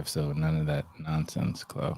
So none of that nonsense, Chloe.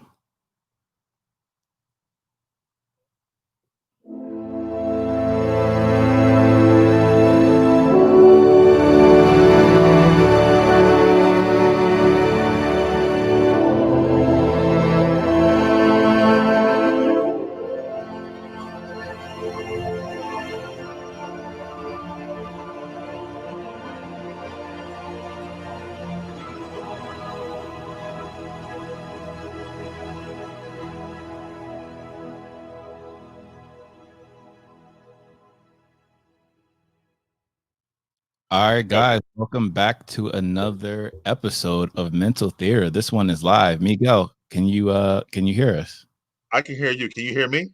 All right, guys, welcome back to another episode of Mental Theater. This one is live. Miguel, can you hear us? I can hear you. Can you hear me?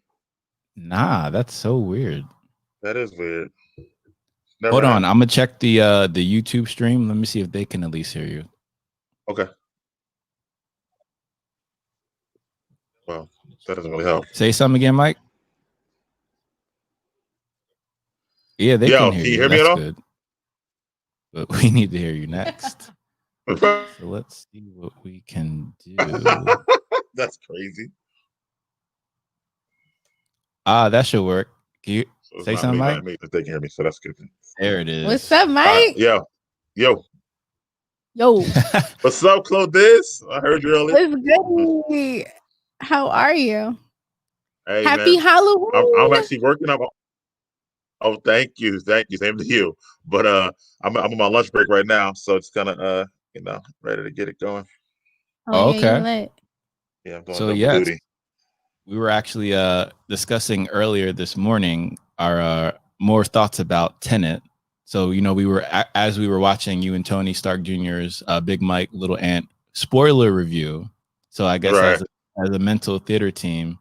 Nah, that's so weird. That is weird. Hold on, I'm gonna check the YouTube stream. Let me see if they can at least hear you. Okay. Well, that doesn't really help. Say something again, Mike. Yeah, they can hear you. you. Hear me That's at all? good. But we need to hear you next. So let's see what we can do. That's crazy. That should work. Can you say something, Mike? If they can hear me, so that's good. There it is. What's up, Mike? Yo. Yo. What's up, Claudius? I heard you earlier. What's good? How are you? Hey, Happy man. Halloween. I'm actually working up. Oh, thank you. Same to you. But I'm on my lunch break right now, so it's kind of ready to get it going. Oh, okay. Yeah, I'm doing double duty. We were actually discussing earlier this morning our more thoughts about Tenet. So, we were as we were watching you and Tony Stark Jr.'s Big Mike, Little Ant spoiler review. So I guess as a mental theater team,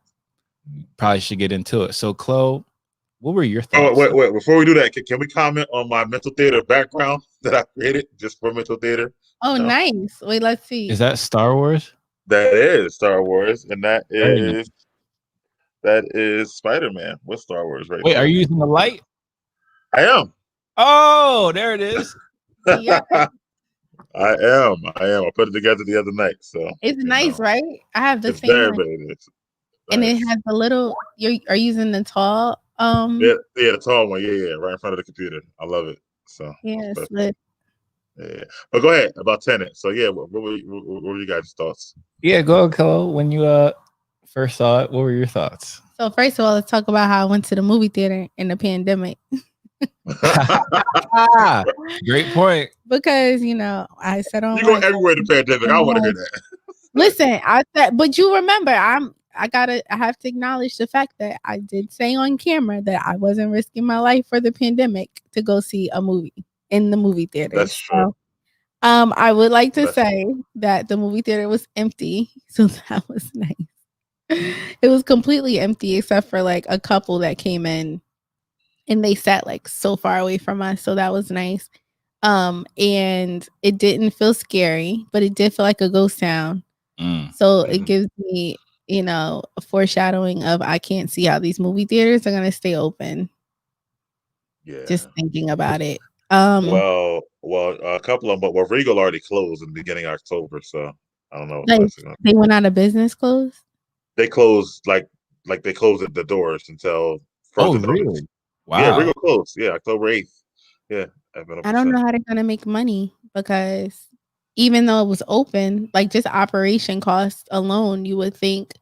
probably should get into it. So, Chloe, what were your thoughts? Oh, wait. Before we do that, can we comment on my mental theater background that I created just for mental theater? Oh, nice. Wait, let's see. Is that Star Wars? That is Star Wars, and that is Spider-Man with Star Wars right Wait, there. are you using the light? I am. Oh, there it is. Yeah. I am. I put it together the other night, so it's nice, right? I have the same. Very nice. And it has the little. You are using the tall. Yeah, the tall one. Yeah, right in front of the computer. I love it. So yeah, it's lit. Yeah, but go ahead about Tenet. So yeah, what were you guys' thoughts? Yeah, go ahead, Chloe. When you first saw it, what were your thoughts? So first of all, let's talk about how I went to the movie theater in the pandemic. Great point. Because I said on you go everywhere in the pandemic. I want to hear that. Listen, I said, but you remember, I have to acknowledge the fact that I did say on camera that I wasn't risking my life for the pandemic to go see a movie in the movie theater. That's true. I would like to say that the movie theater was empty, so that was nice. It was completely empty except for like a couple that came in and they sat like so far away from us, so that was nice. And it didn't feel scary, but it did feel like a ghost town. So it gives me, a foreshadowing of I can't see how these movie theaters are gonna stay open. Yeah. Just thinking about it. Well, a couple of them, but Regal already closed in the beginning of October, so I don't know. They went out of business, closed. They closed like they closed the doors until further notice. Really? Wow. Yeah, Regal closed. Yeah, October 8th. Yeah. I don't know how they're gonna make money because even though it was open, like just operation costs alone, you would think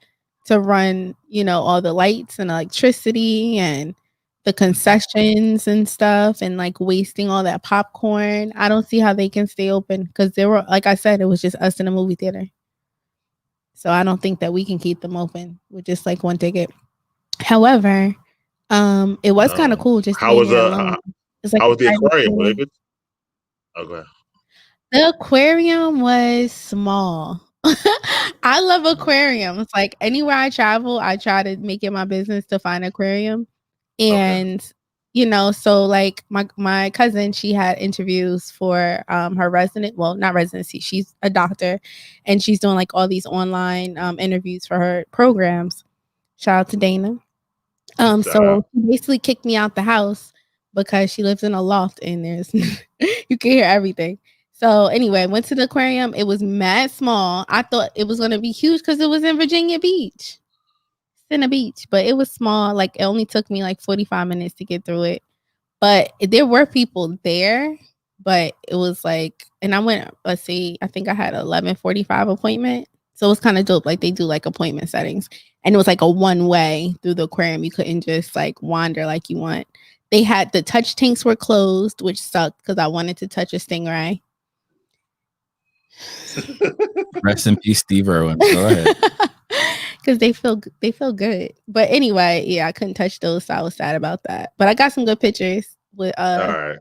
to run, all the lights and electricity and the concessions and stuff and like wasting all that popcorn. I don't see how they can stay open because there were, like I said, it was just us in a movie theater. So I don't think that we can keep them open with just like one ticket. However, it was kind of cool just how was it's like how was the aquarium? Okay. The aquarium was small. I love aquariums. Like anywhere I travel, I try to make it my business to find an aquarium. And so like my cousin, she had interviews for her not residency. She's a doctor and she's doing like all these online interviews for her programs. Shout out to Dana. So she basically kicked me out the house because she lives in a loft and there's you can hear everything. So anyway, went to the aquarium. It was mad small. I thought it was gonna be huge because it was in Virginia Beach. It's in a beach, but it was small. Like it only took me like 45 minutes to get through it. But there were people there, but it was like, and I went, let's see, I think I had 11:45 appointment. So it was kind of dope. Like they do like appointment settings. And it was like a one way through the aquarium. You couldn't just like wander like you want. They had the touch tanks were closed, which sucked because I wanted to touch a stingray. Rest in peace, Steve Irwin. Go ahead. Because they feel good. But anyway, yeah, I couldn't touch those, so I was sad about that. But I got some good pictures with All right.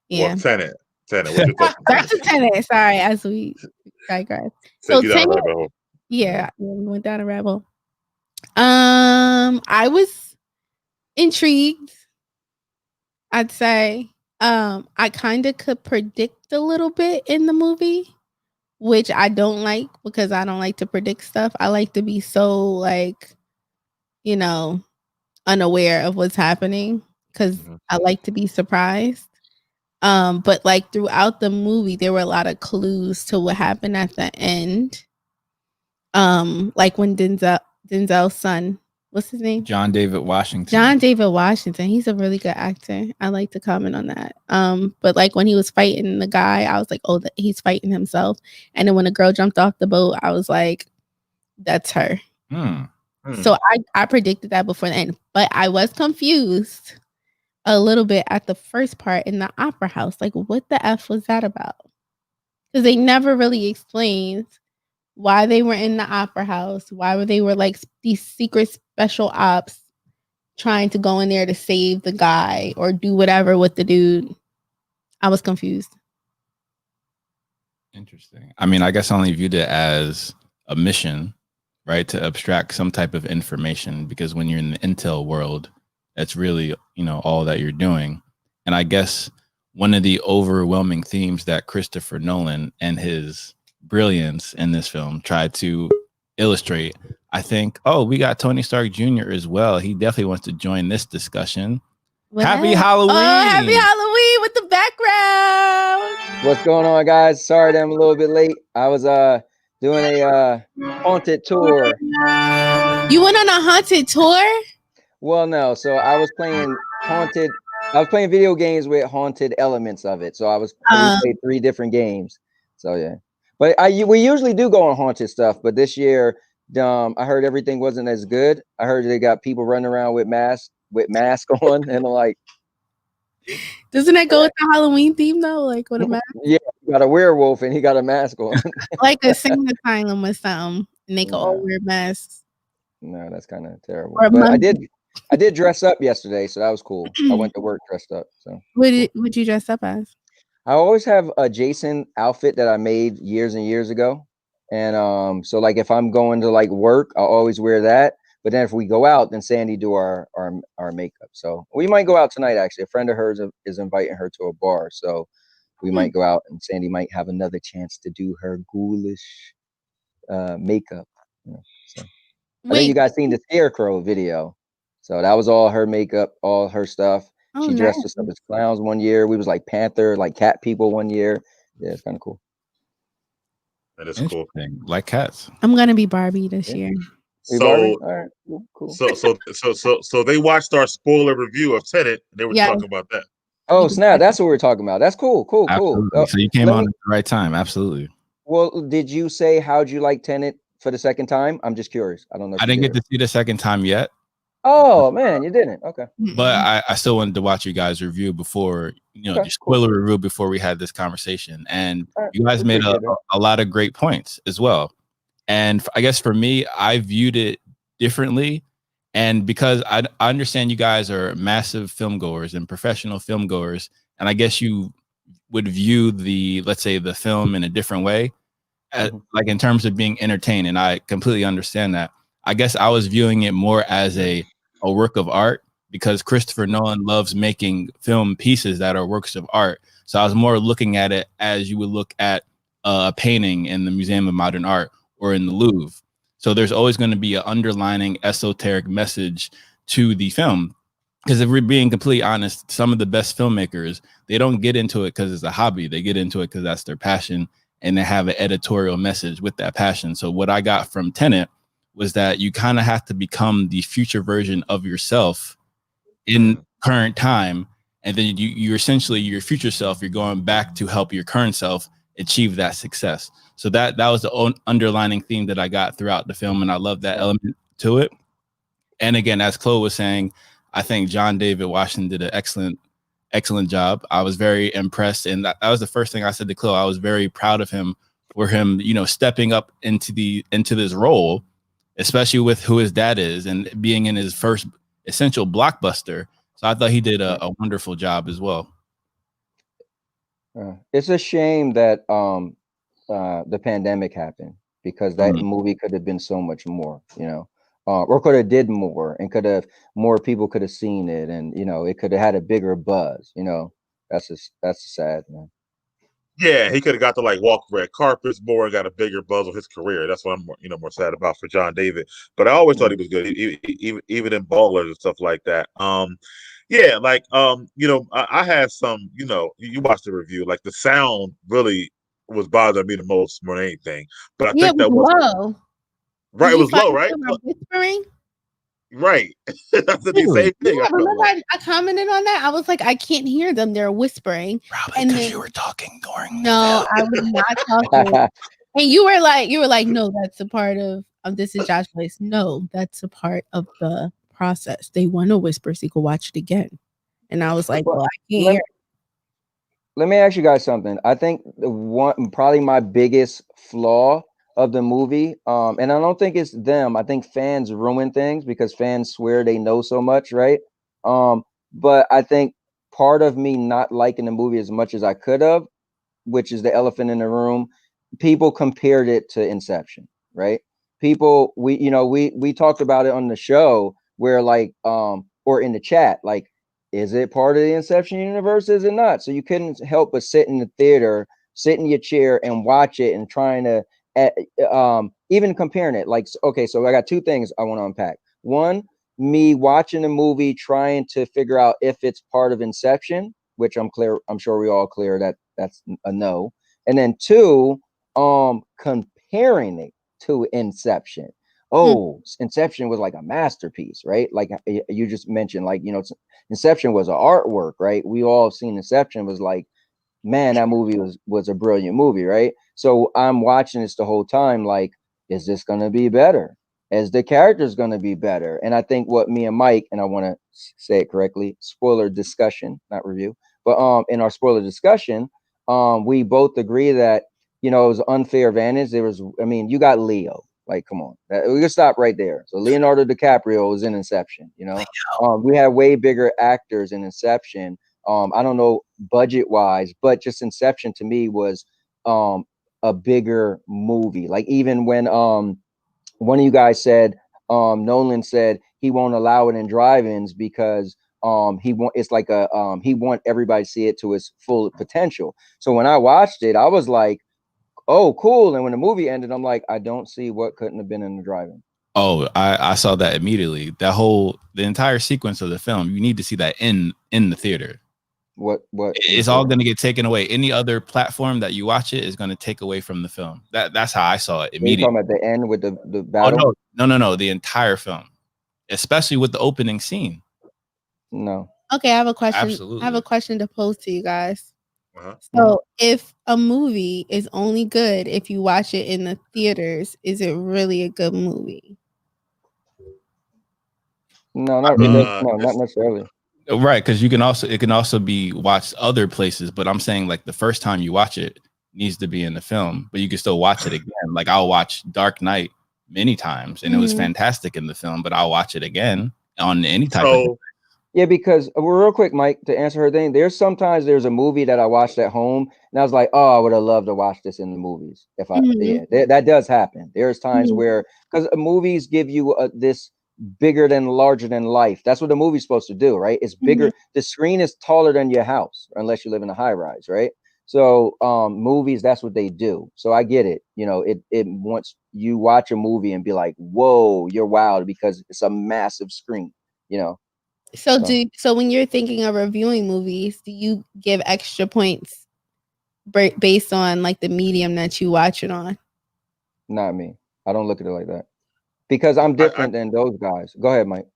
yeah. Well, Tenet. What you thought? Back to Tenet. Sorry, as we digress. So Tenet, yeah, we went down a rabbit hole. I was intrigued. I'd say I kind of could predict a little bit in the movie, which I don't like because I don't like to predict stuff. I like to be so like, you know, unaware of what's happening because I like to be surprised. But like throughout the movie, there were a lot of clues to what happened at the end. Like when Denzel's son, what's his name? John David Washington. John David Washington. He's a really good actor. I like to comment on that. But like when he was fighting the guy, I was like, oh, he's fighting himself. And then when the girl jumped off the boat, I was like, that's her. So I predicted that before the end, but I was confused a little bit at the first part in the opera house. Like, what the F was that about? Because they never really explained why they were in the opera house, why they were like these secret special ops trying to go in there to save the guy or do whatever with the dude. I was confused. Interesting. I mean, I guess I only viewed it as a mission, right? To abstract some type of information, because when you're in the intel world, that's really, all that you're doing. And I guess one of the overwhelming themes that Christopher Nolan and his brilliance in this film tried to illustrate, I think, we got Tony Stark Jr. as well. He definitely wants to join this discussion. Happy Halloween! Oh, happy Halloween with the background. What's going on, guys? Sorry that I'm a little bit late. I was doing a haunted tour. You went on a haunted tour? Well, no. So I was playing video games with haunted elements of it. So we played 3 different games. So yeah. But we usually do go on haunted stuff, but this year, I heard everything wasn't as good. I heard they got people running around with masks on, and I'm like, doesn't that go with the Halloween theme though? Like with a mask? Yeah, you got a werewolf and he got a mask on. Like a singing asylum or something, and they can all wear masks. No, that's kind of terrible. But I did dress up yesterday, so that was cool. I went to work dressed up. So what did you dress up as? I always have a Jason outfit that I made years and years ago. And so like if I'm going to like work, I'll always wear that. But then if we go out, then Sandy do our makeup. So we might go out tonight, actually. A friend of hers is inviting her to a bar. So we might go out and Sandy might have another chance to do her ghoulish makeup. So I think you guys seen the Scarecrow video. So that was all her makeup, all her stuff. She dressed us up as clowns one year. We was like Panther, like cat people one year. Yeah, it's kind of cool. That is cool. Like cats. I'm gonna be Barbie this year. So, all right, cool. So they watched our spoiler review of Tenet. They were talking about that. Oh snap! That's what we were talking about. That's cool. Absolutely. So you came on at the right time. Absolutely. Well, did you say how'd you like Tenet for the second time? I'm just curious. I don't know. I didn't get to see the second time yet. Oh man, you didn't. Okay. But I still wanted to watch you guys review before, the spoiler review before we had this conversation. And you guys made a lot of great points as well. And I guess for me, I viewed it differently. And because I understand you guys are massive film goers and professional film goers, and I guess you would view let's say the film in a different way, like in terms of being entertained. And I completely understand that. I guess I was viewing it more as a work of art, because Christopher Nolan loves making film pieces that are works of art. So I was more looking at it as you would look at a painting in the Museum of Modern Art or in the Louvre. So there's always going to be an underlining esoteric message to the film. because if we're being completely honest, some of the best filmmakers, they don't get into it because it's a hobby. They get into it because that's their passion, and they have an editorial message with that passion. So what I got from Tenet was that you kind of have to become the future version of yourself in current time, and then you essentially your future self, you're going back to help your current self achieve that success. So that was the underlining theme that I got throughout the film, and I love that element to it. And again, as Chloé was saying, I think John David Washington did an excellent job. I was very impressed, and that was the first thing I said to Chloé. I was very proud of him for him, stepping up into this role, especially with who his dad is and being in his first essential blockbuster. So I thought he did a wonderful job as well. It's a shame that the pandemic happened, because that movie could have been so much more, or could have did more, and could have more people could have seen it, and it could have had a bigger buzz. That's sad, man. Yeah, he could have got to like walk red carpets more and got a bigger buzz of his career. That's what I'm more sad about for John David. But I always thought he was good, even in Ballers and stuff like that. Yeah, like I had some, you watched the review, like the sound really was bothering me the most more than anything. But I think that was low. Right, it was low, right? Whispering? Right. That's the same thing. Yeah, remember I commented on that. I was like, I can't hear them. They're whispering. Probably because you were talking during. No, I was not talking. And you were like, no, that's a part of This Is Josh's Place. No, that's a part of the process. They want to whisper so you can watch it again. And I was like, well, I can't hear. Let me ask you guys something. I think probably my biggest flaw of the movie, and I don't think it's them. I think fans ruin things because fans swear they know so much, right? But I think part of me not liking the movie as much as I could have, which is the elephant in the room, people compared it to Inception, right? People, we talked about it on the show where or in the chat, like, is it part of the Inception universe? Is it not? So you couldn't help but sit in the theater, sit in your chair and watch it and trying to even comparing it. Like, okay, so I got two things I want to unpack. One, me watching the movie, trying to figure out if it's part of Inception, which I'm sure we all clear that that's a no. And then two, comparing it to Inception. Inception was like a masterpiece, right? Like you just mentioned, like, Inception was an artwork, right? We all have seen Inception, was like, man, that movie was a brilliant movie, right? So I'm watching this the whole time, like, is this going to be better? Is the characters going to be better? And I think what me and Mike, and I want to say it correctly, spoiler discussion, not review, but in our spoiler discussion, we both agree that, it was an unfair advantage. You got Leo. Like, come on, we can stop right there. So Leonardo DiCaprio was in Inception, we had way bigger actors in Inception. I don't know budget wise, but just Inception to me was a bigger movie. Like, even when one of you guys said, Nolan said he won't allow it in drive-ins because he want everybody to see it to its full potential. So when I watched it, I was like, oh, cool. And when the movie ended, I'm like, I don't see what couldn't have been in the drive-in. Oh, I saw that immediately. The entire sequence of the film, you need to see that in the theater. What it's all going to get taken away. Any other platform that you watch it is going to take away from the film. That's how I saw it immediately. You're talking at the end with the battle? Oh, no, the entire film, especially with the opening scene. No. Okay, I have a question. Absolutely. I have a question to pose to you guys. So if a movie is only good if you watch it in the theaters, is it really a good movie? No, not necessarily. Right, because it can also be watched other places, but I'm saying, like, the first time you watch it needs to be in the film, but you can still watch it again. Like, I'll watch Dark Knight many times and it was fantastic in the film, but I'll watch it again on any type of. Yeah, because real quick, Mike, to answer her thing, there's a movie that I watched at home and I was like, oh, I would have loved to watch this in the movies. If that does happen. There's times where, because movies give you this bigger than, larger than life. That's what the movie's supposed to do, right? It's bigger. The screen is taller than your house, unless you live in a high rise, right? So movies, that's what they do. So I get it. It wants you watch a movie and be like, whoa, you're wild, because it's a massive screen, So when you're thinking of reviewing movies, do you give extra points based on like the medium that you watch it on? Not me. I don't look at it like that because I'm different than those guys. Go ahead, Mike.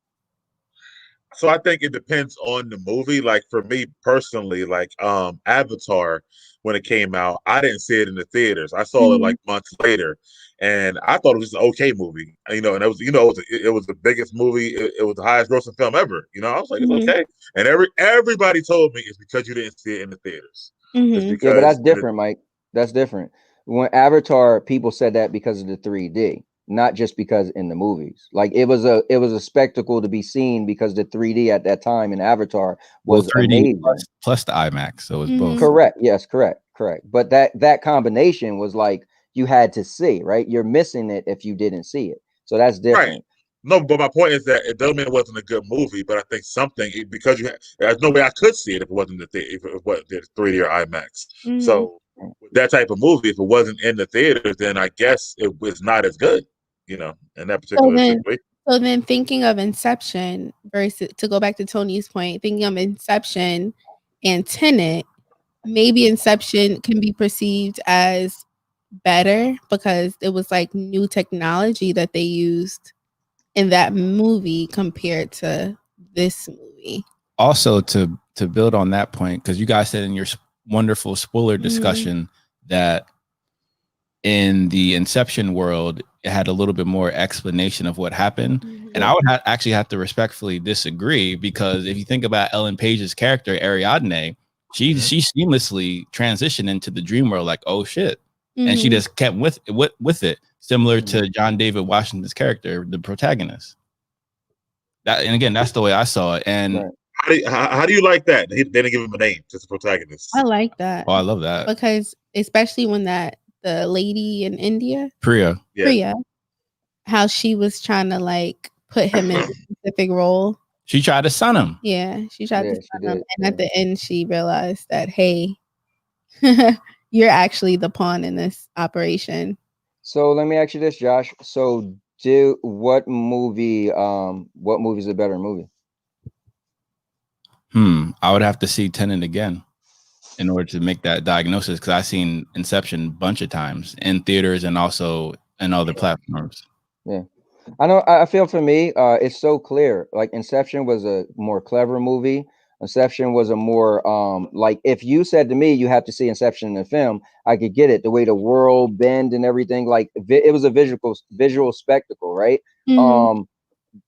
So I think it depends on the movie. Like for me personally, like Avatar, when it came out, I didn't see it in the theaters. I saw it like months later, and I thought it was an okay movie. And it was, it was the biggest movie. It was the highest grossing film ever. I was like, it's okay. And everybody told me it's because you didn't see it in the theaters. It's because, yeah, but that's different, Mike. That's different. When Avatar, people said that because of the 3D. Not just because in the movies, like it was a spectacle to be seen because the 3D at that time in Avatar was 3D amazing. Plus the IMAX, so it was both. Correct. Yes, correct. But that combination was like you had to see, right? You're missing it if you didn't see it, so that's different. Right. No, but my point is that it doesn't mean it wasn't a good movie, but I think because there's no way I could see it if it wasn't if it wasn't 3D or IMAX. So with that type of movie, if it wasn't in the theaters, then I guess it was not as good. In that particular situation. So then thinking of Inception versus, to go back to Tony's point, thinking of Inception and Tenet, maybe Inception can be perceived as better because it was like new technology that they used in that movie compared to this movie. Also, to build on that point, because you guys said in your wonderful spoiler discussion that in the Inception world, it had a little bit more explanation of what happened. And I would actually have to respectfully disagree, because if you think about Ellen Page's character, Ariadne, she seamlessly transitioned into the dream world like, oh shit. And she just kept with it, similar to John David Washington's character, the protagonist. And again, that's the way I saw it. And how do you like that? They didn't give him a name, just a protagonist. I like that. Oh, I love that. Because especially when the lady in India, Priya, how she was trying to like put him in a specific role. She tried to son him. Yeah, she tried to son him. And at the end, she realized that, hey, you're actually the pawn in this operation. So let me ask you this, Josh. So what movie is a better movie? I would have to see Tenet again in order to make that diagnosis, because I've seen Inception a bunch of times in theaters and also in other platforms. Yeah, I know. I feel for me, it's so clear. Like Inception was a more clever movie. Inception was a more like, if you said to me you have to see Inception in the film, I could get it. The way the world bend and everything, like it was a visual spectacle, right?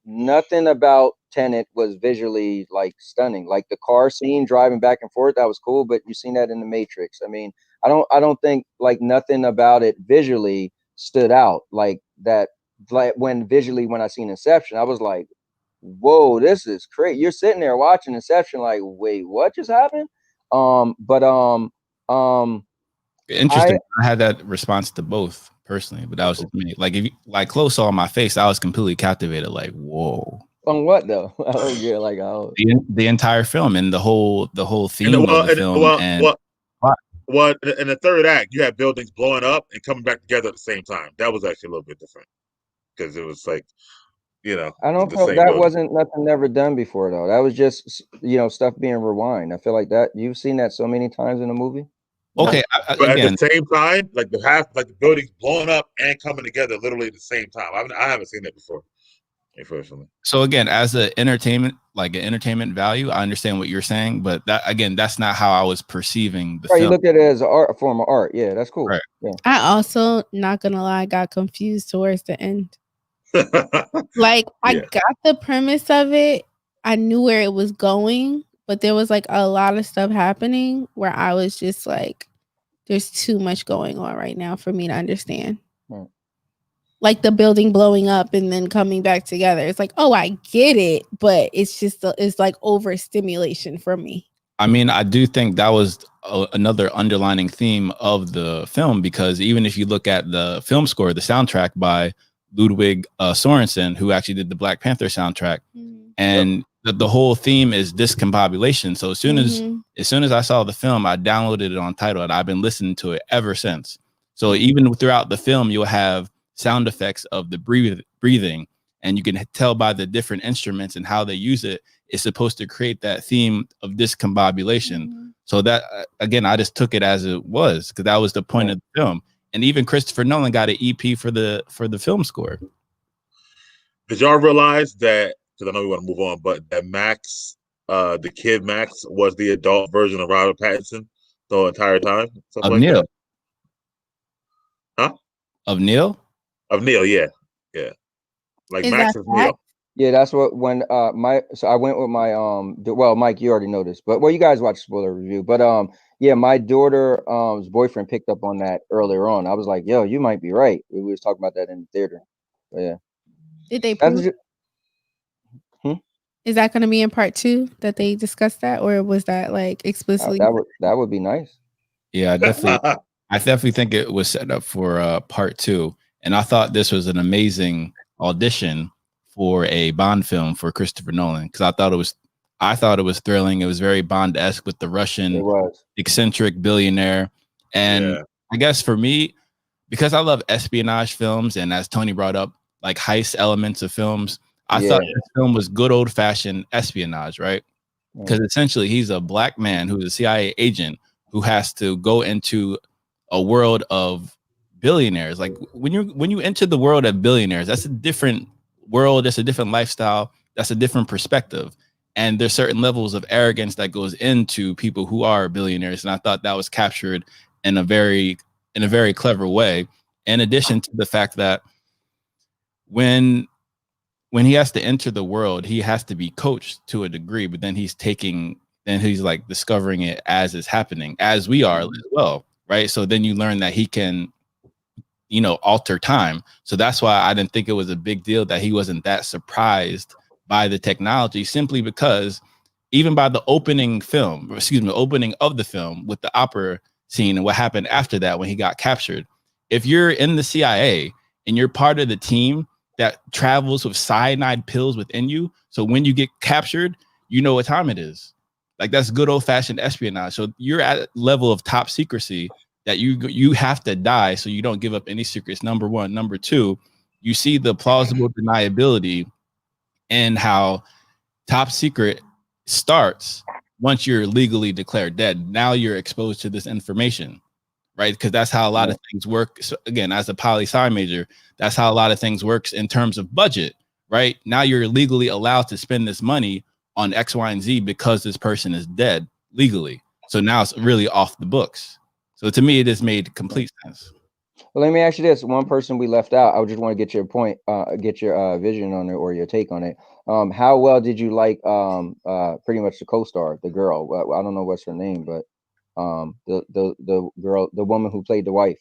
Nothing about Tenet was visually like stunning. Like the car scene driving back and forth, that was cool, but you've seen that in the Matrix. I mean, I don't think like nothing about it visually stood out like that. Like when I seen Inception, I was like, whoa, this is crazy. You're sitting there watching Inception like, wait, what just happened? Interesting. I had that response to both personally, but that was just me. Like if you, like Chloé saw my face, I was completely captivated. Like, whoa. On what though? Oh yeah, like the entire film and the whole theme of the film. Well, in the third act, you had buildings blowing up and coming back together at the same time. That was actually a little bit different because it was like, I don't feel that wasn't nothing never done before though. That was just stuff being rewind. I feel like that you've seen that so many times in a movie. Okay, but again, at the same time, like the buildings blowing up and coming together literally at the same time. I haven't seen that before, personally. So again, as an entertainment value, I understand what you're saying, but that's not how I was perceiving the film. You look at it as a form of art. Yeah, that's cool. Right. Yeah. I also, not gonna lie, got confused towards the end. Like I got the premise of it. I knew where it was going, but there was like a lot of stuff happening where I was just like, there's too much going on right now for me to understand. Like the building blowing up and then coming back together. It's like, oh, I get it, but it's just it's like overstimulation for me. I mean, I do think that was another underlining theme of the film, because even if you look at the film score, the soundtrack by Ludwig Sorensen, who actually did the Black Panther soundtrack, and the whole theme is discombobulation. So as soon as I saw the film, I downloaded it on Tidal, and I've been listening to it ever since. So even throughout the film, you'll have sound effects of the breathing, and you can tell by the different instruments and how they use it. is supposed to create that theme of discombobulation. Mhm. So that again, I just took it as it was because that was the point of the film. And even Christopher Nolan got an EP for the film score. Did y'all realize that? Because I know we want to move on, but that Max, the kid Max, was the adult version of Robert Pattinson the entire time, stuff Of like Neil. that. Huh? Of Neil? Of Neil, yeah. Like Is Max that is Neil. Yeah, that's what when so I went with my well, Mike, you already know this, but well, you guys watch spoiler review, but yeah, my daughter's boyfriend picked up on that earlier on. I was like, yo, you might be right. We was talking about that in the theater. But yeah. Did they That's prove? Is that going to be in part 2 that they discussed that, or was that like explicitly? that would be nice. Yeah, I definitely think it was set up for part 2. And I thought this was an amazing audition for a Bond film for Christopher Nolan because I thought it was thrilling. It was very Bond-esque with the Russian eccentric billionaire. And I guess for me, because I love espionage films, and as Tony brought up, like heist elements of films, I thought this film was good old-fashioned espionage, right? Because essentially he's a black man who's a CIA agent who has to go into a world of billionaires. Like when you enter the world of billionaires, that's a different world, that's a different lifestyle, that's a different perspective. And there's certain levels of arrogance that goes into people who are billionaires. And I thought that was captured in a very clever way. In addition to the fact that when he has to enter the world, he has to be coached to a degree, but then he's like discovering it as it's happening, as we are as well, right? So then you learn that he can, alter time. So that's why I didn't think it was a big deal that he wasn't that surprised by the technology, simply because even by the opening of the film with the opera scene and what happened after that when he got captured, if you're in the CIA and you're part of the team that travels with cyanide pills within you, so when you get captured, you know what time it is. Like that's good old-fashioned espionage. So you're at a level of top secrecy that you have to die so you don't give up any secrets. Number one. Number two, you see the plausible deniability in how top secret starts once you're legally declared dead. Now you're exposed to this information, right? Because that's how a lot of things work. So again, as a poli-sci major, that's how a lot of things works in terms of budget, right? Now you're legally allowed to spend this money on X, Y, and Z because this person is dead legally. So now it's really off the books. So to me, it has made complete sense. Well, let me ask you this: one person we left out. I just want to get your point, get your vision on it or your take on it. How well did you like pretty much the co-star, the girl? I don't know what's her name, but the girl, the woman who played the wife.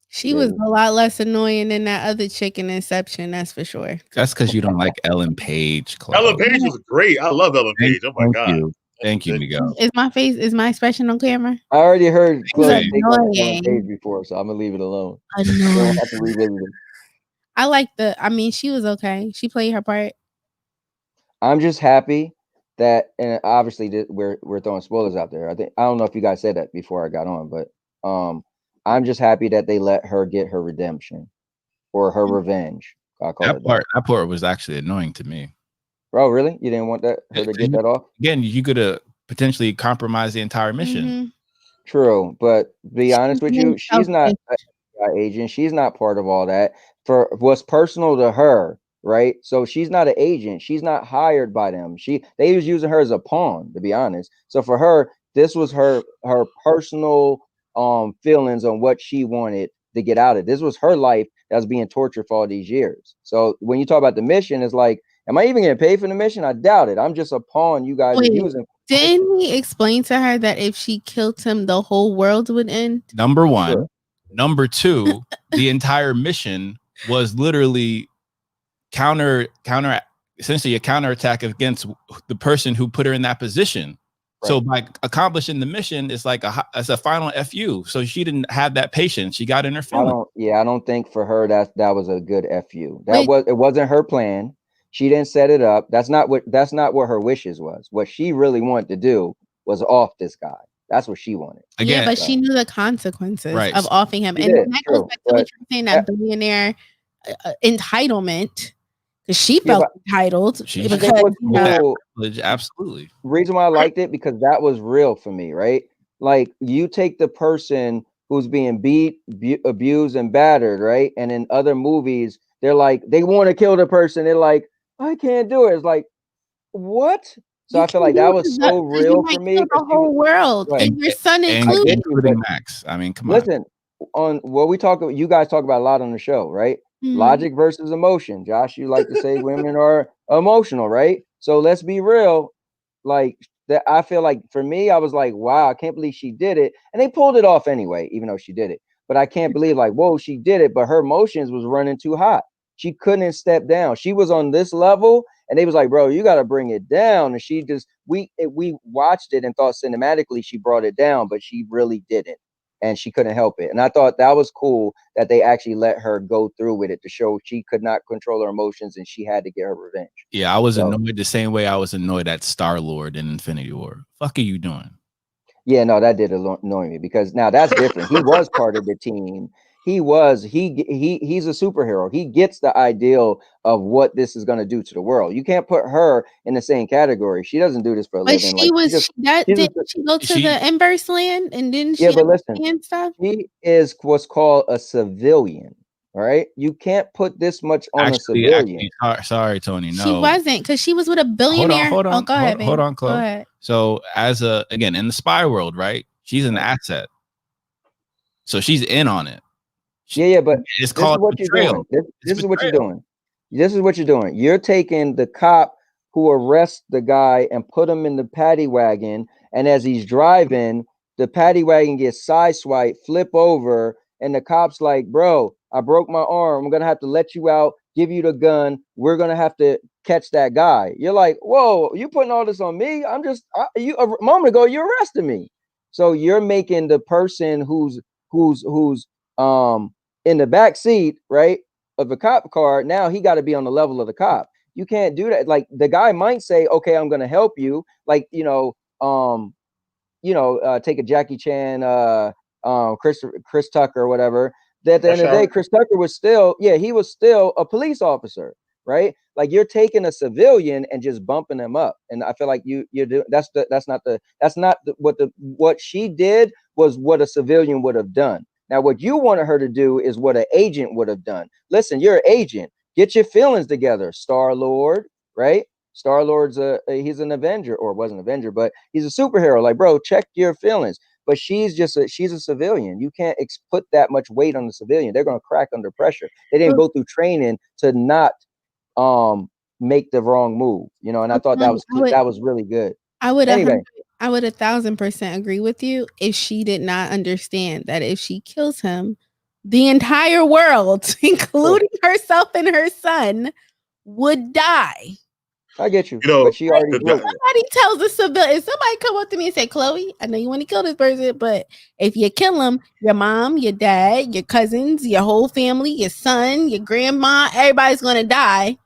She was a lot less annoying than that other chick in Inception, that's for sure. That's because you don't like Ellen Page. Chloé. Ellen Page was great. I love Ellen Page. Oh my god. Thank you, Miguel. Is my expression on camera? I already heard Chloé take on Annoying. Ellen Page before, so I'm gonna leave it alone. Annoying. Have to revisit it. I like she was okay. She played her part. I'm just happy that, and obviously we're throwing spoilers out there. I don't know if you guys said that before I got on, but I'm just happy that they let her get her redemption or her revenge. That part was actually annoying to me. Bro, really? You didn't want her to get that off? Again, you could have potentially compromised the entire mission. Mm-hmm. True, but be honest with you, she's not an agent. She's not part of all that. For what's personal to her, right? So she's not an agent. She's not hired by them. They was using her as a pawn, to be honest. So for her, this was her personal feelings on what she wanted to get out of. This was her life that was being tortured for all these years. So when you talk about the mission, it's like, am I even getting paid for the mission? I doubt it. I'm just a pawn you guys are using. Didn't he explain to her that if she killed him, the whole world would end? Number one. Sure. Number two, the entire mission was literally essentially a counterattack against the person who put her in that position. Right. So by accomplishing the mission, it's like as a final FU. So she didn't have that patience. She got in her feelings. I don't think for her that was a good FU. It wasn't her plan. She didn't set it up. That's not what her wishes was. What she really wanted to do was off this guy. That's what she wanted. Again, but she knew the consequences of offing him. And that goes back to what you're saying, that billionaire entitlement. because she Yeah, felt but entitled. She I Because think what's you know, cool, absolutely. reason why I liked it, because that was real for me, right? Like you take the person who's being beat, abused, and battered, right? And in other movies, they're like, they want to kill the person. They're like, I can't do it. It's like, what? So you I feel can't like do that it was 'cause so you real might for me. kill the Because whole world right, and your son I included. get you, but Including Max. I mean, come on. listen, on what we talk about, you guys talk about a lot on the show, right? Mhm. Logic versus emotion. Josh, you like to say women are emotional, right? So let's be real. Like that, I feel like for me, I was like, wow, I can't believe she did it. And they pulled it off anyway, even though she did it. But I can't believe, like, whoa, she did it, but her emotions was running too hot. She couldn't step down. She was on this level, and they was like, bro, you got to bring it down. And she just, we watched it and thought cinematically she brought it down, but she really didn't. And she couldn't help it. And I thought that was cool that they actually let her go through with it to show she could not control her emotions and she had to get her revenge. Yeah, I was So, annoyed the same way I was annoyed at Star-Lord in Infinity War. Fuck are you doing? yeah, no, that did annoy me because now that's different. He was part of the team. He's a superhero. He gets the ideal of what this is going to do to the world. You can't put her in the same category. She doesn't do this for a But living. she Like was that she's didn't a, she go to She the inverse land and didn't yeah, she but listen, understand stuff? she is what's called a civilian. All right, you can't put this much on a civilian. sorry, Tony. She No, wasn't because she was with a billionaire. Oh, go ahead, babe. hold on, Go Chloe. ahead. So again in the spy world, right? She's an asset, so she's in on it. Yeah, but It's this is called what you're betrayal. doing. It's This is what you're betrayal. doing. This is what you're doing. You're taking the cop who arrests the guy and put him in the paddy wagon, and as he's driving, the paddy wagon gets sideswiped, flip over, and the cop's like, "Bro, I broke my arm. I'm gonna have to let you out, give you the gun. We're gonna have to catch that guy." You're like, "Whoa, you putting all this on me? You a moment ago you arrested me." So you're making the person who's um in the back seat, right, of a cop car, now he got to be on the level of the cop. You can't do that. Like the guy might say, "Okay, I'm going to help you." Like take a Jackie Chan, Chris Tucker or whatever. That at the end of the day, Chris Tucker was still, he was still a police officer, right? Like you're taking a civilian and just bumping them up, and I feel like you're doing what she did was what a civilian would have done. Now, what you wanted her to do is what an agent would have done. Listen, you're an agent. Get your feelings together, Star-Lord, right? Star-Lord's he's an Avenger, or was an Avenger, but he's a superhero. Like, bro, check your feelings. But she's a civilian. You can't put that much weight on the civilian. They're gonna crack under pressure. They didn't go through training to not make the wrong move, and I thought that was really good. I would Anyway, I would 1,000% agree with you if she did not understand that if she kills him, the entire world, including herself and her son, would die. I get you, You know, but she already the- broke it. Somebody tells a civilian, if somebody come up to me and say, Chloe, I know you want to kill this person, but if you kill him, your mom, your dad, your cousins, your whole family, your son, your grandma, everybody's going to die.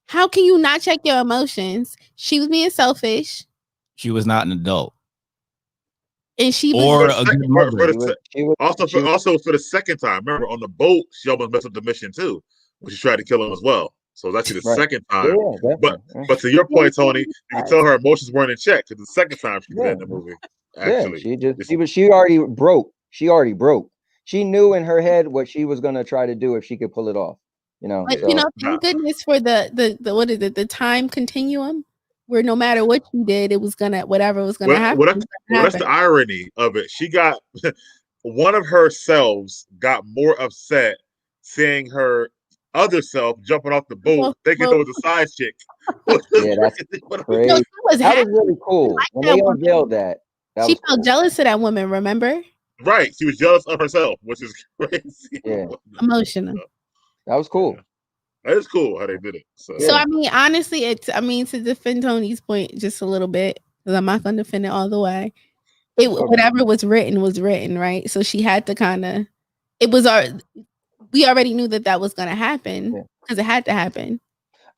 How can you not check your emotions? She was being selfish. She was not an adult And she or was a good mother. Also for the second time. Remember, on the boat, she almost messed up the mission too, when she tried to kill him as well. So it's actually the second time. But to your point, Tony, you can tell her emotions weren't in check because the second time she did that in the movie. Actually, she already broke. She already broke. She knew in her head what she was gonna try to do if she could pull it off. But thank goodness for the what is it, the time continuum, where no matter what you did, it was whatever was gonna happen. That's the irony of it. She got one of her selves got more upset seeing her other self jumping off the boat, thinking it was a side chick. Yeah, that's crazy. No, that was really cool when they unveiled that. She felt jealous of that woman. Remember? Right, she was jealous of herself, which is crazy. Yeah, emotional. That was cool. That is cool how they did it. So I mean, honestly, to defend Tony's point just a little bit, because I'm not going to defend it all the way. Whatever was written, right? So she had to we already knew that was going to happen because it had to happen.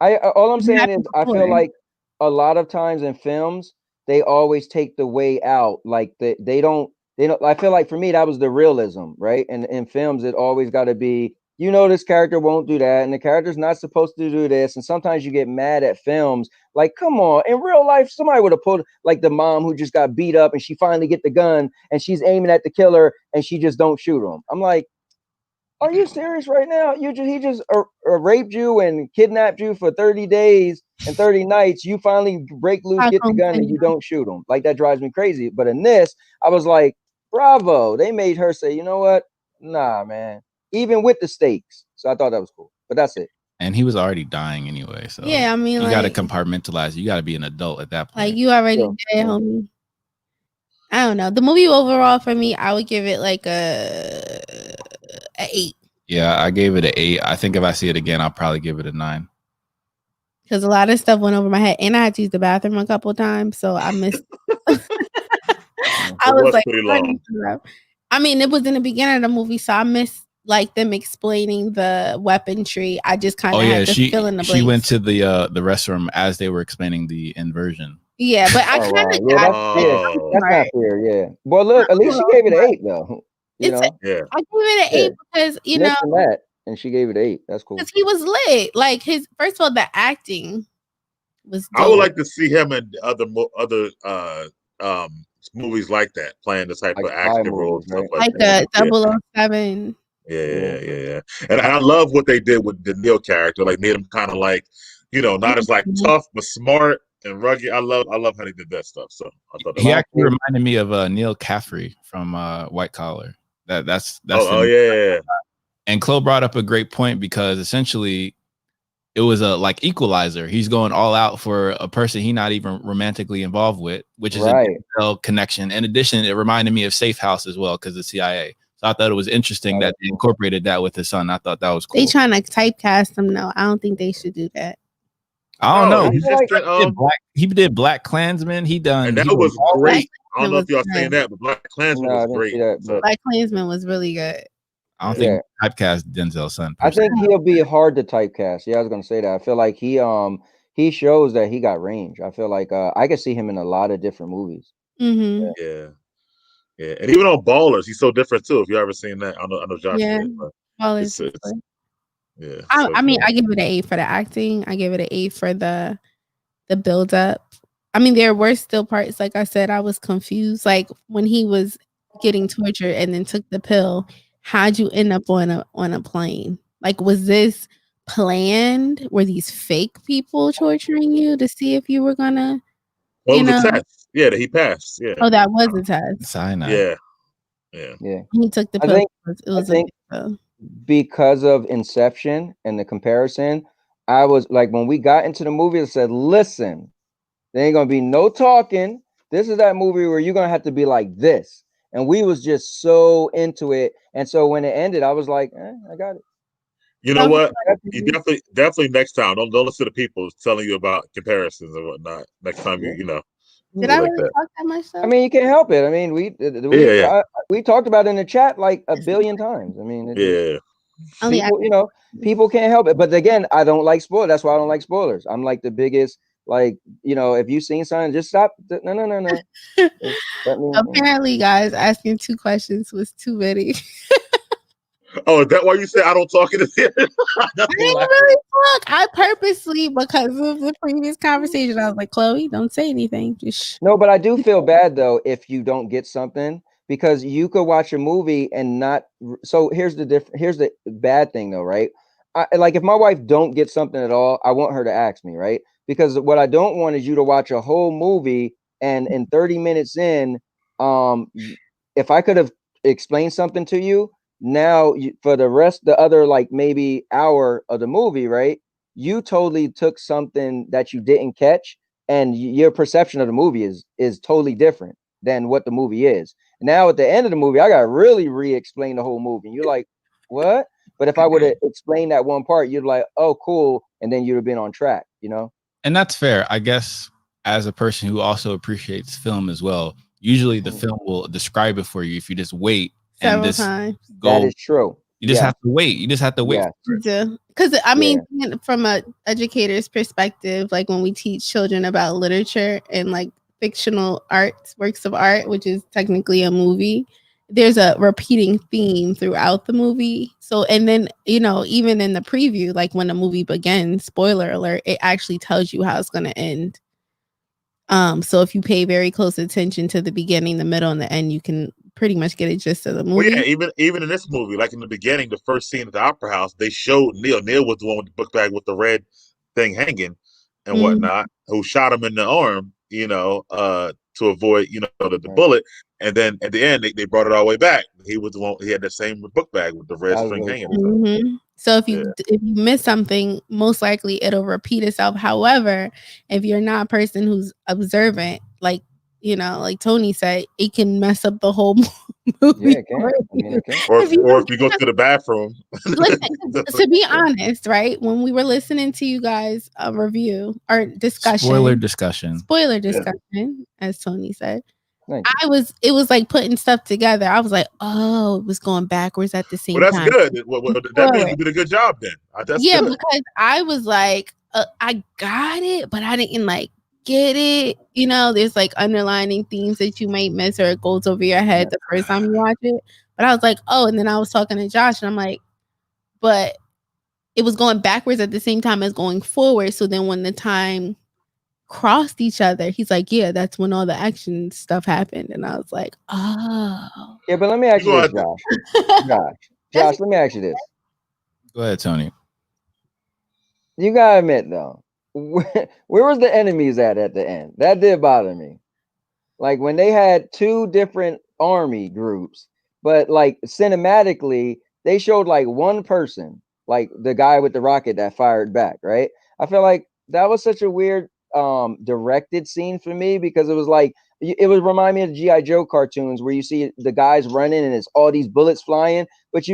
All I'm saying is I feel like a lot of times in films they always take the way out. Like they don't. I feel like for me that was the realism, right? And in films it always got to be you know this character won't do that, and the character's not supposed to do this. And sometimes you get mad at films. Like, come on, in real life, somebody would have pulled like the mom who just got beat up and she finally get the gun and she's aiming at the killer and she just don't shoot him. I'm like, are you serious right now? He just raped you and kidnapped you for 30 days and 30 nights. You finally break loose, get the gun, and you don't shoot him. Like, that drives me crazy. But in this, I was like, bravo. They made her say, you know what? Nah, man. Even with the stakes. So I thought that was cool. But that's it. And he was already dying anyway. So yeah, I mean, you like, got to compartmentalize. You got to be an adult at that point. Like, you already dead, homie. I don't know. The movie overall for me, I would give it like a 8. Yeah, I gave it an 8. I think if I see it again, I'll probably give it a 9. Because a lot of stuff went over my head, and I had to use the bathroom a couple of times, so I missed. I was like, pretty long. I mean, it was in the beginning of the movie, so I missed like them explaining the weaponry. I just kind of had to fill in the blanks. She went to the restroom as they were explaining the inversion. Yeah, but I kind of that's not fair. Yeah, well, look, at least she gave it an 8 though. You know, I gave it an 8 because you know that, and she gave it an 8. That's cool because he was lit. Like first of all, the acting was dope. I would like to see him in other movies like that, playing this type of action roles, like the 007. Yeah. And I love what they did with the Neil character. Like, made him kind of like, you know, not as like tough but smart and rugged. I love how they did that stuff. So I thought he actually reminded me of Neil Caffrey from White Collar. That's yeah. And Chloé brought up a great point because essentially it was a like equalizer. He's going all out for a person he's not even romantically involved with, which is a connection. In addition, it reminded me of Safe House as well because the CIA. So I thought it was interesting that they incorporated that with his son. I thought that was cool. They trying to typecast him though. I don't think they should do that. I don't know. He did Black Klansman. And that was great. I don't know if y'all seen that, but Black Klansman was great. Black Klansman was really good. I don't think typecast Denzel's son. I think he'll be hard to typecast. Yeah, I was gonna say that. I feel like he shows that he got range. I feel like I could see him in a lot of different movies. Mm-hmm. Yeah, and even on Ballers, he's so different too. If you ever seen that, I know Josh. Yeah, Ballers. I mean, I give it an 8 for the acting. I give it an 8 for the build up. I mean, there were still parts, like I said, I was confused. Like when he was getting tortured and then took the pill, how'd you end up on a plane? Like, was this planned? Were these fake people torturing you to see if you were gonna? Well, it was a test. Yeah, that he passed. Yeah. Oh, that was a test. Cyanide. Yeah. He took the pill. I think because of Inception and the comparison, I was like, when we got into the movie, I said, listen, there ain't gonna be no talking. This is that movie where you're gonna have to be like this. And we was just so into it. And so when it ended, I was like, I got it. You know what? You definitely next time don't listen to people telling you about comparisons and whatnot. Next time you know. Did I really talk that much? I mean, you can't help it. I mean, we talked about it in the chat like a billion times. I mean, people can't help it. But again, I don't like spoilers. That's why I don't like spoilers. I'm like the biggest. Like, if you've seen something, just stop. No. Apparently, guys, asking 2 questions was too many. Oh, is that why you said I don't talk in the theater? I didn't really talk. I purposely, because of the previous conversation, I was like, Chloé, don't say anything. Just no, but I do feel bad though if you don't get something, because you could watch a movie and not. So here's the bad thing though, right? Like if my wife don't get something at all, I want her to ask me, right? Because what I don't want is you to watch a whole movie and in 30 minutes in, if I could have explained something to you, now for the rest, the other like maybe hour of the movie, right? You totally took something that you didn't catch, and your perception of the movie is totally different than what the movie is. Now at the end of the movie, I got to really re-explain the whole movie. And you're like, what? But if I would have explained that one part, you'd be like, oh, cool. And then you'd have been on track, And that's fair. I guess as a person who also appreciates film as well, usually the film will describe it for you if you just wait. Several times. That is true. You just have to wait. You just have to wait. Because I mean, from an educator's perspective, like when we teach children about literature and like fictional works of art, which is technically a movie, there's a repeating theme throughout the movie. So, and then, you know, even in the preview, like when the movie begins, spoiler alert, it actually tells you how it's going to end. So if you pay very close attention to the beginning, the middle, and the end, you can pretty much get a gist of the movie. Well, yeah, even in this movie, like in the beginning, the first scene at the Opera House, they showed Neil. Neil was the one with the book bag with the red thing hanging and whatnot, who shot him in the arm, you know, to avoid, you know, the bullet. And then at the end, they brought it all the way back. He was the one. He had the same book bag with the red string hanging. Cool. So if you miss something, most likely it'll repeat itself. However, if you're not a person who's observant, like, you know, like Tony said, it can mess up the whole movie. Yeah, it can. I mean, it can. Or if you go to the bathroom. Listen, to be honest, right? When we were listening to you guys review or discussion, spoiler discussion, as Tony said, it was like putting stuff together. I was like, oh, it was going backwards at the same time. Well, that's good. That means you did a good job then. That's good. Because I was like, I got it, but I didn't like get it. You know, there's like underlining themes that you might miss or it goes over your head the first time you watch it. But I was like, oh, and then I was talking to Josh and I'm like, but it was going backwards at the same time as going forward. So then when the time crossed each other, he's like, yeah, that's when all the action stuff happened. And I was like, oh. Yeah, but let me ask you this, Josh, let me ask you this. Go ahead, Tony. You gotta admit though, where was the enemies at the end? That did bother me. Like when they had two different army groups, but like cinematically, they showed like one person, like the guy with the rocket that fired back, right? I feel like that was such a weird directed scene for me because it was like it would remind me of G.I. Joe cartoons where you see the guys running and it's all these bullets flying, but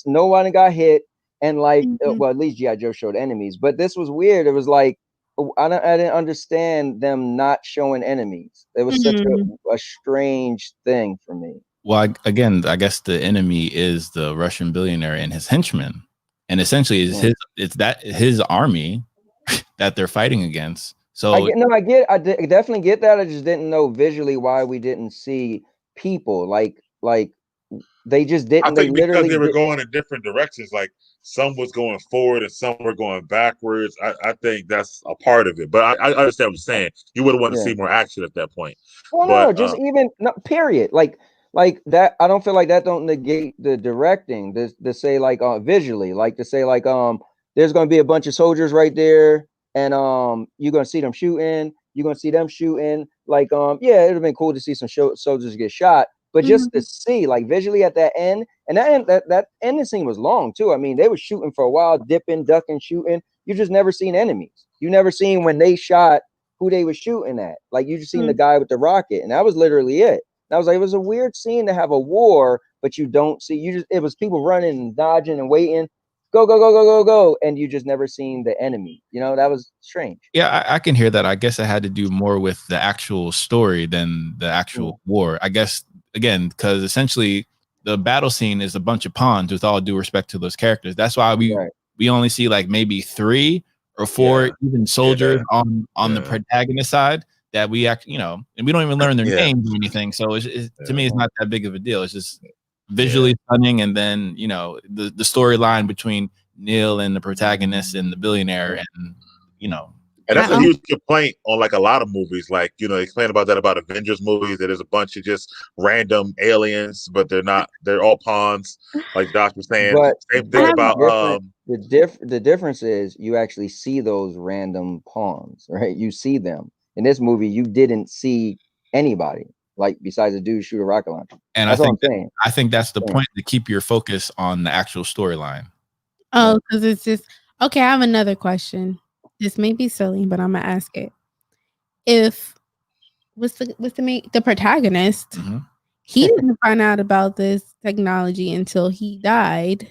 no one got hit. And like, well, at least G.I. Joe showed enemies, but this was weird. It was like, I didn't understand them not showing enemies. It was such a strange thing for me. Well, I guess the enemy is the Russian billionaire and his henchmen, and essentially it's his army that they're fighting against. So I definitely get that. I just didn't know visually why we didn't see people like they just didn't. I think because they were going in different directions. Like some was going forward and some were going backwards. I think that's a part of it. But I understand what you're saying. You would have wanted to see more action at that point. Well, but, no, just period. Like that. I don't feel like that don't negate the directing. To say like visually, like to say like there's going to be a bunch of soldiers right there. And you're gonna see them shooting. You're gonna see them shooting. Like yeah, it'd have been cool to see some soldiers get shot, but just to see like visually at that end, and that ending scene was long too. I mean, they were shooting for a while, dipping, ducking, shooting. You just never seen enemies. You never seen when they shot who they were shooting at. Like you just seen the guy with the rocket, and that was literally it. And I was like, it was a weird scene to have a war, but you don't see. It was people running and dodging and waiting. Go, and you just never seen the enemy. You know, that was strange. Yeah, I can hear that. I guess it had to do more with the actual story than the actual war. I guess, again, because essentially the battle scene is a bunch of pawns, with all due respect to those characters. That's why we only see like maybe 3 or 4 even soldiers on the protagonist side that we actually, you know, and we don't even learn their names or anything. So to me, it's not that big of a deal. It's just visually stunning, and then you know the storyline between Neil and the protagonist and the billionaire, and you know, and that's a huge complaint on like a lot of movies. Like, you know, they explain about that about Avengers movies, that there's a bunch of just random aliens, but they're all pawns, like Josh was saying. But same thing about the difference is you actually see those random pawns, right? You see them. In this movie, you didn't see anybody. Like besides a dude shoot a rocket launcher. And I think that's the point, to keep your focus on the actual storyline. Oh, because it's just okay. I have another question. This may be silly, but I'm gonna ask it. If the protagonist, he didn't find out about this technology until he died,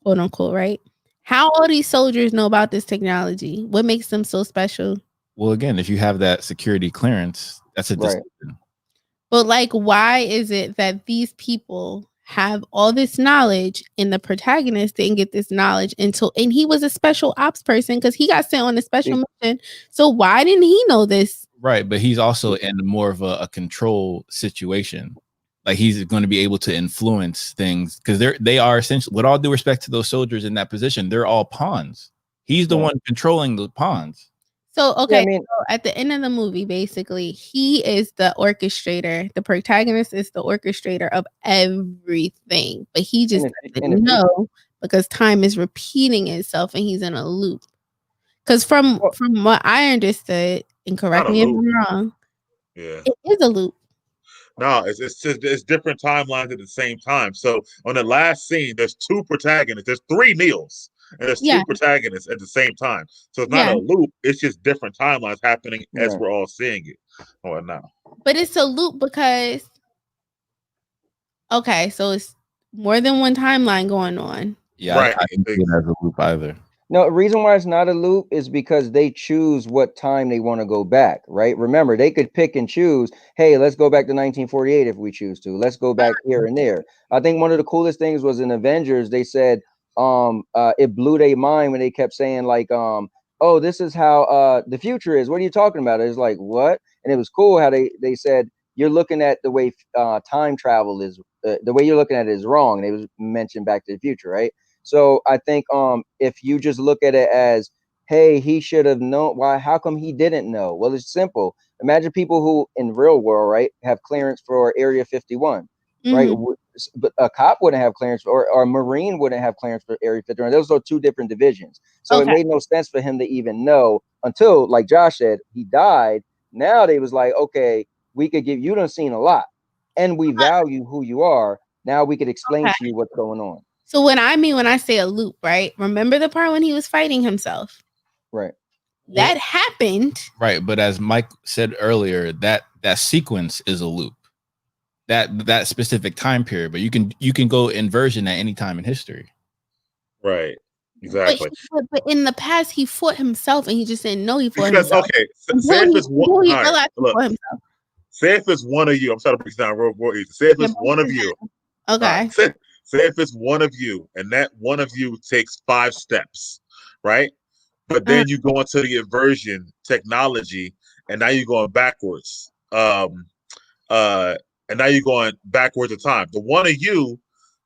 quote unquote, right? How all these soldiers know about this technology? What makes them so special? Well, again, if you have that security clearance, that's a decision. But like, why is it that these people have all this knowledge and the protagonist didn't get this knowledge until, and he was a special ops person because he got sent on a special mission. So why didn't he know this? Right, but he's also in more of a control situation. like he's going to be able to influence things because they are essentially, with all due respect to those soldiers in that position, they're all pawns. He's the one controlling the pawns. So, okay, Yeah, I mean, so at the end of the movie, basically, he is the orchestrator. The protagonist is the orchestrator of everything, but he just doesn't know because time is repeating itself and he's in a loop. Because from what I understood, and correct me if I'm wrong, it is a loop. No, it's different timelines at the same time. So on the last scene, there's two protagonists. There's three Neils, and there's two protagonists at the same time. So it's not a loop. It's just different timelines happening as we're all seeing it. Oh, no. But it's a loop because so it's more than one timeline going on. Yeah, right. I didn't see it as a loop either. No, the reason why it's not a loop is because they choose what time they want to go back, right? Remember, they could pick and choose, hey, let's go back to 1948 if we choose to. Let's go back here and there. I think one of the coolest things was in Avengers, they said it blew their mind when they kept saying like, oh, this is how the future is. What are you talking about? It's like, what? And it was cool how they said, you're looking at the way time travel is, the way you're looking at it is wrong. And it was mentioned Back to the Future, right? So I think if you just look at it as, hey, he should have known, why, how come he didn't know? Well, it's simple. Imagine people who in real world, right, have clearance for Area 51, right? But a cop wouldn't have clearance or a Marine wouldn't have clearance for Area 51. Those are two different divisions. So it made no sense for him to even know until, like Josh said, he died. Now they was like, okay, we could give, you done seen a lot and we value who you are. Now we could explain to you what's going on. So when I say a loop, right? Remember the part when he was fighting himself? Right. That happened. Right. But as Mike said earlier, that sequence is a loop. That specific time period. But you can go inversion at any time in history. Right. Exactly. But in the past, he fought himself and he just didn't know he fought himself. Okay. Say if it's one, say if it's one of you. I'm trying to break it down real easy. Say if it's one of you. Okay. Say if it's one of you and that one of you takes 5 steps, right? But then you go into the inversion technology and now you're going backwards. And now you're going backwards in time. The one of you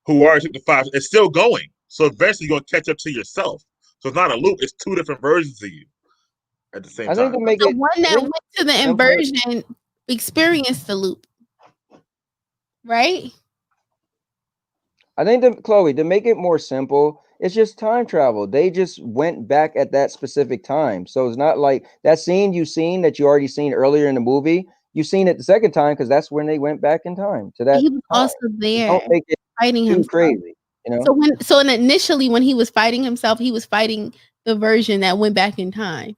who already took the 5 is still going. So eventually you're going to catch up to yourself. So it's not a loop. It's 2 different versions of you at the same time. The one that went to the inversion experienced the loop, right? I think Chloe, to make it more simple, it's just time travel. They just went back at that specific time. So it's not like that scene you seen that you already seen earlier in the movie. You seen it the second time because that's when they went back in time to that. He was also there. Don't make it fighting himself. Crazy, you know. So initially when he was fighting himself, he was fighting the version that went back in time,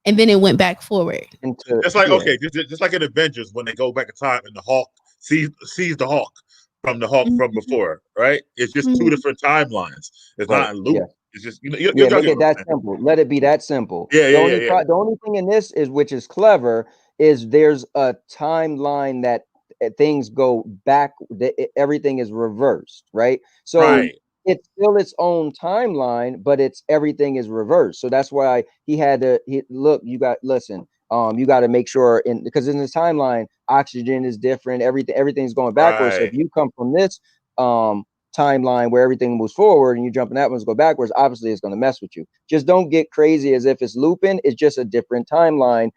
and then it went back forward. It's like just like in Avengers when they go back in time and the Hulk sees the Hulk from the Hulk from before, right? It's just 2 different timelines. It's not a loop. Yeah. It's just make it that simple. Let it be that simple. The only thing in this is, which is clever, is there's a timeline that things go back. Everything is reversed, right? So it's still its own timeline, but everything is reversed. So that's why he had to look. You got to make sure because in this timeline, oxygen is different. Everything's going backwards. So if you come from this timeline where everything moves forward and you jump in that one's go backwards, obviously it's going to mess with you. Just don't get crazy as if it's looping. It's just a different timeline,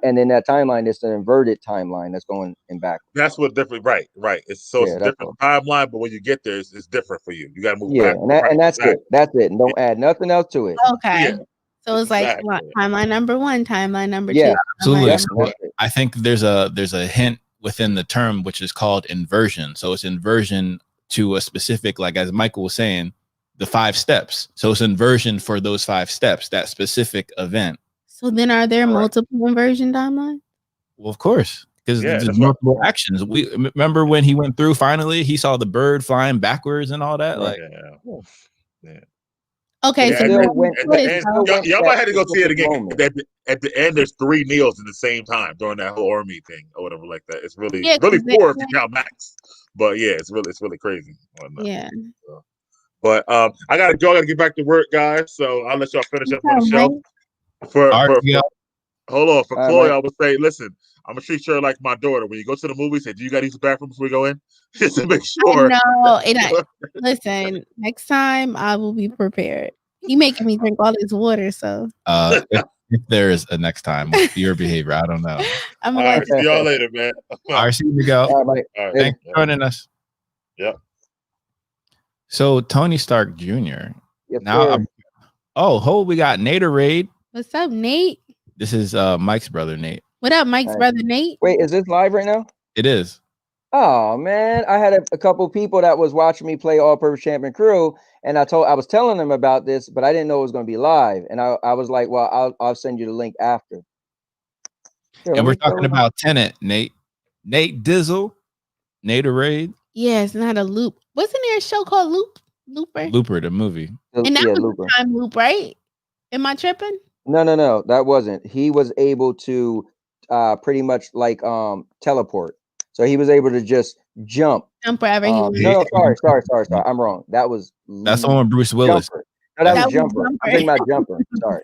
and in that timeline, it's an inverted timeline that's going in back. That's what different. Right. It's a different timeline, but when you get there, it's different for you. You got to move back. And that's it. That's it. And don't add nothing else to it. Okay. Yeah. So it's like timeline number 1, timeline number 2. Yeah, absolutely. So I think there's a hint within the term which is called inversion. So it's inversion to a specific, like as Michael was saying, the 5 steps. So it's inversion for those 5 steps, that specific event. So then are there multiple inversion timelines? Well, of course, because there's multiple actions. We remember when he went through, finally, he saw the bird flying backwards and all that. Okay, so y'all might have to go see it again. At the end, there's 3 Neils at the same time during that whole army thing or whatever like that. It's really 4 if you count Max. But yeah, it's really crazy. Yeah. But I gotta go. I gotta get back to work, guys. So I'll let y'all finish up on the show. For hold on, for Chloé, I would say, listen, I'm gonna treat her like my daughter. When you go to the movie, say, "Do you got to use the bathroom before we go in?" Just to make I sure. know. Listen, next time I will be prepared. He making me drink all this water, so If there is a next time with your behavior, I don't know. I'm All gonna right, see y'all later, man. All right, see you, Miguel. All right, All right. Thanks for joining us. Yep. So Tony Stark Jr. Yes, Now, sir. we got Naderade. What's up, Nate? This is Mike's brother, Nate. What up, Mike's Hi. brother Nate? Wait, is this live right now? It is. Oh man, I had a couple people that was watching me play All Purpose Champion Crew, and I was telling them about this, but I didn't know it was going to be live, and I was like, well, I'll send you the link after. Here, And we're talking about Tenet, Nate. Nate Dizzle, Naderade. Yeah, it's not a loop. Wasn't there a show called Looper? Looper, the movie. And that was Looper. a time loop, right? Am I tripping? No, that wasn't. He was able to pretty much like teleport. So he was able to just jump. Jump wherever he wanted. No, sorry. I'm wrong. That's the one with Bruce Willis. Jumper. No, that was Jumper. Jumper. I'm thinking about Jumper. Sorry.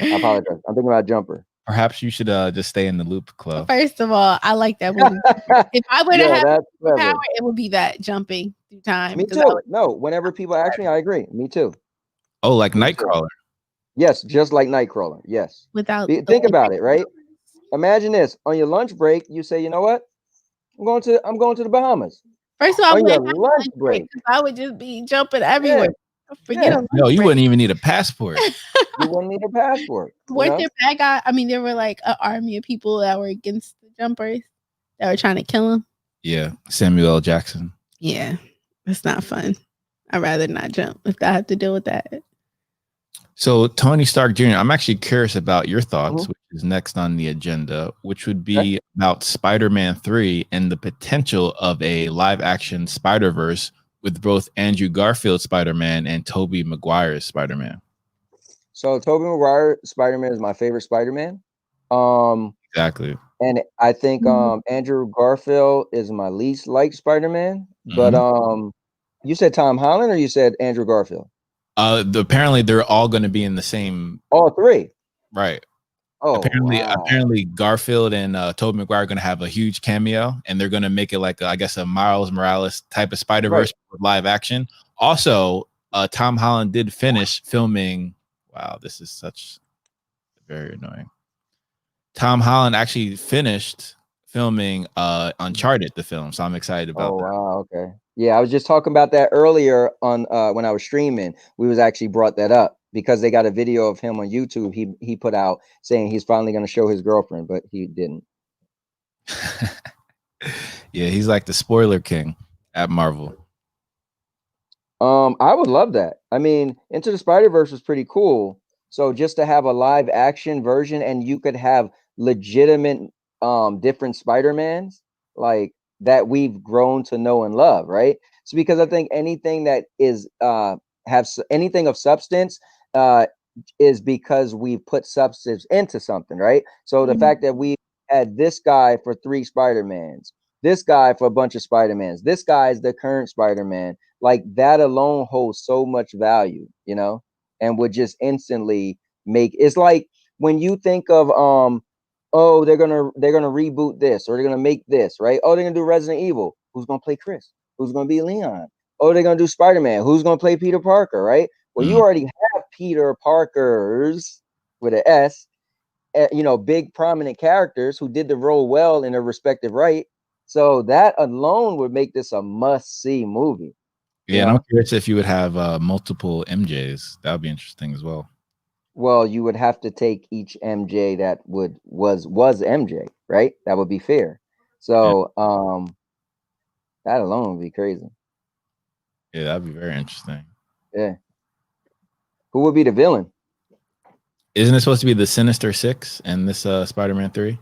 I apologize. I'm thinking about Jumper. Perhaps you should just stay in the loop club. First of all, I like that movie. If I would have had power, it would be that jumping through time. Me too. No, whenever people ask me, I agree. Me too. Oh, like Nightcrawler. Yes, just like Nightcrawler. Yes. Think about it, right? Imagine this. On your lunch break, you say, you know what? I'm going to the Bahamas. First of all, on your lunch break, I would just be jumping everywhere. No, you wouldn't even need a passport. You wouldn't need a passport. Weren't there bad guys? I mean, there were like an army of people that were against the jumpers that were trying to kill him. Yeah, Samuel L. Jackson. Yeah, it's not fun. I'd rather not jump if I have to deal with that. So Tony Stark Jr., I'm actually curious about your thoughts, which is next on the agenda, which would be about Spider-Man 3 and the potential of a live-action Spider-Verse with both Andrew Garfield's Spider-Man and Tobey Maguire's Spider-Man. So Tobey Maguire Spider-Man is my favorite Spider-Man. Exactly. And I think Andrew Garfield is my least liked Spider-Man. But you said Tom Holland or you said Andrew Garfield? Apparently they're all going to be in the same. All three. Right. Oh, apparently Garfield and Tobey Maguire are going to have a huge cameo, and they're going to make it like I guess a Miles Morales type of Spider-Verse with live action. Also, Tom Holland did finish filming. Wow, this is such very annoying. Tom Holland actually finished filming Uncharted, the film, so I'm excited about that. Wow, okay. Yeah, I was just talking about that earlier on when I was streaming. We was actually brought that up because they got a video of him on YouTube. He put out saying he's finally going to show his girlfriend, but he didn't. Yeah, he's like the spoiler king at Marvel. I would love that. I mean, Into the Spider-Verse was pretty cool. So just to have a live action version and you could have legitimate different Spider-Mans like that we've grown to know and love, right? So because I think anything that is anything of substance is because we put substance into something, right? So the fact that we had this guy for 3 Spider-Mans, this guy for a bunch of Spider-Mans, this guy is the current Spider-Man, like that alone holds so much value, you know, and would just instantly make it's like when you think of oh, they're gonna reboot this or they're gonna make this, right? Oh, they're gonna do Resident Evil. Who's gonna play Chris? Who's gonna be Leon? Oh, they're gonna do Spider-Man. Who's gonna play Peter Parker, right? Well, you already have Peter Parkers with an S, you know, big prominent characters who did the role well in their respective right. So that alone would make this a must-see movie. Yeah, and I'm curious if you would have multiple MJs. That would be interesting as well. Well, you would have to take each MJ that was MJ, right? That would be fair. So that alone would be crazy. Yeah, that'd be very interesting. Yeah. Who would be the villain? Isn't it supposed to be the Sinister Six and this Spider-Man 3?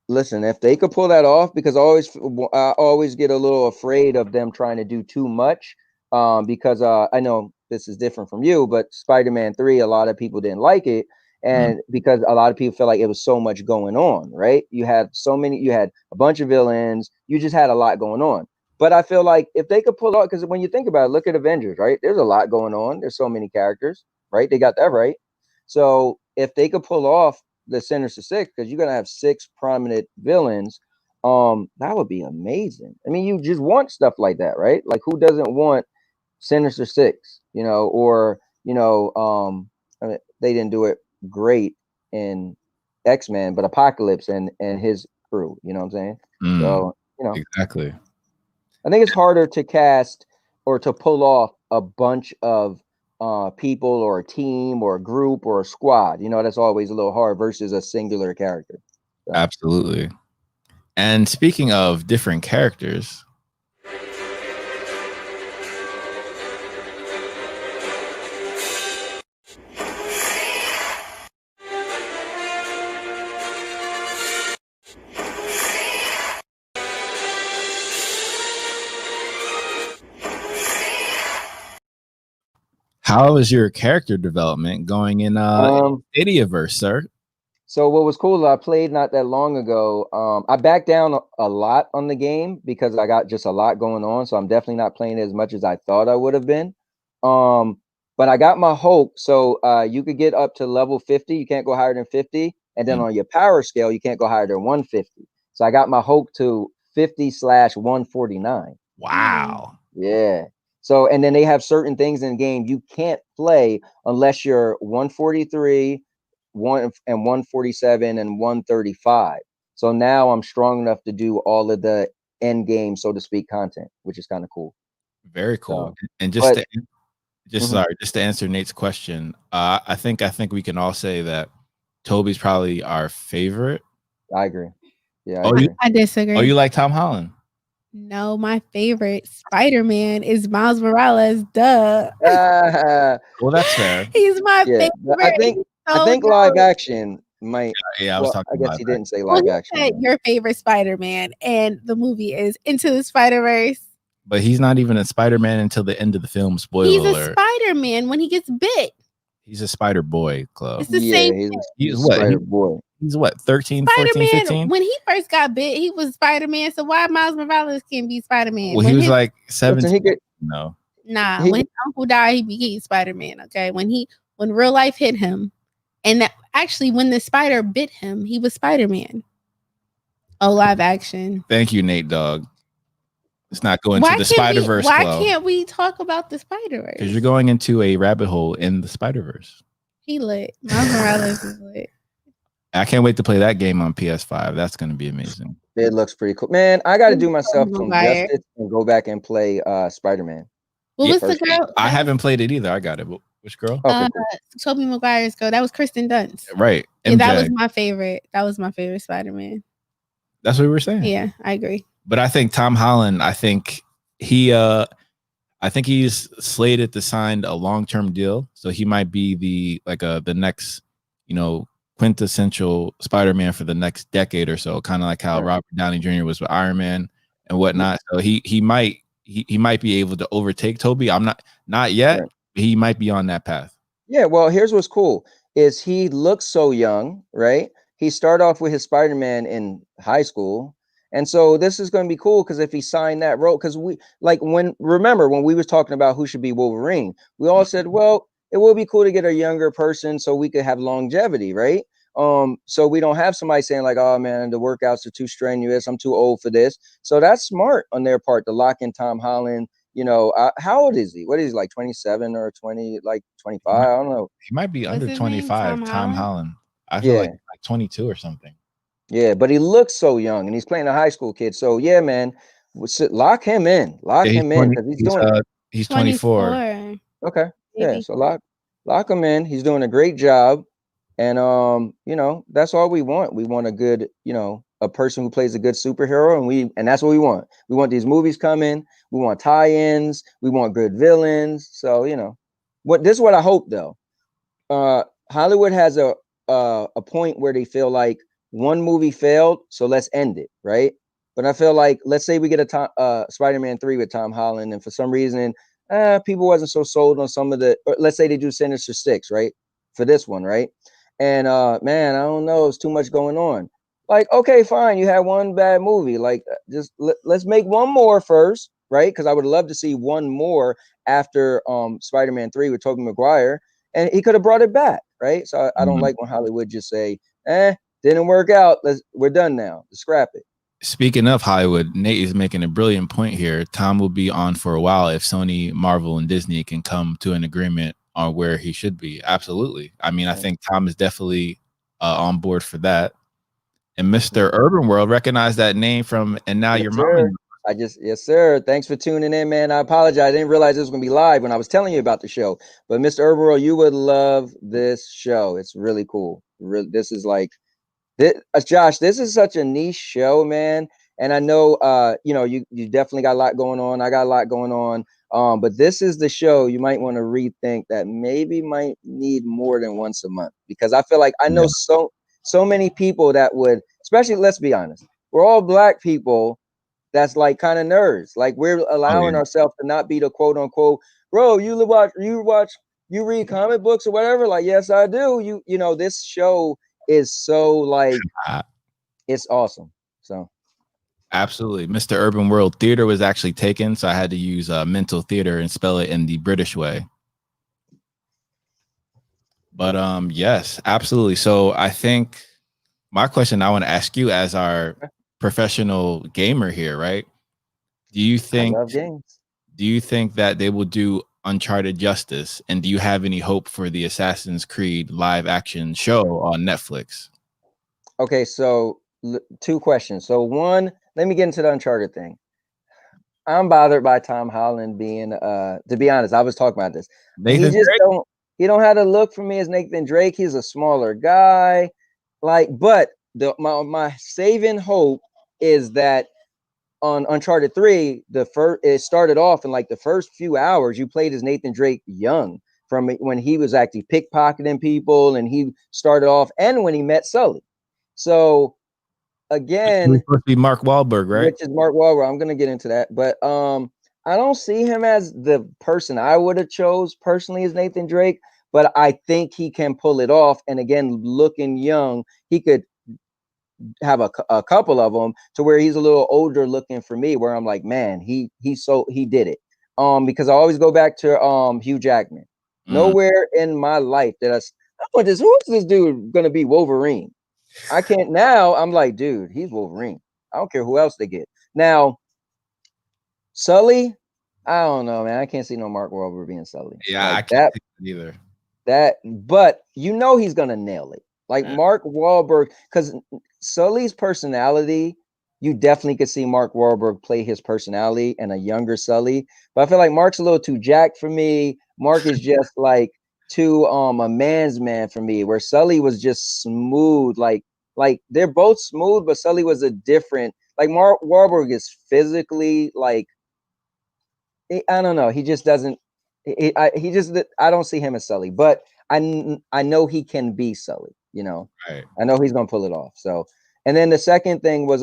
Listen, if they could pull that off, because I always get a little afraid of them trying to do too much. Because I know this is different from you, but Spider-Man 3, a lot of people didn't like it. And because a lot of people feel like it was so much going on, right? You had a bunch of villains, you just had a lot going on. But I feel like if they could pull off, because when you think about it, look at Avengers, right? There's a lot going on. There's so many characters, right? They got that right. So if they could pull off the Sinister Six, because you're gonna have 6 prominent villains. That would be amazing. I mean, you just want stuff like that, right? Like, who doesn't want Sinister Six? You know, or I mean, they didn't do it great in X-Men, but Apocalypse and his crew. You know what I'm saying? So exactly. I think it's harder to cast or to pull off a bunch of people or a team or a group or a squad. You know, that's always a little hard versus a singular character. So. Absolutely. And speaking of different characters, how is your character development going in Stadiaverse, sir? So what was cool is I played not that long ago. I backed down a lot on the game because I got just a lot going on. So I'm definitely not playing as much as I thought I would have been. But I got my Hulk. So you could get up to level 50. You can't go higher than 50. And then on your power scale, you can't go higher than 150. So I got my Hulk to 50/149. Wow. Yeah. So, and then they have certain things in the game you can't play unless you're 143, 147, and 135. So now I'm strong enough to do all of the end game, so to speak, content, which is kind of cool. Very cool. So, and just to answer Nate's question, I think we can all say that Toby's probably our favorite. I agree. Yeah, I disagree. Oh, you like Tom Holland? No, my favorite Spider-Man is Miles Morales. Duh. Well, that's fair. He's my favorite. I think live action might. Yeah, I guess he didn't say live action. Said your favorite Spider-Man, and the movie is Into the Spider-Verse. But he's not even a Spider-Man until the end of the film. Spoiler alert. He's a Spider-Man when he gets bit. He's a Spider Boy, Chloe. It's the same. He's what? Spider Boy. He's what? 13, 14, 15? When he first got bit, he was Spider-Man. So why Miles Morales can't be Spider-Man? Well, he was like 17. Nah, when his uncle died, he became Spider-Man. Okay, when real life hit him, and actually when the spider bit him, he was Spider-Man. Oh, live action. Thank you, Nate Dogg. Let's not go into the Spider-Verse. Why can't we talk about the Spider-Verse? Because you're going into a rabbit hole in the Spider-Verse. He lit. Miles Morales is lit. I can't wait to play that game on PS5. That's going to be amazing. It looks pretty cool. Man, I got to do myself some justice and go back and play Spider-Man. What was the girl? I haven't played it either. I got it. Which girl? Okay, cool. Tobey Maguire's girl. That was Kristen Dunst. Right. Yeah, that was my favorite. That was my favorite Spider-Man. That's what we were saying. Yeah, I agree. But I think Tom Holland, I think he's slated to sign a long-term deal. So he might be the next, quintessential Spider-Man for the next decade or so, kind of like how Robert Downey Jr. was with Iron Man and whatnot. So he might be able to overtake Toby. I'm not yet. Right. He might be on that path. Yeah, well, here's what's cool is he looks so young, right? He started off with his Spider-Man in high school. And so this is going to be cool because if he signed that role, because when we was talking about who should be Wolverine, we all said, well, it would be cool to get a younger person so we could have longevity, right? So we don't have somebody saying like, oh man, the workouts are too strenuous, I'm too old for this. So that's smart on their part to lock in Tom Holland. How old is he? What is he, like 27 or 20, like 25? I don't know. He might be under 25, Tom Holland. I feel like 22 or something. Yeah, but he looks so young and he's playing a high school kid. So yeah, man, lock him in. Lock him in because he's 24. Okay. Yeah, so lock him in. He's doing a great job. And that's all we want. We want a good, a person who plays a good superhero, and that's what we want. We want these movies coming. We want tie-ins. We want good villains. So, this is what I hope though. Hollywood has a point where they feel like one movie failed, so let's end it, right? But I feel like, let's say we get a Spider-Man 3 with Tom Holland, and for some reason, people wasn't so sold on some of let's say they do Sinister Six, right? For this one, right? And man, I don't know, it's too much going on. Like, okay, fine, you had one bad movie. Like, just let's make one more first, right? Because I would love to see one more after Spider-Man 3 with Tobey Maguire, and he could have brought it back, right? So I don't like when Hollywood just say, Didn't work out. We're done now. Scrap it. Speaking of Hollywood, Nate is making a brilliant point here. Tom will be on for a while if Sony, Marvel, and Disney can come to an agreement on where he should be. Absolutely. I mean, I think Tom is definitely on board for that. And Mr. Urban World, recognize that name from And Now Your Mom. Yes, sir. Thanks for tuning in, man. I apologize. I didn't realize this was going to be live when I was telling you about the show. But Mr. Urban World, you would love this show. It's really cool. This is like, Josh, this is such a niche show, man. And I know, you definitely got a lot going on. I got a lot going on. But this is the show you might want to rethink that maybe might need more than once a month, because I feel like I know so many people that would, especially, let's be honest, we're all Black people that's like kind of nerds. Like, we're allowing ourselves to not be the quote unquote, bro, you read comic books or whatever. Like, yes, I do. This show is so like, it's awesome. So absolutely. Mr. Urban World Theater was actually taken, so I had to use mental theater and spell it in the British way. But yes, absolutely. So I think my question I want to ask you as our professional gamer here, right? Do you think that they will do Uncharted justice? And do you have any hope for the Assassin's Creed live action show on Netflix? Okay, so two questions. So one, let me get into the Uncharted thing. I'm bothered by Tom Holland being, to be honest, I was talking about this. He don't have to look for me as Nathan Drake. He's a smaller guy. Like, but my saving hope is that on Uncharted 3, it started off in like the first few hours, you played as Nathan Drake young, from when he was actually pickpocketing people, and he started off, and when he met Sully. So again, it's supposed to be Mark Wahlberg, right? Which is Mark Wahlberg. I'm gonna get into that, but I don't see him as the person I would have chose personally as Nathan Drake, but I think he can pull it off. And again, looking young, he could have a couple of them to where he's a little older looking for me, where I'm like, man, he did it. Because I always go back to Hugh Jackman. Nowhere in my life that who's this dude gonna be Wolverine? I can't now. I'm like, dude, he's Wolverine. I don't care who else they get. Now, Sully, I don't know, man. I can't see no Mark Wahlberg being Sully. Yeah, like, I can't see it either. But he's gonna nail it. Like Mark Wahlberg, because Sully's personality, you definitely could see Mark Wahlberg play his personality and a younger Sully. But I feel like Mark's a little too jacked for me. Mark is just like too a man's man for me, where Sully was just smooth. Like they're both smooth, but Sully was a different. Like Mark Wahlberg is physically like, I don't know. He just doesn't. I don't see him as Sully, but I know he can be Sully. Right. I know he's gonna pull it off. So, and then the second thing was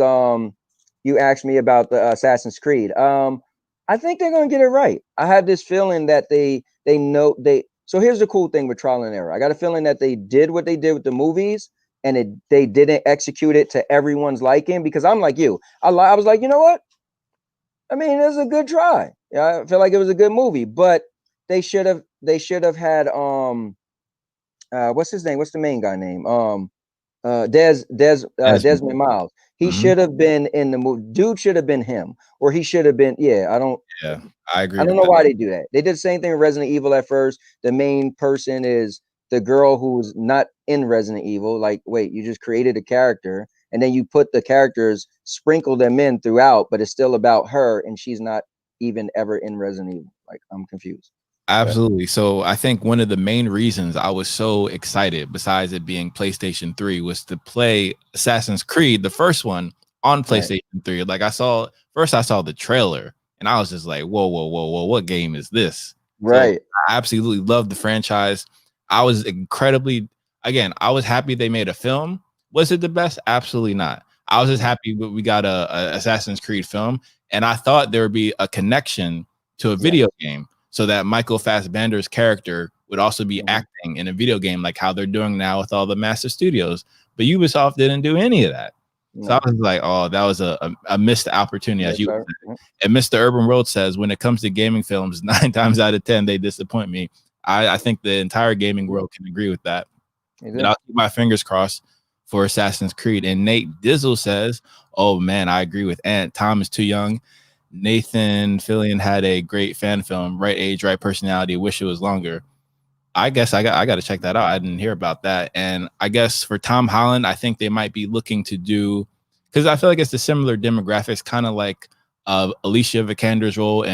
you asked me about the Assassin's Creed. I think they're gonna get it right. I have this feeling that they know they. So here's the cool thing with trial and error. I got a feeling that they did what they did with the movies, and they didn't execute it to everyone's liking. Because I'm like you, I was like, you know what? I mean, it was a good try. Yeah, I feel like it was a good movie, but they should have had what's his name? What's the main guy name? Desmond Miles. He should have been in the movie. Dude should have been him, or he should have been. Yeah, I agree. I don't know why they do that. They did the same thing with Resident Evil at first. The main person is the girl who's not in Resident Evil. Like, wait, you just created a character, and then you put the characters, sprinkle them in throughout, but it's still about her, and she's not even ever in Resident Evil. Like, I'm confused. Absolutely. So I think one of the main reasons I was so excited, besides it being PlayStation 3, was to play Assassin's Creed, the first one, on PlayStation 3. Like, I saw the trailer, and I was just like, whoa, what game is this? Right. So I absolutely loved the franchise. I was I was happy they made a film. Was it the best? Absolutely not. I was just happy we got a Assassin's Creed film, and I thought there would be a connection to a video game, so that Michael Fassbender's character would also be acting in a video game, like how they're doing now with all the massive studios. But Ubisoft didn't do any of that. No. So I was like, oh, that was a missed opportunity, as you said. And Mr. Urban World says, when it comes to gaming films, 9 times out of 10, they disappoint me. I think the entire gaming world can agree with that. And I'll keep my fingers crossed for Assassin's Creed. And Nate Dizzle says, "Oh man, I agree with Ant. Tom is too young. Nathan Fillion had a great fan film, right age, right personality. Wish it was longer." I guess I got to check that out. I didn't hear about that. And I guess for Tom Holland, I think they might be looking to do, because I feel like it's a similar demographics, kind of like Alicia Vikander's role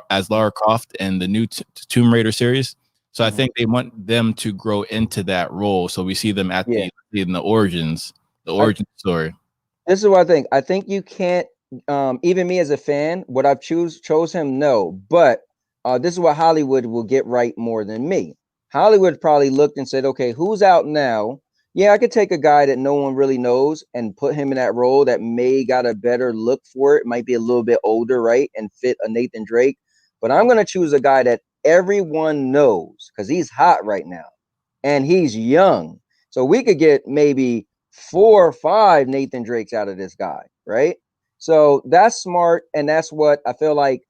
as Lara Croft in the new Tomb Raider series. So I think they want them to grow into that role. So we see them at in the origin story. This is what I think. I think you can't, even me as a fan, would I chose him? No. But this is what Hollywood will get right more than me. Hollywood probably looked and said, okay, who's out now? Yeah, I could take a guy that no one really knows and put him in that role that may got a better look for it. Might be a little bit older, right? And fit a Nathan Drake. But I'm going to choose a guy that everyone knows because he's hot right now and he's young. So we could get maybe 4 or 5 Nathan Drakes out of this guy, right? So that's smart. And that's what I feel like,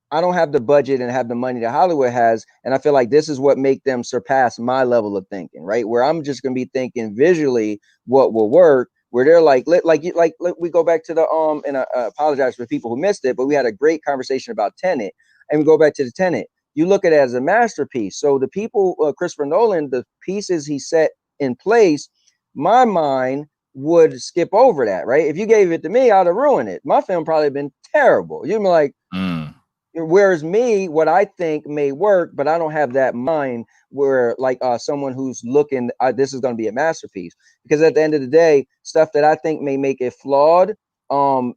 I don't have the budget and have the money that Hollywood has. And I feel like this is what make them surpass my level of thinking, right? Where I'm just going to be thinking visually what will work, where they're like we go back to the, and I apologize for people who missed it, but we had a great conversation about Tenet, and we go back to the Tenet. You look at it as a masterpiece. So the people, Christopher Nolan, the pieces he set in place, my mind would skip over that, right? If you gave it to me, I'd have ruined it. My film probably been terrible. You'd be like, whereas me, what I think may work, but I don't have that mind where like someone who's looking, this is going to be a masterpiece. Because at the end of the day, stuff that I think may make it flawed,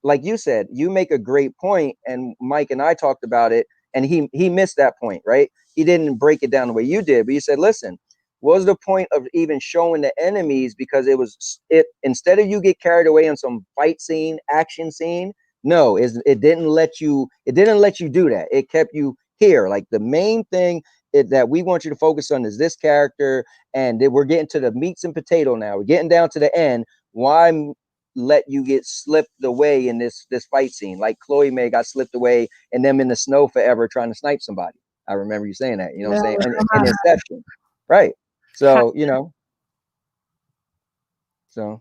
like you said, you make a great point, and Mike and I talked about it, and he missed that point, right? He didn't break it down the way you did, but you said, listen, what was the point of even showing the enemies? Because it instead of you get carried away on some fight scene, action scene, no, it didn't let you do that. It kept you here. Like the main thing that we want you to focus on is this character, and we're getting to the meats and potato now. We're getting down to the end. Why let you get slipped away in this fight scene? Like Chloé May got slipped away and them in the snow forever trying to snipe somebody. I remember you saying that, you know what I'm saying? In Inception. Right. So, so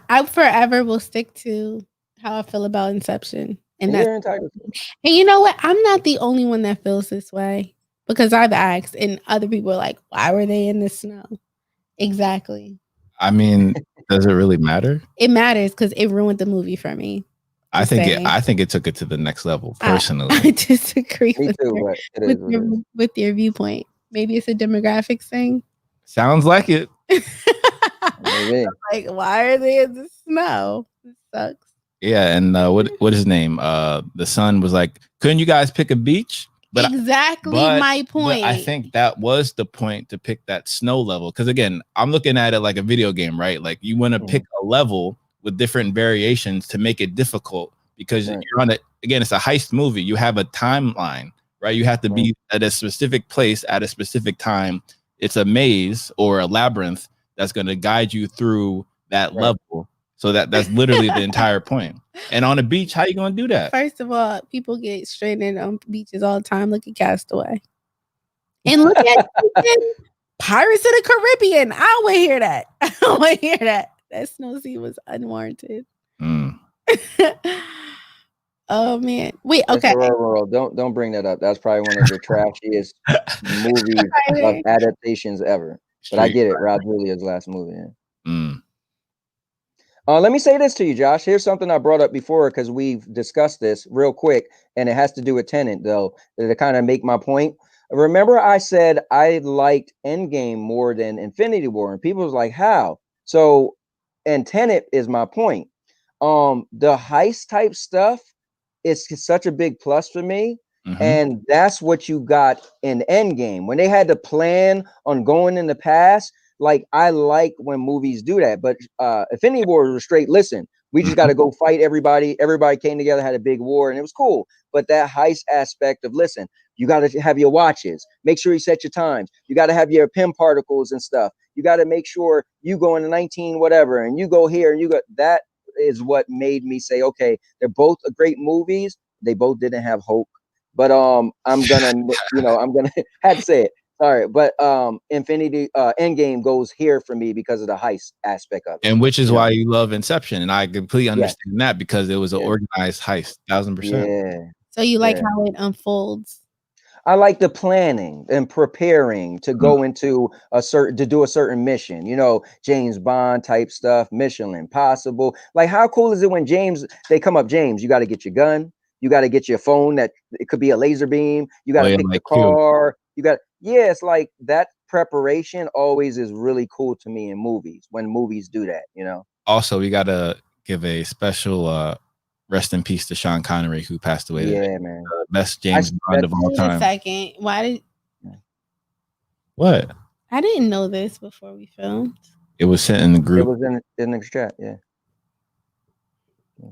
I forever will stick to how I feel about Inception. And you're entitled to. And you know what? I'm not the only one that feels this way, because I've asked and other people are like, why were they in the snow? Exactly. I mean, does it really matter? It matters because it ruined the movie for me. I think it took it to the next level, personally. I disagree with your viewpoint. Maybe it's a demographics thing. Sounds like it. Like, why are they in the snow? It sucks. Yeah, and what is his name? The son was like, couldn't you guys pick a beach? But my point. But I think that was the point, to pick that snow level. Because again, I'm looking at it like a video game, right? Like you want to pick a level with different variations to make it difficult, because you're on it. Again, it's a heist movie. You have a timeline, right? You have to be at a specific place at a specific time. It's a maze or a labyrinth that's going to guide you through that level. So that's literally the entire point. And on a beach, how you going to do that? First of all, people get stranded on beaches all the time. Look at Castaway. And look at Pirates of the Caribbean. I don't want to hear that. I don't want to hear that. That snow scene was unwarranted. Oh, man. Wait, okay. Don't bring that up. That's probably one of the trashiest movie adaptations ever. But I get it. Rod Julia's last movie. Let me say this to you, Josh. Here's something I brought up before, because we've discussed this real quick, and it has to do with Tenet, though, to kind of make my point. Remember I said I liked Endgame more than Infinity War, and people was like, how? So, and Tenet is my point. The heist type stuff is such a big plus for me. And that's what you got in Endgame. When they had to plan on going in the past, like I like when movies do that. But Infinity War was straight, listen, we just got to go fight everybody. Everybody came together, had a big war, and it was cool. But that heist aspect of, listen, you got to have your watches. Make sure you set your times. You got to have your PIM particles and stuff. You got to make sure you go into 19 whatever, and you go here, and you go. That is what made me say, okay, they're both great movies. They both didn't have hope. But I'm gonna, I'm gonna have to say it. Sorry, but Endgame goes here for me because of the heist aspect of it. And which is You know? why you love Inception, and I completely Yeah. understand that because it was an Yeah. organized heist, 1000%. Yeah. So you like Yeah. how it unfolds? I like the planning and preparing to go into to do a certain mission, you know, James Bond type stuff, Mission Impossible. Like, how cool is it when they come up, James, you got to get your gun, you got to get your phone that it could be a laser beam, you got to pick the car, it's like that preparation always is really cool to me in movies when movies do that, you know. Also, we got to give a special rest in peace to Sean Connery, who passed away today. Yeah, man. Best James Bond of all Wait time. a second. Why did What? I didn't know this before we filmed. It was sent in the group. It was in the chat, yeah.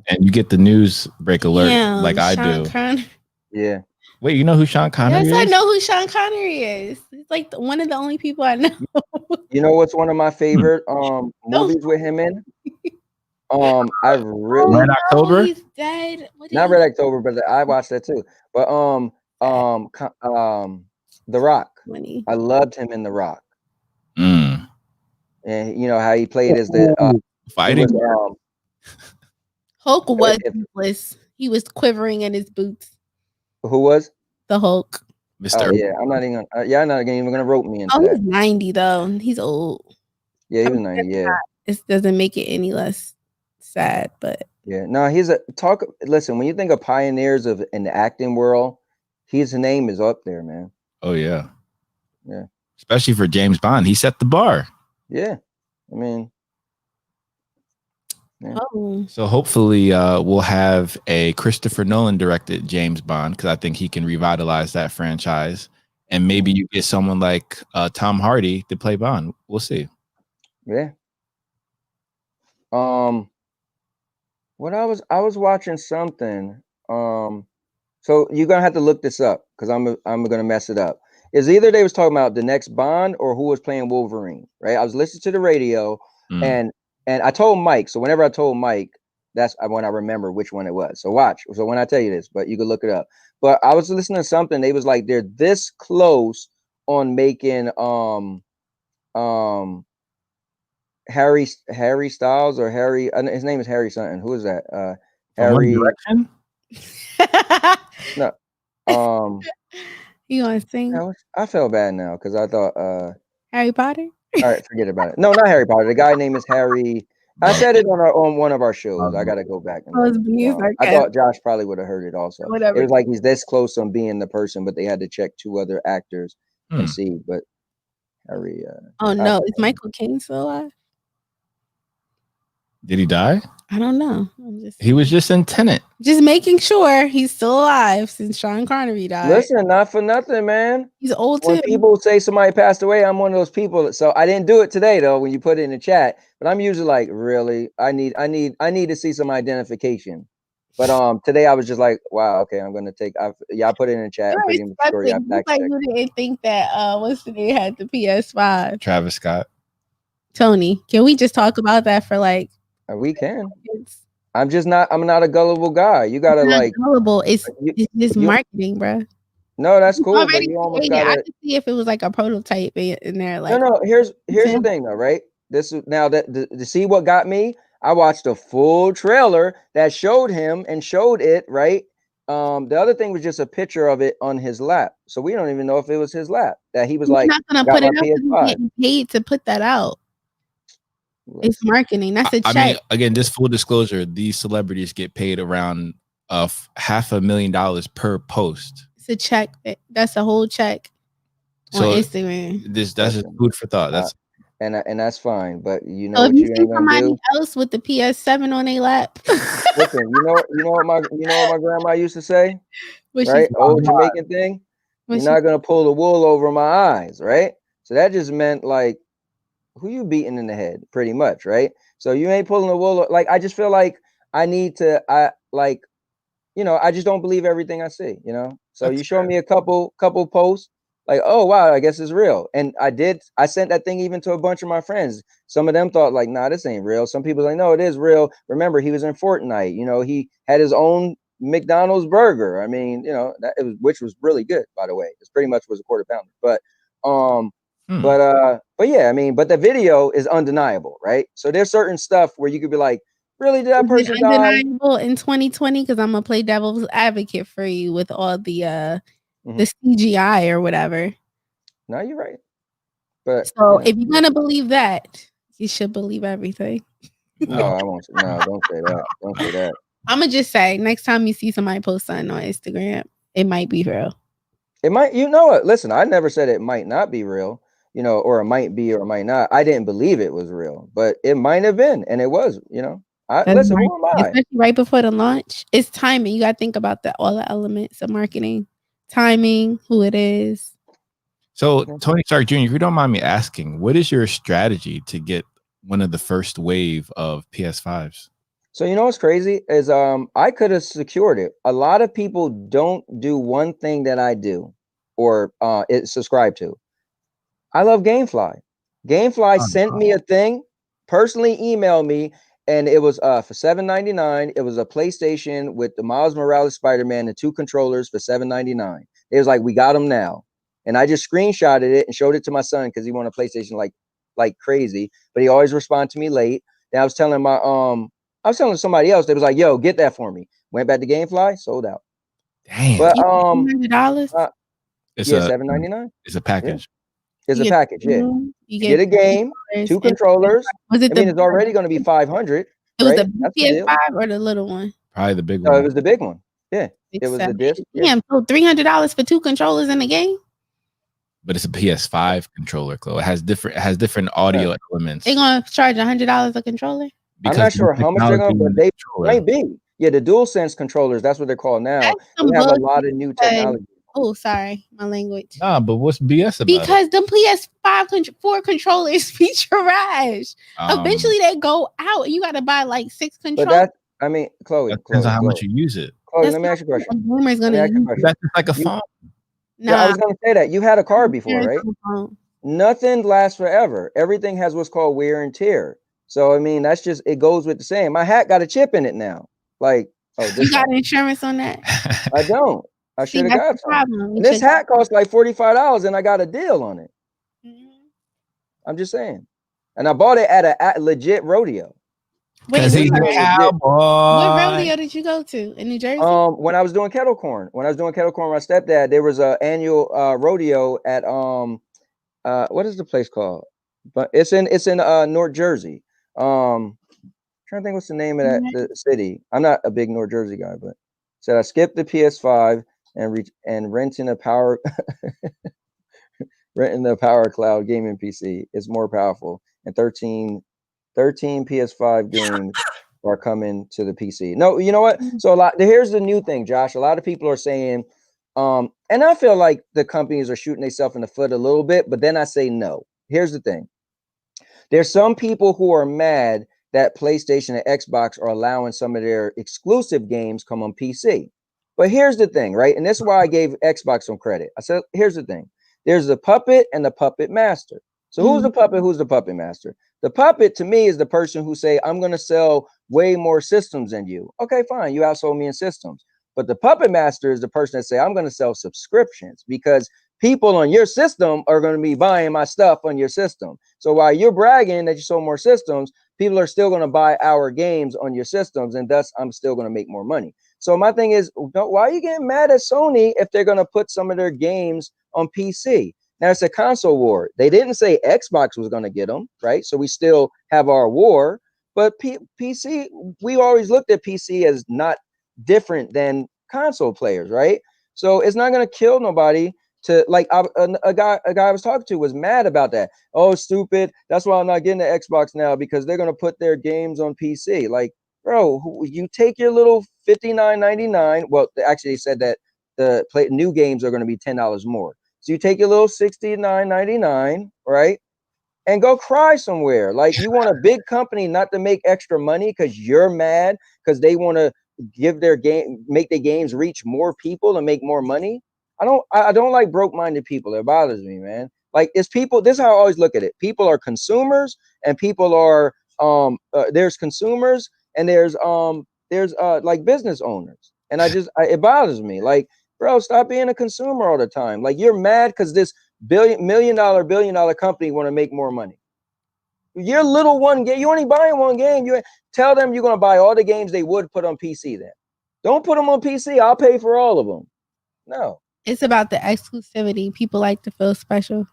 And you get the news break alert like I Sean do. Connery. Yeah. Wait, you know who Sean Connery is? Yes, I know who Sean Connery is. He's like one of the only people I know. You know what's one of my favorite movies with him in? I really Red October. He's dead. Not Red October, but I watched that too. But The Rock. I loved him in The Rock. And you know how he played as the fighting. Hulk was useless. He was quivering in his boots. Who was? The Hulk. Mr. Yeah, I'm not even gonna I'm not even gonna rope me into that. that. He's 90 though. He's old. Yeah, he was 90, yeah. It doesn't make it any less sad, but yeah, no, listen, when you think of pioneers in the acting world, his name is up there, man. Oh yeah. Yeah. Especially for James Bond. He set the bar. Yeah. I mean, yeah. So hopefully we'll have a Christopher Nolan directed James Bond, because I think he can revitalize that franchise. And maybe you get someone like Tom Hardy to play Bond. We'll see. Yeah. What I was watching something. So you're gonna have to look this up because I'm gonna mess it up. Is either they was talking about the next Bond or who was playing Wolverine, right? I was listening to the radio and I told Mike. So whenever I told Mike, that's when I remember which one it was. So watch. So when I tell you this, but you can look it up. But I was listening to something. They was like they're this close on making Harry Styles or Harry. His name is Harry something. Who is that? Harry. No. You want to sing? I felt bad now because I thought Harry Potter. All right, forget about it. No, not Harry Potter. The guy name is Harry. I said it on one of our shows. I gotta go back. I thought Josh probably would have heard it also. Whatever. It was like he's this close on being the person, but they had to check 2 other actors and see. But Harry. Oh no, is Michael Caine still alive? Did he die? I don't know. He was just in Tenet. Just making sure he's still alive since Sean Connery died. Listen, not for nothing, man. He's old too. When people say somebody passed away, I'm one of those people. So I didn't do it today though. When you put it in the chat, but I'm usually like, really, I need to see some identification. But today I was just like, wow, okay, I'm gonna take. I put it in the chat. I'm pretty sure like you didn't think that what's the name had the PS5. Travis Scott. Tony, can we just talk about that for like? We can. I'm not a gullible guy. You gotta like gullible. It's just marketing, bro. No, that's cool. But you almost gotta. I could see if it was like a prototype in there. Like no. Here's the thing, though, right? This is now that to see what got me. I watched a full trailer that showed him and showed it, right? The other thing was just a picture of it on his lap, so we don't even know if it was his lap. That he was like, not gonna put it up. He's getting paid to put that out. It's marketing. That's a check. I mean, again, this full disclosure: these celebrities get paid around $500,000 per post. It's a check. That's a whole check on Instagram. That's just food for thought. That's and that's fine. But you know, so what if you see ain't somebody do? else with the PS7 on their lap. Listen, you know what my grandma used to say, right? Old Jamaican thing. You're not gonna pull the wool over my eyes, right? So that just meant like, who you beating in the head, pretty much, right? So you ain't pulling the wool. Like, I just feel like I just don't believe everything I see, you know? So you show me a couple posts, like, oh, wow, I guess it's real. And I sent that thing even to a bunch of my friends. Some of them thought like, nah, this ain't real. Some people like, no, it is real. Remember, he was in Fortnite, you know, he had his own McDonald's burger. I mean, you know, which was really good, by the way. It's pretty much was a quarter pounder, but But yeah, I mean, but the video is undeniable, right? So there's certain stuff where you could be like, really, did that Is person it die? undeniable in 2020? Because I'm gonna play devil's advocate for you with all the CGI or whatever. No, you're right. But so if you're gonna believe that, you should believe everything. No, I won't. No, don't say that. Don't say that. I'm gonna just say next time you see somebody post something on Instagram, it might be real. It might, you know what? Listen, I never said it might not be real, you know, or it might be or it might not. I didn't believe it was real, but it might have been, and it was, you know. Listen, right. who am I? Especially right before the launch. It's timing. You gotta think about all the elements of marketing. Timing, who it is. So Tony Stark Jr., if you don't mind me asking, what is your strategy to get one of the first wave of PS5s? So you know what's crazy is I could have secured it. A lot of people don't do one thing that I do or subscribe to. I love GameFly. GameFly sent me a thing, personally emailed me, and it was for $7.99. It was a PlayStation with the Miles Morales Spider-Man and 2 controllers for $7.99. It was like, we got them now. And I just screenshotted it and showed it to my son because he wanted a PlayStation like crazy, but he always responded to me late. And I was telling somebody else, they was like, yo, get that for me. Went back to GameFly, sold out. Damn. But $100. It's yeah, $7.99. It's a package. Yeah. It's a package, yeah. You get a game, 2 controllers. It's already going to be 500. It was the PS5 or the little one? Probably the big No, one. it was the big one. Yeah, it was the disc. Damn, so $300 for 2 controllers in the game. But it's a PS5 controller, Chloe. It has different audio elements. They're gonna charge $100 a controller. I'm not sure how much they're gonna, but they might be. Yeah, the DualSense controllers, that's what they're called now. They have a lot of new technology. Oh, sorry, my language. Nah, but what's BS about because them PS5 4 controllers be trash. Eventually they go out and you gotta buy like 6 controllers. I mean, Chloe, depends on how much you use it. Chloe, let me ask you a question. That's just like a phone. Nah. Yeah, I was gonna say that. You had a car before, right? Nothing lasts forever. Everything has what's called wear and tear. So I mean, that's just, it goes with the same. My hat got a chip in it now. Like, you got insurance on that? I don't. I should have got some. This hat cost like $45 and I got a deal on it. I'm just saying. And I bought it at a legit rodeo. Wait, he's a cowboy. What rodeo did you go to in New Jersey? When I was doing kettle corn. When I was doing kettle corn with my stepdad, there was an annual rodeo at what is the place called? But it's in North Jersey. Trying to think what's the name of the city. I'm not a big North Jersey guy, but so I skipped the PS5 and renting a power cloud gaming PC. It's more powerful, and 13 PS5 games are coming to the PC. No, you know what? So here's the new thing, Josh. A lot of people are saying, and I feel like the companies are shooting themselves in the foot a little bit, but then I say no. Here's the thing. There's some people who are mad that PlayStation and Xbox are allowing some of their exclusive games come on PC. But here's the thing, right? And this is why I gave Xbox some credit. I said, here's the thing. There's the puppet and the puppet master. So who's the puppet? Who's the puppet master? The puppet to me is the person who say, I'm going to sell way more systems than you. Okay, fine. You outsold me in systems. But the puppet master is the person that say, I'm going to sell subscriptions because people on your system are going to be buying my stuff on your system. So while you're bragging that you sold more systems, people are still going to buy our games on your systems. And thus I'm still going to make more money. So my thing is, why are you getting mad at Sony if they're going to put some of their games on PC? Now it's a console war. They didn't say Xbox was going to get them, right? So we still have our war, but PC, we always looked at PC as not different than console players, right? So it's not going to kill nobody to like a guy I was talking to was mad about that. Oh, stupid. That's why I'm not getting the Xbox now because they're going to put their games on PC. Like, bro, you take your little $59.99. Well, actually they said that the new games are going to be $10 more. So you take your little $69.99, right? And go cry somewhere. Like you want a big company not to make extra money because you're mad because they want to make their games reach more people and make more money. I don't like broke-minded people. It bothers me, man. Like it's people, this is how I always look at it. People are consumers and people are there's consumers and there's like business owners. And it bothers me. Like, bro, stop being a consumer all the time. Like you're mad because this billion dollar company want to make more money. Your little one game, you only buying one game. You tell them you're going to buy all the games they would put on PC. Then don't put them on PC. I'll pay for all of them. No, it's about the exclusivity. People like to feel special.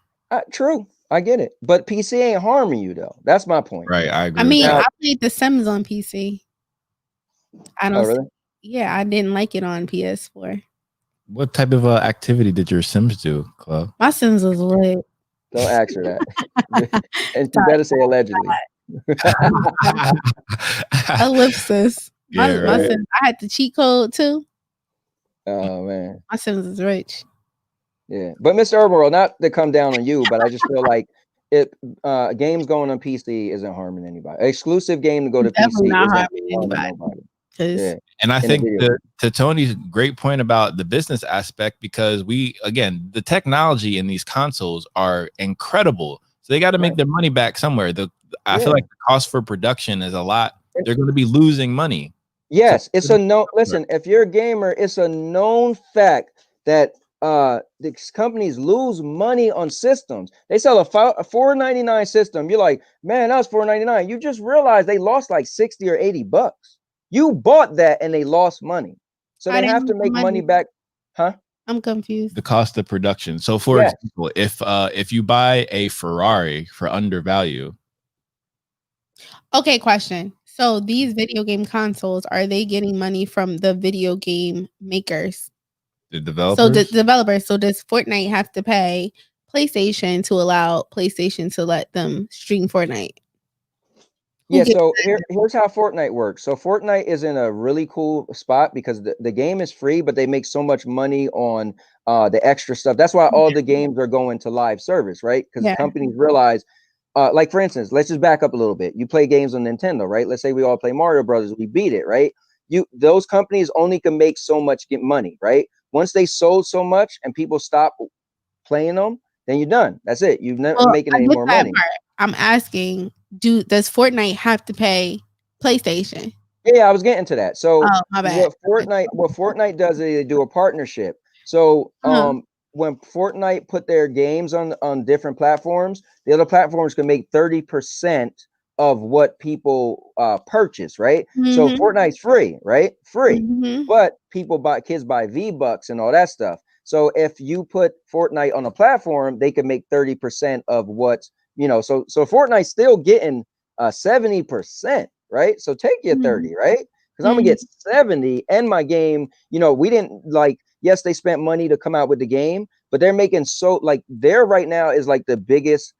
True, I get it, but PC ain't harming you though. That's my point. Right, I agree. I mean, Now, I played The Sims on PC. I don't. Oh, really? Yeah, I didn't like it on PS4. What type of activity did your Sims do, Chloe? My Sims was lit. Don't ask her that. And you better say allegedly. Ellipsis. Yeah, My right. Sims, I had the cheat code too. Oh man. My Sims is rich. Yeah, but Mr. Urban World, not to come down on you, but I just feel like it games going on PC isn't harming anybody. Exclusive game to go to Definitely PC not isn't harming harming anybody. nobody. 'Cause Yeah. And I In a think video game. to Tony's great point about the business aspect, because the technology in these consoles are incredible. So they got to make Right. their money back somewhere. I feel Yeah. like the cost for production is a lot. They're going to be losing money. Yes, it's a no. Listen, if you're a gamer, it's a known fact that these companies lose money on systems. They sell a $4.99 system. You're like, man, that was $4.99. You just realized they lost like 60 or 80 bucks. You bought that and they lost money, so How they they have to lose make money money? back, huh? I'm confused. The cost of production. So for Yes. example, if you buy a Ferrari for undervalue, Okay, question. So these video game consoles, are they getting money from the video game makers? the developers. So the developers. So does Fortnite have to pay PlayStation to allow PlayStation to let them stream Fortnite? Yeah, so here's how Fortnite works. So Fortnite is in a really cool spot because the game is free, but they make so much money on the extra stuff. That's why all the games are going to live service, right? Because companies realize, like for instance, let's just back up a little bit. You play games on Nintendo, right? Let's say we all play Mario Brothers, we beat it, right? Those companies only can make so much money, right? Once they sold so much and people stop playing them, then you're done. That's it. You're never making any more money. I'm asking, does Fortnite have to pay PlayStation? Yeah, I was getting to that. So my bad. what Fortnite does is they do a partnership. So when Fortnite put their games on different platforms, the other platforms can make 30% of what people purchase, right? So Fortnite's free, right? Free. But kids buy V-Bucks and all that stuff. So if you put Fortnite on a platform, they can make 30% of what's, so Fortnite's still getting 70%, right? So take your 30, right? Because I'm gonna get 70 and my game, we didn't yes, they spent money to come out with the game, but they're making they're right now is like the biggest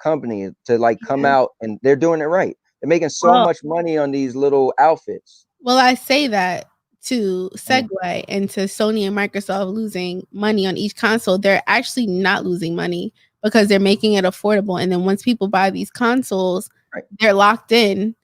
company to come out, and they're doing it right. They're making so much money on these little outfits. Well, I say that to segue into Sony and Microsoft losing money on each console. They're actually not losing money because they're making it affordable. And then once people buy these consoles, they're locked in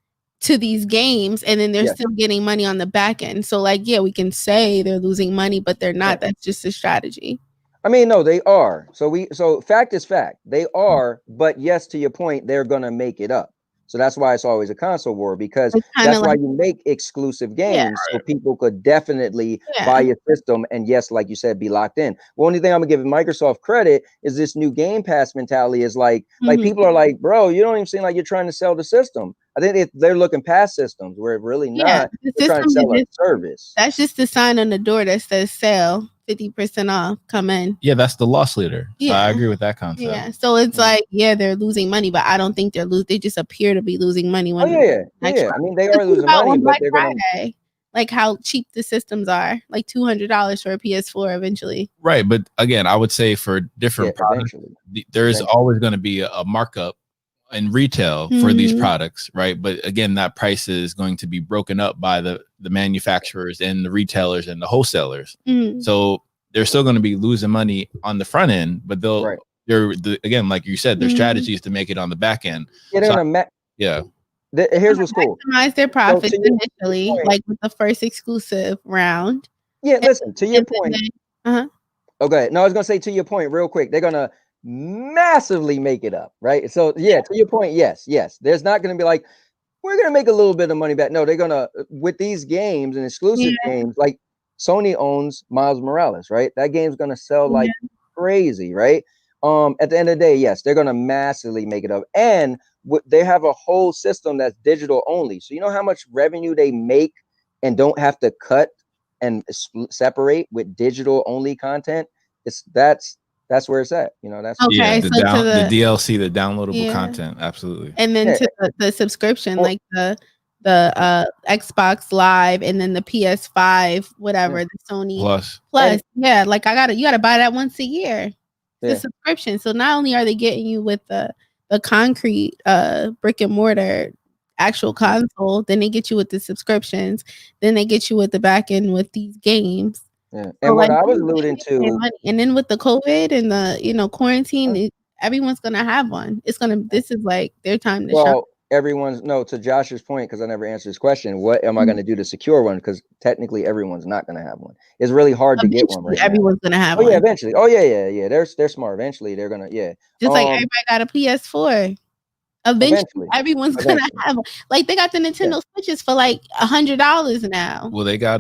to these games, and then they're still getting money on the back end. So we can say they're losing money, but they're not. That's just a strategy. I mean, no, they are. So fact is fact. They are, but yes, to your point, they're gonna make it up. So that's why it's always a console war, because that's why you make exclusive games, so people could definitely buy your system and yes, like you said, be locked in. The only thing I'm gonna give Microsoft credit is this new Game Pass mentality is like people are like, bro, you don't even seem like you're trying to sell the system. I think they're looking past systems where it really not. They're trying to sell a service. That's just the sign on the door that says sale. 50% off, come in. Yeah, that's the loss leader. So I agree with that concept. Yeah, so it's they're losing money, but I don't think they're they just appear to be losing money. I mean, they are losing money, but they're gonna like how cheap the systems are, like $200 for a PS4 eventually. Right, but again, I would say for different products, there is always going to be a markup in retail for these products, right? But again, that price is going to be broken up by the manufacturers and the retailers and the wholesalers. So they're still going to be losing money on the front end, but again, like you said, their strategy is to make it on the back end. Here's what's cool. Maximize their profits initially, like with the first exclusive round. Yeah, listen, to your point. Okay, no, I was gonna say to your point real quick. They're gonna massively make it up, right? So to your point, yes. There's not gonna be like, we're gonna make a little bit of money back. No, they're gonna, with these games and exclusive games, like Sony owns Miles Morales, right? That game's gonna sell like crazy, right? At the end of the day, yes, they're gonna massively make it up, and they have a whole system that's digital only. So you know how much revenue they make and don't have to cut and separate with digital only content. That's where it's at. You know, that's Okay, the so to the the DLC, the downloadable yeah. content, absolutely. And then Yeah. to the subscription, Well- like the Xbox Live and then the PS5, whatever, the Sony Plus, Plus. Yeah, like you gotta buy that once a year. The Yeah. subscription. So not only are they getting you with the concrete brick and mortar actual console, then they get you with the subscriptions, then they get you with the back end with these games. Yeah. So, And what like, I was alluding to, and then with the COVID and the quarantine, everyone's gonna have one. This is like their time to shine. well, everyone's to Josh's point, because I never answered his question. What am I going to do to secure one? Because technically, everyone's not going to have one. It's really hard to get one right now. Everyone's gonna have Oh one. yeah, eventually. Oh yeah. They're smart. Eventually, they're gonna Just like everybody got a PS4. Eventually, everyone's gonna have one. Like they got the Nintendo Switches for like $100 now. Well, they got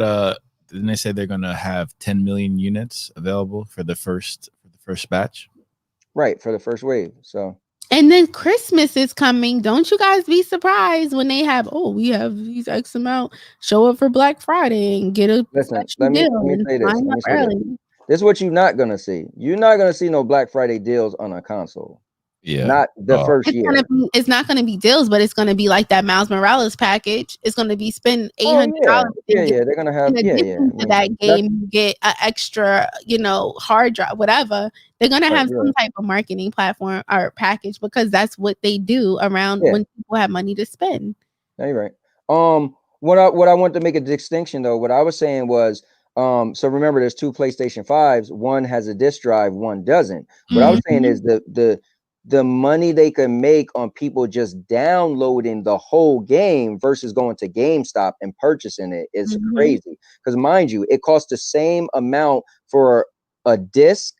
didn't they say they're gonna have 10 million units available for the first batch? Right, for the first wave. So and then Christmas is coming. Don't you guys be surprised when they have we have these X amount, show up for Black Friday and get a let me say this. This is what you're not gonna see. You're not gonna see no Black Friday deals on a console. Yeah, not the first year. It's not going to be deals, but it's going to be like that Miles Morales package. It's going to be spend $800. They're going to have to that game. You get an extra, hard drive, whatever. They're going to have some type of marketing platform or package because that's what they do around when people have money to spend. No, you're right. What I want to make a distinction though, what I was saying was, so remember, there's 2 PlayStation 5s. One has a disc drive, one doesn't. What I was saying is the money they can make on people just downloading the whole game versus going to GameStop and purchasing it is crazy. Because mind you, it costs the same amount for a disc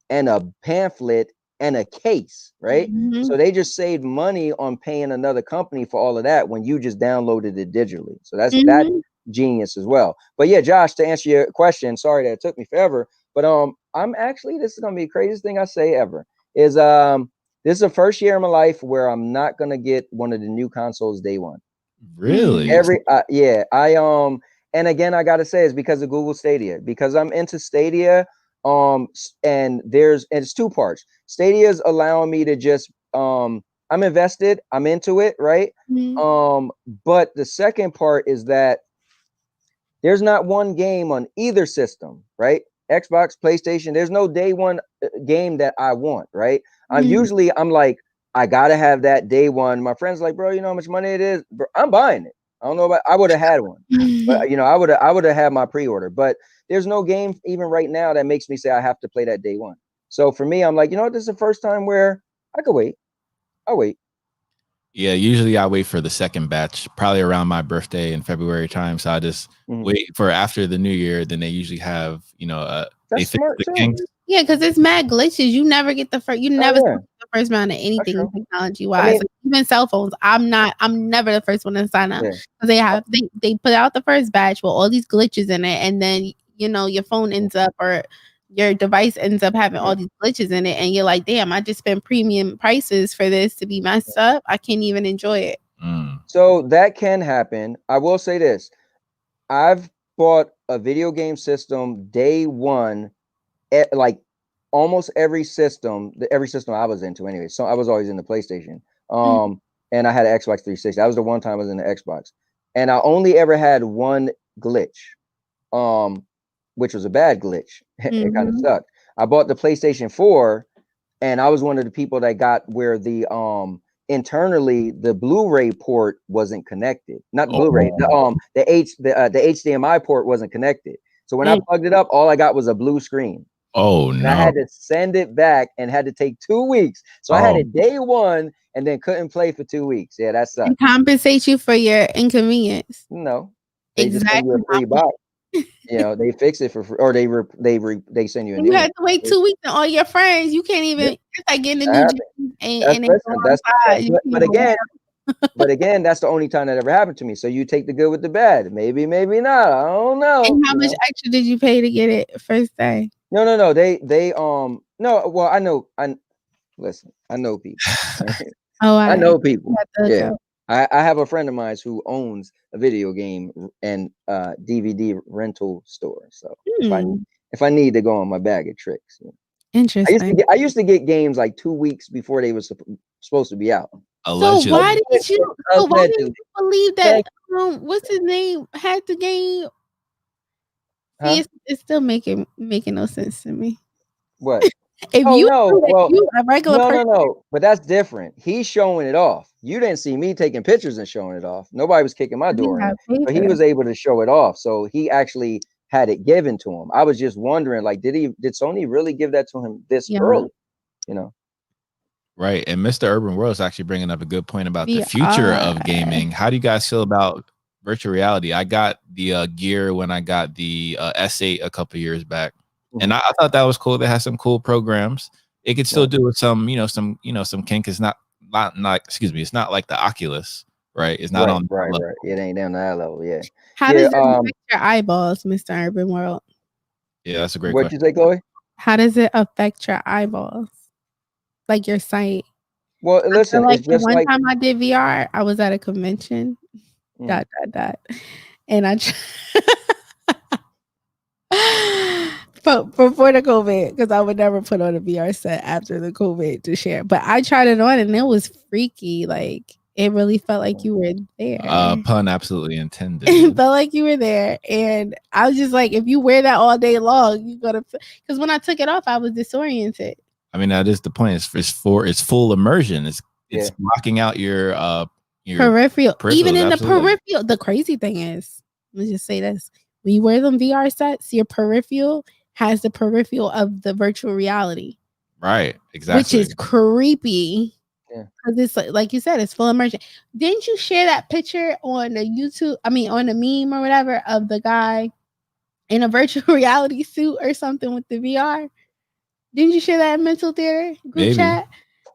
and a pamphlet and a case, right? So they just saved money on paying another company for all of that when you just downloaded it digitally. So that's genius as well. But yeah, Josh, to answer your question, sorry that it took me forever, but I'm actually, this is gonna be the craziest thing I say ever, is this is the first year of my life where I'm not gonna get one of the new consoles day one. Really? And again, I gotta say it's because of Google Stadia, because I'm into Stadia. And it's 2 parts. Stadia is allowing me to just I'm invested, I'm into it, right? But the second part is that there's not one game on either system, right? Xbox, PlayStation, there's no day one game that I want, right? I'm like, I gotta have that day one. My friend's like, bro, you know how much money it is? Bro, I'm buying it. I don't know about, I would have had one, but I would have had my pre-order, but there's no game even right now that makes me say I have to play that day one. So for me, I'm like, this is the first time where I could wait. I'll wait. Yeah, usually I wait for the second batch, probably around my birthday in February time. So I just wait for after the new year. Then they usually have, that's smart too. Yeah, because it's mad glitches. You never get the first. You never get the first round of anything technology wise. Like, even cell phones. I'm never the first one to sign up because they put out the first batch with all these glitches in it, and then your phone ends up or your device ends up having all these glitches in it, and you're like, damn, I just spent premium prices for this to be messed up. I can't even enjoy it. So that can happen. I will say this. I've bought a video game system day one at like almost every system I was into anyway. So I was always in the PlayStation. And I had an Xbox 360. That was the one time I was in the Xbox. And I only ever had one glitch. Which was a bad glitch. It kind of sucked. I bought the PlayStation 4 and I was one of the people that got where the internally the Blu-ray port wasn't connected. Not Blu-ray, the HDMI port wasn't connected. So when I plugged it up, all I got was a blue screen. And I had to send it back and had to take 2 weeks. So I had it day one and then couldn't play for 2 weeks. Yeah, that sucked. And compensate you for your inconvenience. No, they just send you a free box. They fix it for free, or they send you a new. You had to wait 2 weeks and all your friends. You can't even. It's like getting a new but again, that's the only time that ever happened to me. So you take the good with the bad. Maybe not. I don't know. And how much extra did you pay to get it first day? No. They no. Well, I know. Listen, I know people. Oh, I know people. Yeah. Go. I have a friend of mine who owns a video game and DVD rental store. So if I need to go on my bag of tricks, Interesting. I used to get games like 2 weeks before they were supposed to be out. So why did you believe that what's his name had the game? See, it's still making no sense to me. What? If you a regular person, no, but that's different. He's showing it off. You didn't see me taking pictures and showing it off. Nobody was kicking my door in, but he was able to show it off. So he actually had it given to him. I was just wondering, like, did Sony really give that to him this early? You know. Right. And Mr. Urban World is actually bringing up a good point about the future of gaming. How do you guys feel about virtual reality? I got the gear when I got the S8 a couple years back. And I thought that was cool. They had some cool programs. It could still do with some kink. It's not excuse me, it's not like the Oculus, right? It's not on right. It ain't down to that level, yeah. How does it affect your eyeballs, Mr. Urban World? Yeah, that's a great question. What'd you say, Chloe? How does it affect your eyeballs? Like your sight? Well, listen, like it's just one time I did VR, I was at a convention. ... And I before the COVID, because I would never put on a VR set after the COVID to share. But I tried it on and it was freaky. Like it really felt like you were there. Pun absolutely intended. It felt like you were there. And I was just like, if you wear that all day long, you gotta, because when I took it off, I was disoriented. I mean, that is the point. It's full immersion. It's blocking out your peripheral. Even in the peripheral. The crazy thing is, let's just say this: when you wear them VR sets, your peripheral has the peripheral of the virtual reality. Right. Exactly. Which is creepy. Yeah. Because it's like you said, it's full immersion. Didn't you share that picture on the YouTube? I mean, on the meme or whatever of the guy in a virtual reality suit or something with the VR? Didn't you share that in Mental Theater group chat?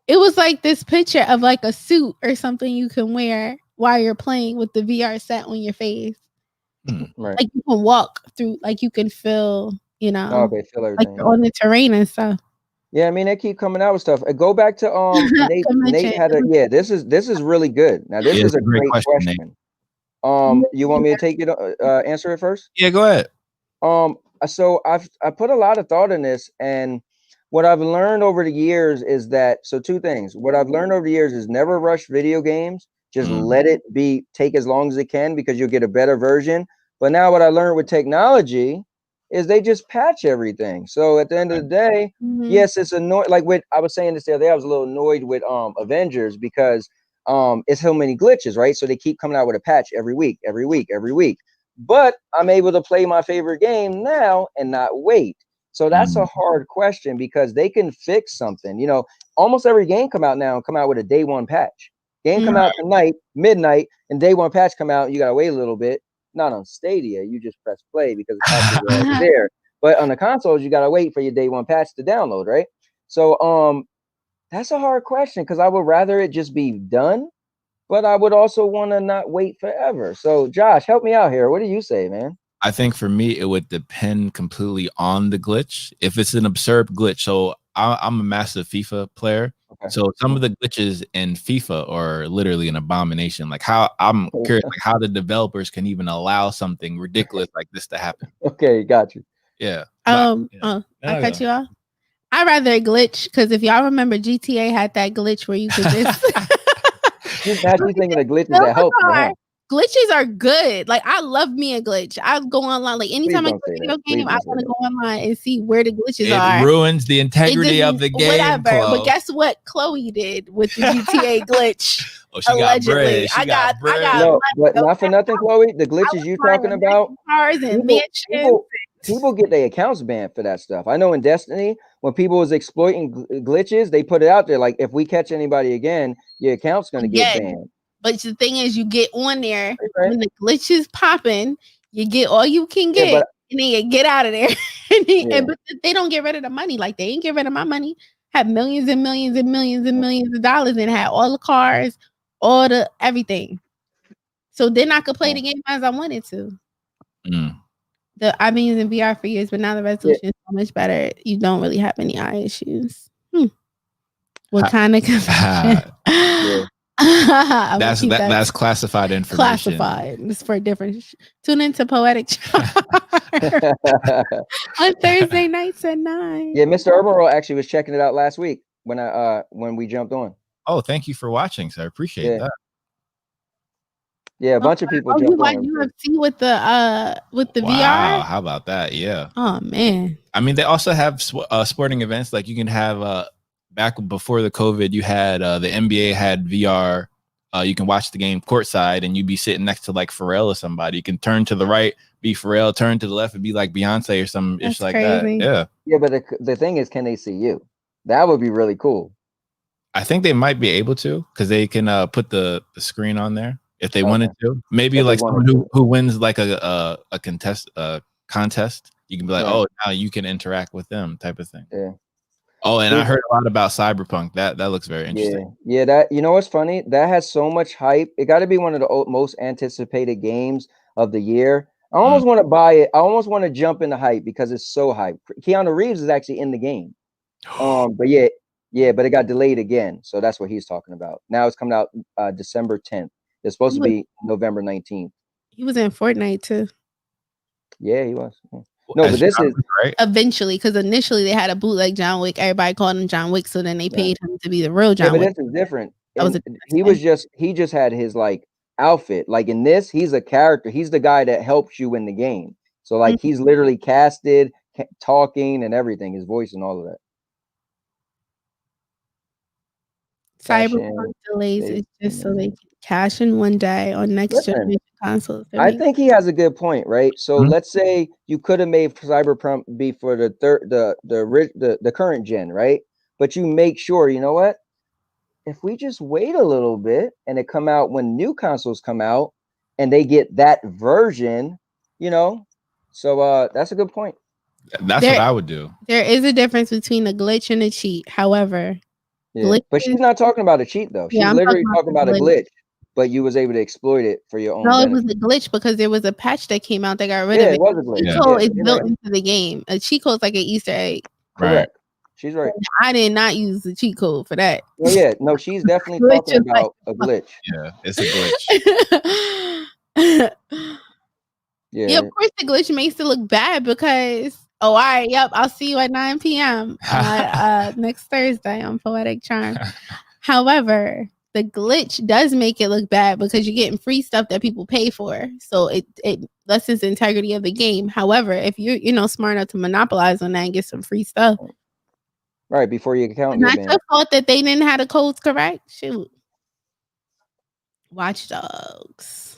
It was like this picture of like a suit or something you can wear while you're playing with the VR set on your face. Right. Like you can walk through, like you can feel, feel everything. Like you're on the terrain and stuff. Yeah, I mean they keep coming out with stuff. Go back to Nate had a this is really good. Now this is a great question. You want me to take it answer it first? Yeah, go ahead. So I put a lot of thought in this, and what I've learned over the years is that two things. What I've learned over the years is never rush video games. Just let it take as long as it can because you'll get a better version. But now what I learned with technology is they just patch everything. So at the end of the day, yes, it's annoying. Like I was saying this the other day, I was a little annoyed with Avengers because it's so many glitches, right? So they keep coming out with a patch every week. But I'm able to play my favorite game now and not wait. So that's a hard question because they can fix something. You know, almost every game come out with a day one patch. Game come out tonight, midnight, and day one patch come out. You gotta wait a little bit. Not on Stadia, you just press play because the patch is already there. But on the consoles, you gotta wait for your day one patch to download, right? So that's a hard question because I would rather it just be done, but I would also want to not wait forever. So Josh, help me out here. What do you say, man? I think for me, it would depend completely on the glitch. If it's an absurd glitch, so I'm a massive FIFA player. Okay. So some of the glitches in FIFA are literally an abomination. Like I'm curious, like how the developers can even allow something ridiculous like this to happen. Okay, got you. Yeah. I cut you off. I'd rather a glitch because if y'all remember, GTA had that glitch where you could just. You're actually thinking of glitches that help you, huh? Glitches are good. Like I love me a glitch. I go online. Like anytime I play a video game, I want to go online and see where the glitches are. It ruins the integrity of the game. Whatever. But guess what Chloe did with the GTA glitch? Oh, she allegedly. I got no, but not for nothing, Chloe. The glitches you talking about, cars and mansions. People get their accounts banned for that stuff. I know in Destiny, when people was exploiting glitches, they put it out there like, if we catch anybody again, your account's gonna get banned. But the thing is, you get on there when the glitch is popping, you get all you can get, and then you get out of there. But they don't get rid of the money. Like they ain't get rid of my money. Had millions and millions and millions and millions of dollars and had all the cars, all the everything. So then I could play the game as I wanted to. I've been using VR for years, but now the resolution is so much better. You don't really have any eye issues. What kind of convention? I'm gonna keep that That's classified information. classified. It's for different. Tune into Poetic Chapter on Thursday nights at 9. Yeah, Mr. Urban Roll actually was checking it out last week when we jumped on. Oh, thank you for watching, sir. I appreciate that. Yeah, a bunch of people jumped you watch on. UFC with the Wow, VR? how about that? Yeah. Oh man. I mean, they also have sporting events. Like you can have back before the COVID, you had the NBA had VR. You can watch the game courtside, and you'd be sitting next to like Pharrell or somebody. You can turn to the right, be Pharrell. Turn to the left, and be like Beyonce or some ish like crazy. that. Yeah. Yeah, but the thing is, can they see you? That would be really cool. I think they might be able to because they can put the screen on there if they wanted to. Maybe like someone who wins like a contest, you can be like, oh, now you can interact with them, type of thing. Yeah. Oh, and I heard a lot about Cyberpunk. That looks very interesting. Yeah. That, you know what's funny? That has so much hype. It got to be one of the most anticipated games of the year. I almost want to buy it. I almost want to jump into hype because it's so hype. Keanu Reeves is actually in the game. But but it got delayed again. So that's what he's talking about. Now it's coming out December 10th. It's supposed to be November 19th. He was in Fortnite too. Yeah, he was. No, but this is right. Eventually, because initially they had a bootleg John Wick. Everybody called him John Wick, so then they paid him to be the real John Wick. But this is different. He just had his like outfit. Like in this, he's a character. He's the guy that helps you in the game. So like he's literally casted, talking and everything, his voice and all of that. Cyberpunk delays is just so they can cash in one day on next generation consoles. I think he has a good point, right? So let's say you could have made Cyberpunk be for the current gen, right? But you make sure, you know what? If we just wait a little bit and it come out when new consoles come out and they get that version, you know. So that's a good point. That's what I would do. There is a difference between a glitch and a cheat. However, but she's not talking about a cheat though. She's literally talking about a glitch, but you was able to exploit it for your own. No, it was a glitch because there was a patch that came out that got rid of it. It was a glitch. Cheat code is built into the game. A cheat code is like an Easter egg. Correct. She's right. I did not use the cheat code for that. No, she's definitely talking about a glitch. Yeah, it's a glitch. Yeah, of course the glitch makes it look bad because all right, yep, I'll see you at 9 p.m. Next Thursday on Poetic Charm. However, the glitch does make it look bad because you're getting free stuff that people pay for. So it lessens the integrity of the game. However, if you're smart enough to monopolize on that and get some free stuff. Right, before your account. It's not your fault that they didn't have the codes correct. Shoot. Watch Dogs.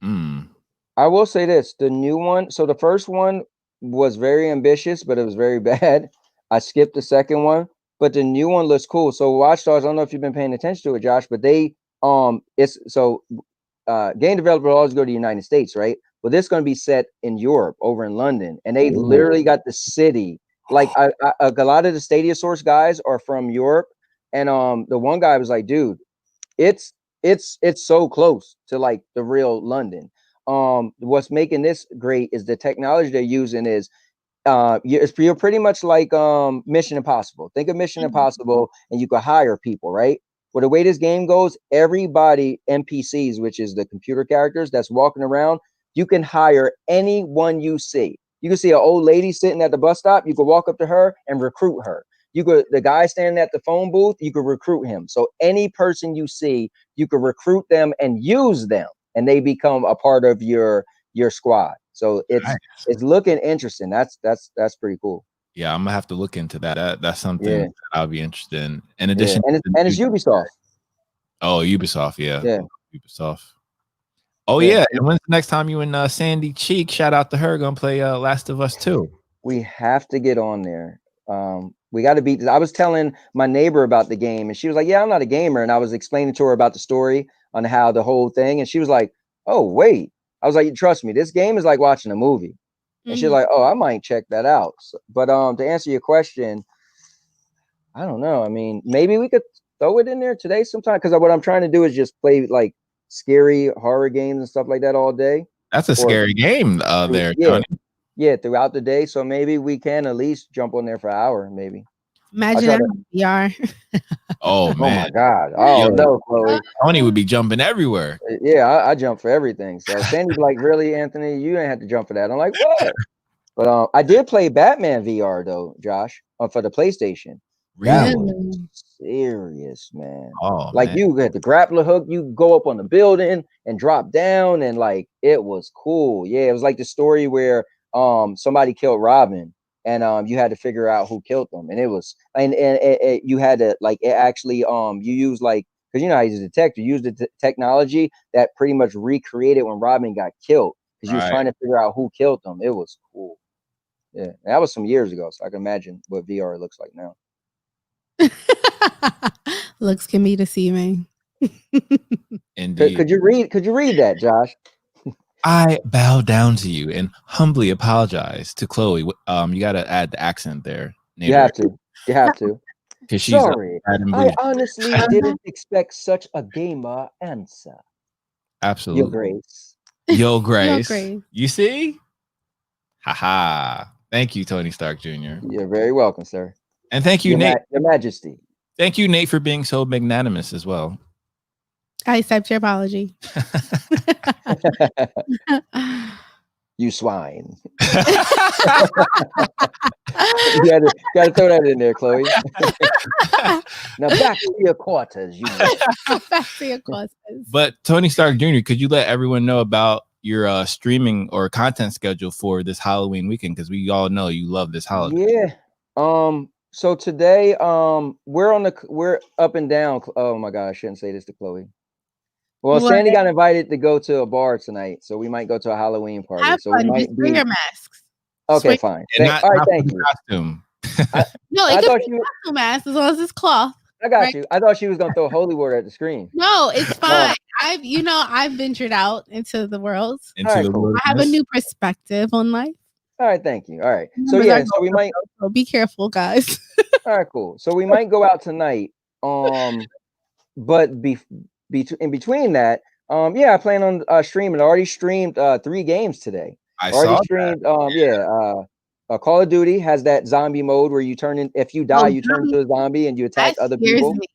I will say this, the new one, so the first one was very ambitious, but it was very bad. I skipped the second one, but the new one looks cool. So Watch Dogs, I don't know if you've been paying attention to it, Josh, but they it's so game developers always go to the United States, right? But this is going to be set in Europe, over in London, and they literally got the city. Like a lot of the Stadia Source guys are from Europe, and the one guy was like, "Dude, it's so close to like the real London." What's making this great is the technology they're using is you're pretty much like Mission Impossible. Think of Mission Impossible, and you could hire people, right? Well, the way this game goes, everybody NPCs, which is the computer characters that's walking around, you can hire anyone you see. You can see an old lady sitting at the bus stop. You could walk up to her and recruit her. The guy standing at the phone booth, you could recruit him. So any person you see, you could recruit them and use them, and they become a part of your squad. So it's looking interesting. That's pretty cool. Yeah, I'm gonna have to look into that. That's something that I'll be interested in. In addition, and it's Ubisoft. Oh, Ubisoft, yeah. Ubisoft. Oh yeah. And when's the next time you and Sandy Cheek? Shout out to her. Gonna play Last of Us 2. We have to get on there. We got to beat this. I was telling my neighbor about the game, and she was like, "Yeah, I'm not a gamer." And I was explaining to her about the story on how the whole thing, and she was like, "Oh wait." I was like, "Trust me, this game is like watching a movie." And she's like, "Oh, I might check that out." So, but to answer your question, I don't know. I mean, maybe we could throw it in there today sometime, because what I'm trying to do is just play like scary horror games and stuff like that all day. That's a scary game there, Tony. Yeah, throughout the day. So maybe we can at least jump on there for an hour, maybe. Imagine try that to- in VR. Oh Oh my man, God. Oh Yo. no, Chloe. Tony would be jumping everywhere. Yeah, I jump for everything. So Sandy's like, really, Anthony? You ain't have to jump for that. I'm like, what? But I did play Batman VR though, Josh, for the PlayStation. That Really? was Really? serious, man. Oh Like man. you had the grappler hook, you go up on the building and drop down, and like it was cool. Yeah, it was like the story where somebody killed Robin, and you had to figure out who killed them, and it was and you had to like it actually you use like because you know how he's a detective, you use the technology that pretty much recreated when Robin got killed because you was Right. trying to figure out who killed them. It was cool. Yeah, that was some years ago, so I can imagine what VR looks like now. Looks can be deceiving. Indeed. Could you read that, Josh? I bow down to you and humbly apologize to Chloe. You got to add the accent there. You have to. You have to. Because she's Sorry, I honestly didn't expect such a gamer answer. Your absolutely. Grace. Yo, Grace. Grace. You see? Haha. Thank you, Tony Stark Jr. You're very welcome, sir. And thank you, Nate. Your Majesty. Thank you, Nate, for being so magnanimous as well. I accept your apology. You swine. You gotta throw that in there, Chloe. Now back to your quarters, you. Back to your quarters. But Tony Stark Jr., could you let everyone know about your streaming or content schedule for this Halloween weekend? Because we all know you love this holiday. Yeah. So today, we're up and down. Oh my God, I shouldn't say this to Chloe. Well, What? Sandy got invited to go to a bar tonight, so we might go to a Halloween party. Have So we fun. might Just wear be your masks. okay. Swing. Fine. And All right, thank for the you. costume. No, I it thought could be you. a mask as long as it's cloth. I got right? you. I thought she was gonna throw holy water at the screen. No, it's fine. I've ventured out into the world. Into All right, the cool. I have a new perspective on life. All right, thank you. All right. So Remember yeah, that so we might. So be careful, guys. All right, cool. So we might go out tonight. But in between that, yeah, I plan on streaming. I already streamed 3 games today. I Already saw streamed. Call of Duty has that zombie mode where you turn in. If you die, you turn into a zombie and you attack That other scares people. me.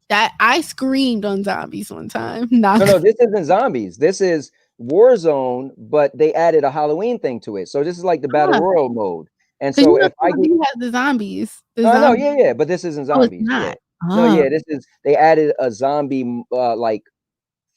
That I screamed on zombies one time. No, This isn't zombies. This is Warzone, but they added a Halloween thing to it. So this is like the battle royal mode. And so if I get, has the zombies. no, yeah, but this isn't Oh, it's zombies. not. No, yeah, this is they added a zombie like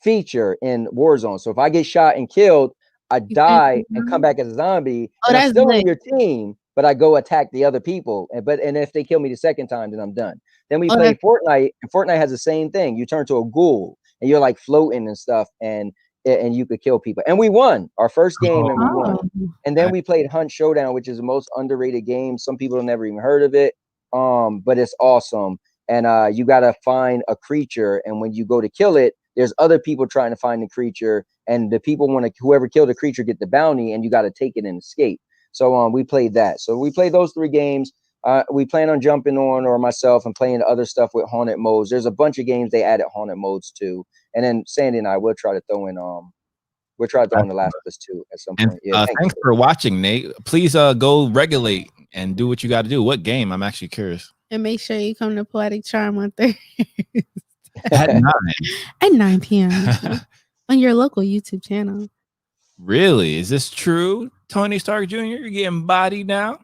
feature in Warzone. So if I get shot and killed, I die and come back as a zombie. And I'm that's still lit. on your team, but I go attack the other people. And if they kill me the second time, then I'm done. Then we play Fortnite, and Fortnite has the same thing. You turn to a ghoul and you're like floating and stuff, and you could kill people. And we won our first game, and we won. And then we played Hunt Showdown, which is the most underrated game. Some people have never even heard of it. But it's awesome. And you gotta find a creature, and when you go to kill it, there's other people trying to find the creature, and the people want to whoever killed the creature get the bounty, and you got to take it and escape. So we played that. So we played those 3 games. We plan on jumping on, or myself, and playing other stuff with haunted modes. There's a bunch of games they added haunted modes to, and then Sandy and I will try to throw in The Last of Us 2 at some point. Yeah, thanks for watching, Nate. Please go regulate and do what you got to do. What game? I'm actually curious. And make sure you come to Poetic Charm on Thursday At 9. at 9 p.m. on your local YouTube channel. Really? Is this true, Tony Stark Jr.? You're getting bodied now?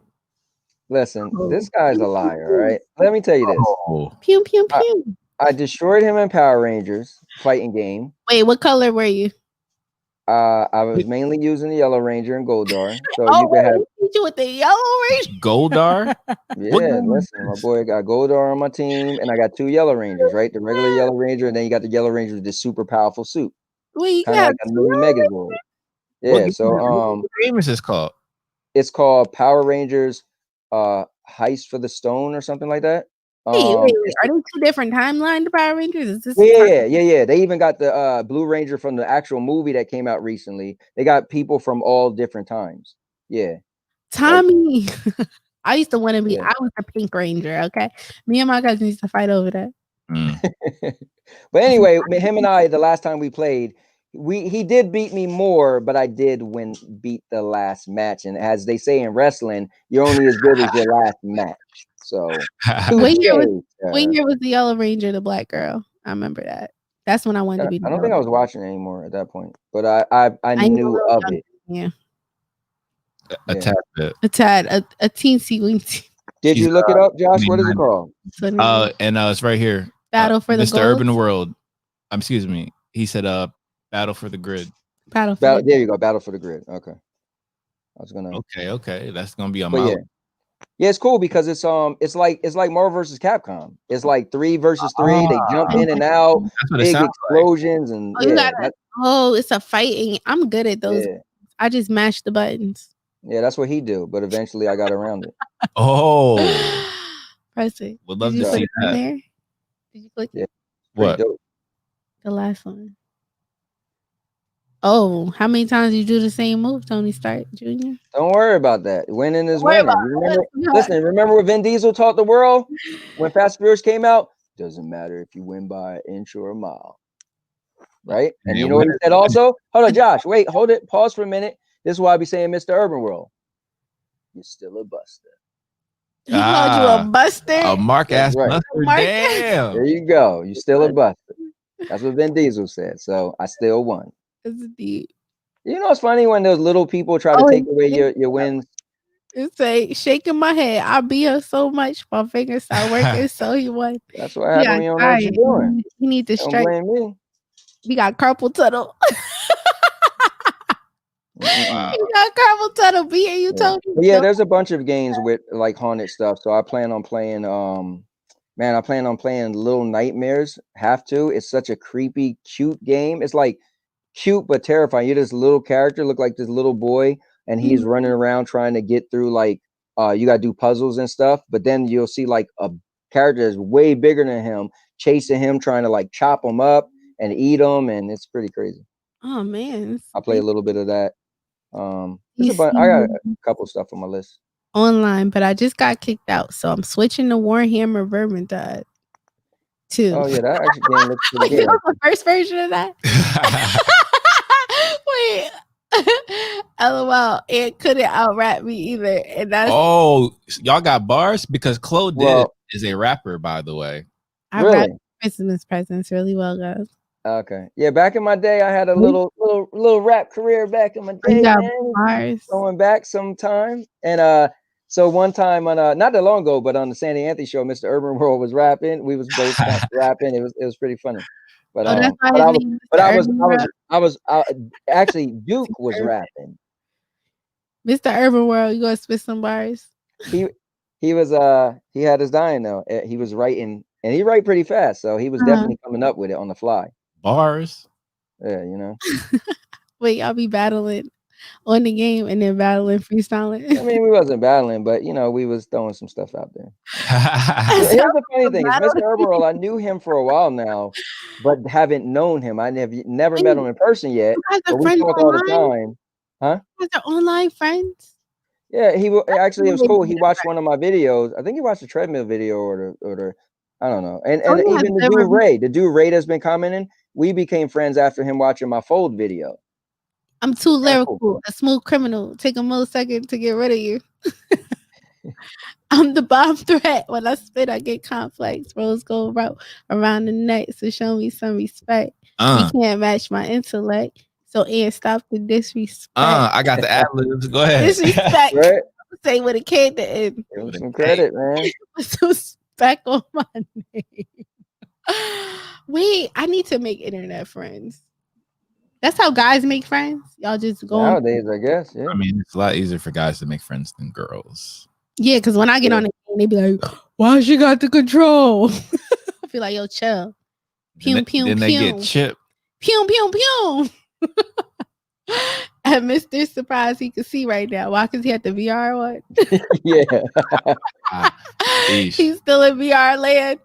Listen, this guy's a liar, all right? Let me tell you this. Oh. Pew, pew, pew. I destroyed him in Power Rangers fighting game. Wait, what color were you? I was mainly using the Yellow Ranger and Goldar. So Oh, you can have you with the Yellow Ranger? Goldar? yeah, listen, my boy got Goldar on my team, and I got 2 Yellow Rangers, right? The regular Yellow Ranger, and then you got the Yellow Ranger with this super powerful suit. Wait, Kind of like a mini Megazord. Yeah, what game is this called? It's called Power Rangers Heist for the Stone or something like that. Wait. Are they 2 different timelines, the Power Rangers? Is this Yeah. They even got the Blue Ranger from the actual movie that came out recently. They got people from all different times. Yeah. Tommy. I used to want to be, Yeah. I was the Pink Ranger, okay? Me and my cousin used to fight over that. But anyway, him and I, the last time we played, he did beat me more, but I did beat the last match. And as they say in wrestling, you're only as good as your last match. So What year was touche, what year was the Yellow Ranger, the black girl? I remember that. That's when I wanted to be. I don't think I was watching it anymore at that point, but I knew of it. Yeah, A tad bit. a tad, a teensy weensy. Did you look it up, Josh? What is it called? And it's right here. Battle for the Mr. Gold. Urban World. Excuse me. He said Battle for the Grid. Battle for there you go. Battle for the Grid. Okay. I was gonna. Okay. That's gonna be on my. Yeah, it's cool because it's like Marvel versus Capcom. It's like 3 versus 3. They jump in and out, big explosions, and it's a fighting. I'm good at those. Yeah. I just mash the buttons. Yeah, that's what he do. But eventually, I got around it. Press it. Would love to see that. There? Did you click it? What? The last one. Oh, how many times you do the same move, Tony Stark Jr.? Don't worry about that. Winning is winning. Remember what Vin Diesel taught the world when Fast and Furious came out? Doesn't matter if you win by an inch or a mile. Right? And you know what he said also? Hold on, Josh. Wait, hold it. Pause for a minute. This is why I be saying Mr. Urban World. You're still a buster. He called you a buster? A Mark-ass buster. Damn. There you go. You're still a buster. That's what Vin Diesel said. So I still won. It's deep. You know, it's funny when those little people try to take away your wins. It's like shaking my head. I beat her so much, my fingers start working. So he won. That's what happened when you don't know what you're doing. You need to strike. Don't blame me. We got carpal tunnel. Wow. You got carpal tunnel beating you, Tony. Yeah, there's a bunch of games with like haunted stuff. So I plan on playing. I plan on playing Little Nightmares. Have to. It's such a creepy, cute game. It's like cute but terrifying. You're this little character, look like this little boy, and he's running around trying to get through like you gotta do puzzles and stuff. But then you'll see like a character that's way bigger than him chasing him, trying to like chop him up and eat him, and it's pretty crazy. Oh man, I'll play a little bit of that. I got a couple stuff on my list online, but I just got kicked out, so I'm switching to Warhammer Vermintide 2. Oh yeah, that actually game looks pretty good. The first version of that. Wait. LOL, it couldn't out-rap me either. And that's y'all got bars? Because Chloé is a rapper, by the way. I rap Christmas presents really well, guys. Okay. Yeah, back in my day, I had a little rap career back in my day. Bars. Going back some time. And so one time on not that long ago, but on the Sandy Anthony show, Mr. Urban World was rapping. We was both rapping. It was pretty funny. But I was actually Duke was rapping. Mr. Urban World, you gonna spit some bars? He was he had his dying though. He was writing, and he write pretty fast, so he was definitely coming up with it on the fly. Bars. Yeah, you know. Wait, y'all be battling on the game and then battling freestyling? I mean, we wasn't battling, but you know, we was throwing some stuff out there. Here's the funny thing: is Mr. Urban World, I knew him for a while now, but haven't known him. I never met him in person yet. But we talk all the time. Huh? You guys are online friends? Yeah, it was cool. He watched one of my videos. I think he watched the treadmill video or the I don't know. And even the dude Ray that's been commenting, we became friends after him watching my Fold video. I'm too lyrical, a smooth criminal. Take a millisecond to get rid of you. I'm the bomb threat. When I spit, I get complex. Rose gold route around the neck, so show me some respect. You can't match my intellect. So Ian, stop the disrespect. I got the ad-libs. Go ahead. Disrespect. Right? Say with a K at the end. Give him some credit, man. Some respect on my name. Wait, I need to make internet friends. That's how guys make friends. Y'all just go nowadays, I guess. Yeah. I mean, it's a lot easier for guys to make friends than girls. Yeah, because when I get on the game, they be like, "Why she got the control?" I feel like, yo, chill. Pew, pew, then pew. They get chipped. Pew, pew, pew. And Mr. Surprise, he can see right now. Why? Because he had the VR one. Yeah. He's still in VR land.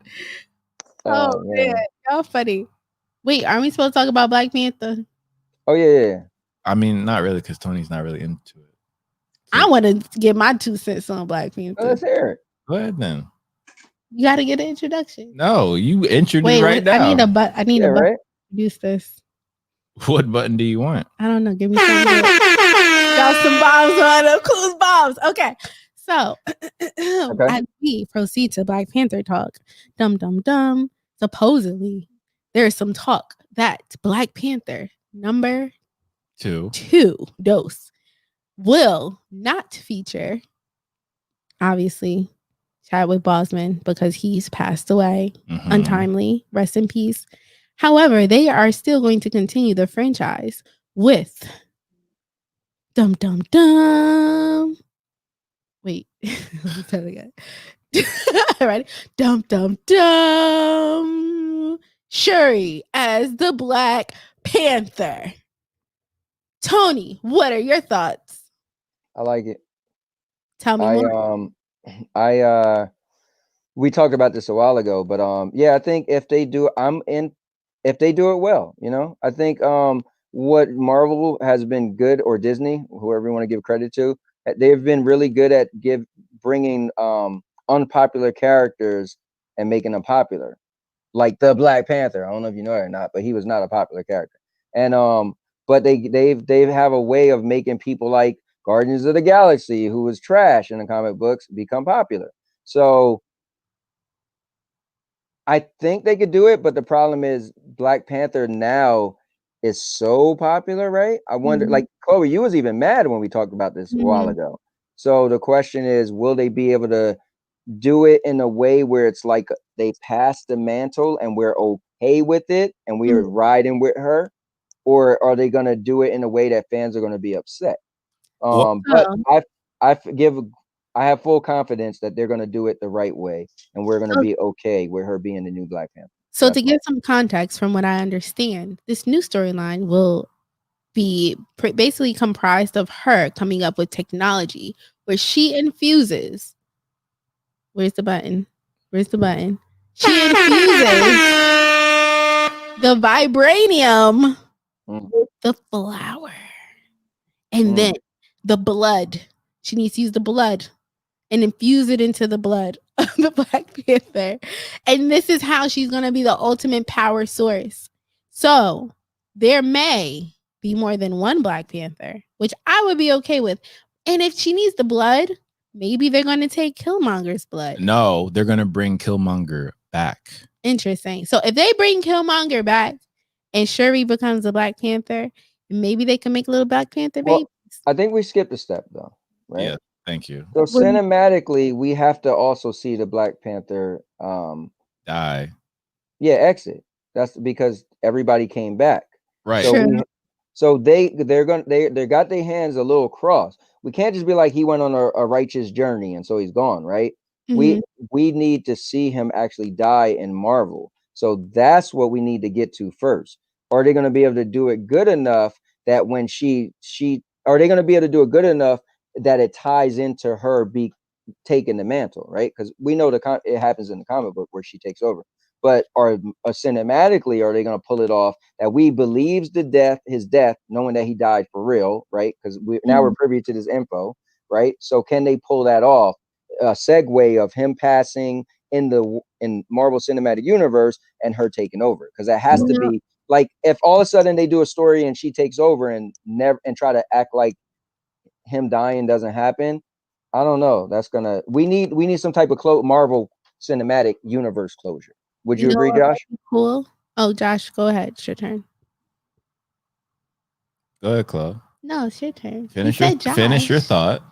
Oh man, y'all funny. Wait, aren't we supposed to talk about Black Panther? Oh yeah. I mean, not really, because Tony's not really into it. So I want to get my 2 cents on Black Panther. Let's hear it. Go ahead then. You got to get an introduction. No, you introduce right now. I need a button to introduce this. What button do you want? I don't know. Give me some. Got some bombs on them. Clues bombs. Okay. So, as we proceed to Black Panther talk, supposedly there's some talk that Black Panther number 2 dose will not feature, obviously, Chadwick Boseman because he's passed away untimely. Rest in peace. However, they are still going to continue the franchise with Wait, let me try it again. Ready? Shuri as the Black Panther. Tony, what are your thoughts? I like it. Tell me more. We talked about this a while ago, but yeah, I think if they do, if they do it well, I think what Marvel has been good, or Disney, whoever you want to give credit to, they've been really good at bringing unpopular characters and making them popular, like the Black Panther. I don't know if you know it or not, but he was not a popular character, and but they have a way of making people like Guardians of the Galaxy, who was trash in the comic books, become popular. So I think they could do it, but the problem is Black Panther now is so popular, right? I wonder, like Chloe, you was even mad when we talked about this a while ago. So the question is, will they be able to do it in a way where it's like they pass the mantle and we're okay with it and we are riding with her, or are they going to do it in a way that fans are going to be upset? But I have full confidence that they're going to do it the right way, and we're going to be okay with her being the new Black Panther. So to give some context, from what I understand, this new storyline will be basically comprised of her coming up with technology where she infuses. Where's the button? She infuses the vibranium with the flower. And then the blood. She needs to use the blood and infuse it into the blood of the Black Panther. And this is how she's going to be the ultimate power source. So there may be more than one Black Panther, which I would be okay with. And if she needs the blood, maybe they're going to take Killmonger's blood. No, they're going to bring Killmonger back. Interesting. So if they bring Killmonger back and Shuri becomes the Black Panther, maybe they can make little Black Panther babies. I think we skipped a step though, right? Yeah, thank you. So cinematically, we have to also see the Black Panther die. Yeah, exit. That's because everybody came back. Right. So they got their hands a little crossed. We can't just be like he went on a righteous journey and so he's gone, right? We need to see him actually die in Marvel. So that's what we need to get to first. Are they going to be able to do it good enough that when are they going to be able to do it good enough that it ties into her taking the mantle, right? Because we know it happens in the comic book where she takes over. But cinematically, are they going to pull it off that we believes his death, knowing that he died for real, right? Because now we're privy to this info, right? So can they pull that off? A segue of him passing in Marvel Cinematic Universe and her taking over, because that has to be like, if all of a sudden they do a story and she takes over and try to act like him dying doesn't happen. I don't know. We need some type of Marvel Cinematic Universe closure. Would you agree, Josh? Cool. Oh, Josh, go ahead. It's your turn. Go ahead, Chloe. No, it's your turn. Finish your thought.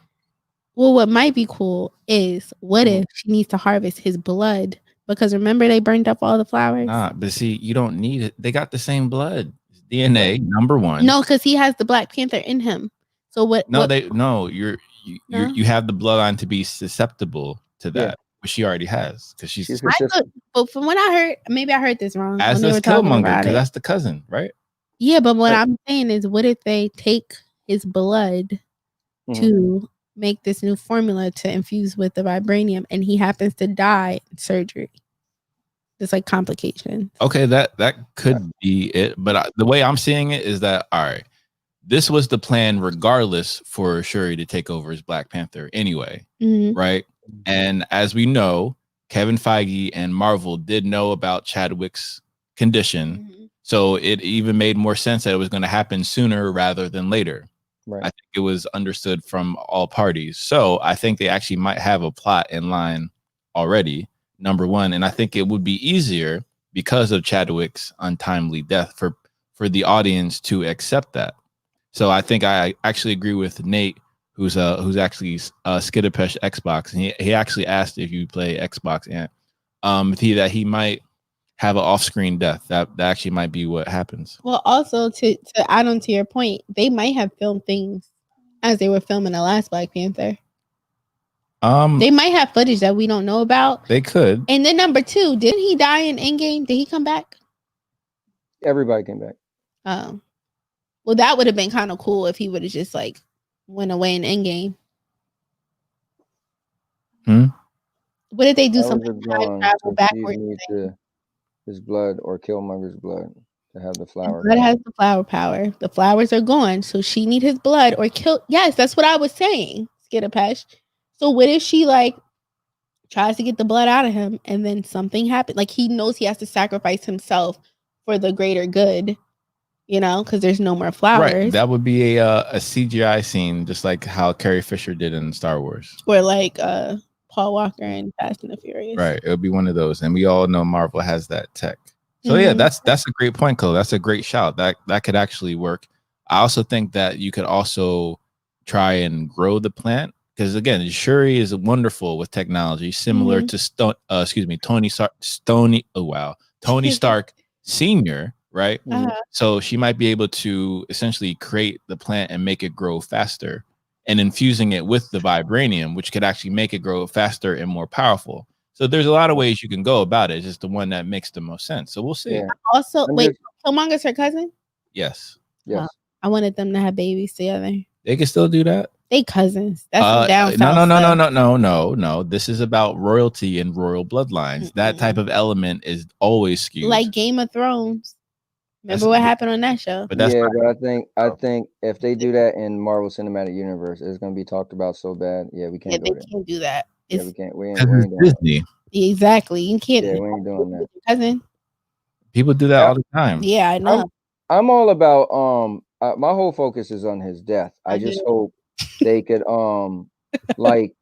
Well, what might be cool is what if she needs to harvest his blood? Because remember, they burned up all the flowers. But see, you don't need it. They got the same blood. DNA, number one. No, because he has the Black Panther in him. So what? No, you have the bloodline to be susceptible to that, which she already has, because she's. But from what I heard, maybe I heard this wrong. As does Killmonger, because that's the cousin, right? Yeah, but what I'm saying is, what if they take his blood to make this new formula to infuse with the vibranium, and he happens to die in surgery? It's like complications. Okay, that could be it. But the way I'm seeing it is that, all right, this was the plan regardless for Shuri to take over as Black Panther anyway, right? And as we know, Kevin Feige and Marvel did know about Chadwick's condition. So it even made more sense that it was going to happen sooner rather than later. Right. I think it was understood from all parties. So I think they actually might have a plot in line already, number one. And I think it would be easier because of Chadwick's untimely death for the audience to accept that. So I think I actually agree with Nate, who's actually Skitterpesh Xbox, and he actually asked if you play Xbox, and that he might have an off-screen death. That actually might be what happens. Well, also to add on to your point, they might have filmed things as they were filming the last Black Panther. They might have footage that we don't know about. They could. And then number two, didn't he die in Endgame? Did he come back? Everybody came back. Well, that would have been kind of cool if he would have just like went away in Endgame. What if they do something time travel backwards? His blood or Killmonger's blood to have the flower. Blood has the flower power. The flowers are gone, so she need his blood or kill. Yes, that's what I was saying, Skitterpesh. So what if she like tries to get the blood out of him and then something happens? Like he knows he has to sacrifice himself for the greater good, you know, because there's no more flowers. Right. That would be a CGI scene, just like how Carrie Fisher did in Star Wars. Or like Paul Walker in Fast and the Furious. Right. It would be one of those. And we all know Marvel has that tech. So yeah, that's a great point, Chloe. That's a great shout. That could actually work. I also think that you could also try and grow the plant. Because again, Shuri is wonderful with technology, similar to Tony Stark Sr., right? So she might be able to essentially create the plant and make it grow faster, and infusing it with the vibranium, which could actually make it grow faster and more powerful. So there's a lot of ways you can go about it. It's just the one that makes the most sense. So we'll see. Yeah. Also, wait, Killmonger's her cousin? Yes. Yes. I wanted them to have babies together. They can still do that. They cousins. That's down south. No. This is about royalty and royal bloodlines. That type of element is always skewed. Like Game of Thrones. Remember what happened on that show? But I think if they do that in Marvel Cinematic Universe, it's gonna be talked about so bad. Yeah, we can't. They can't do that. Yeah, we can't. We ain't doing Disney. Exactly. You can't. Yeah, we ain't doing that. Cousin. People do that all the time. Yeah, I know. I'm all about my whole focus is on his death. I just hope they could like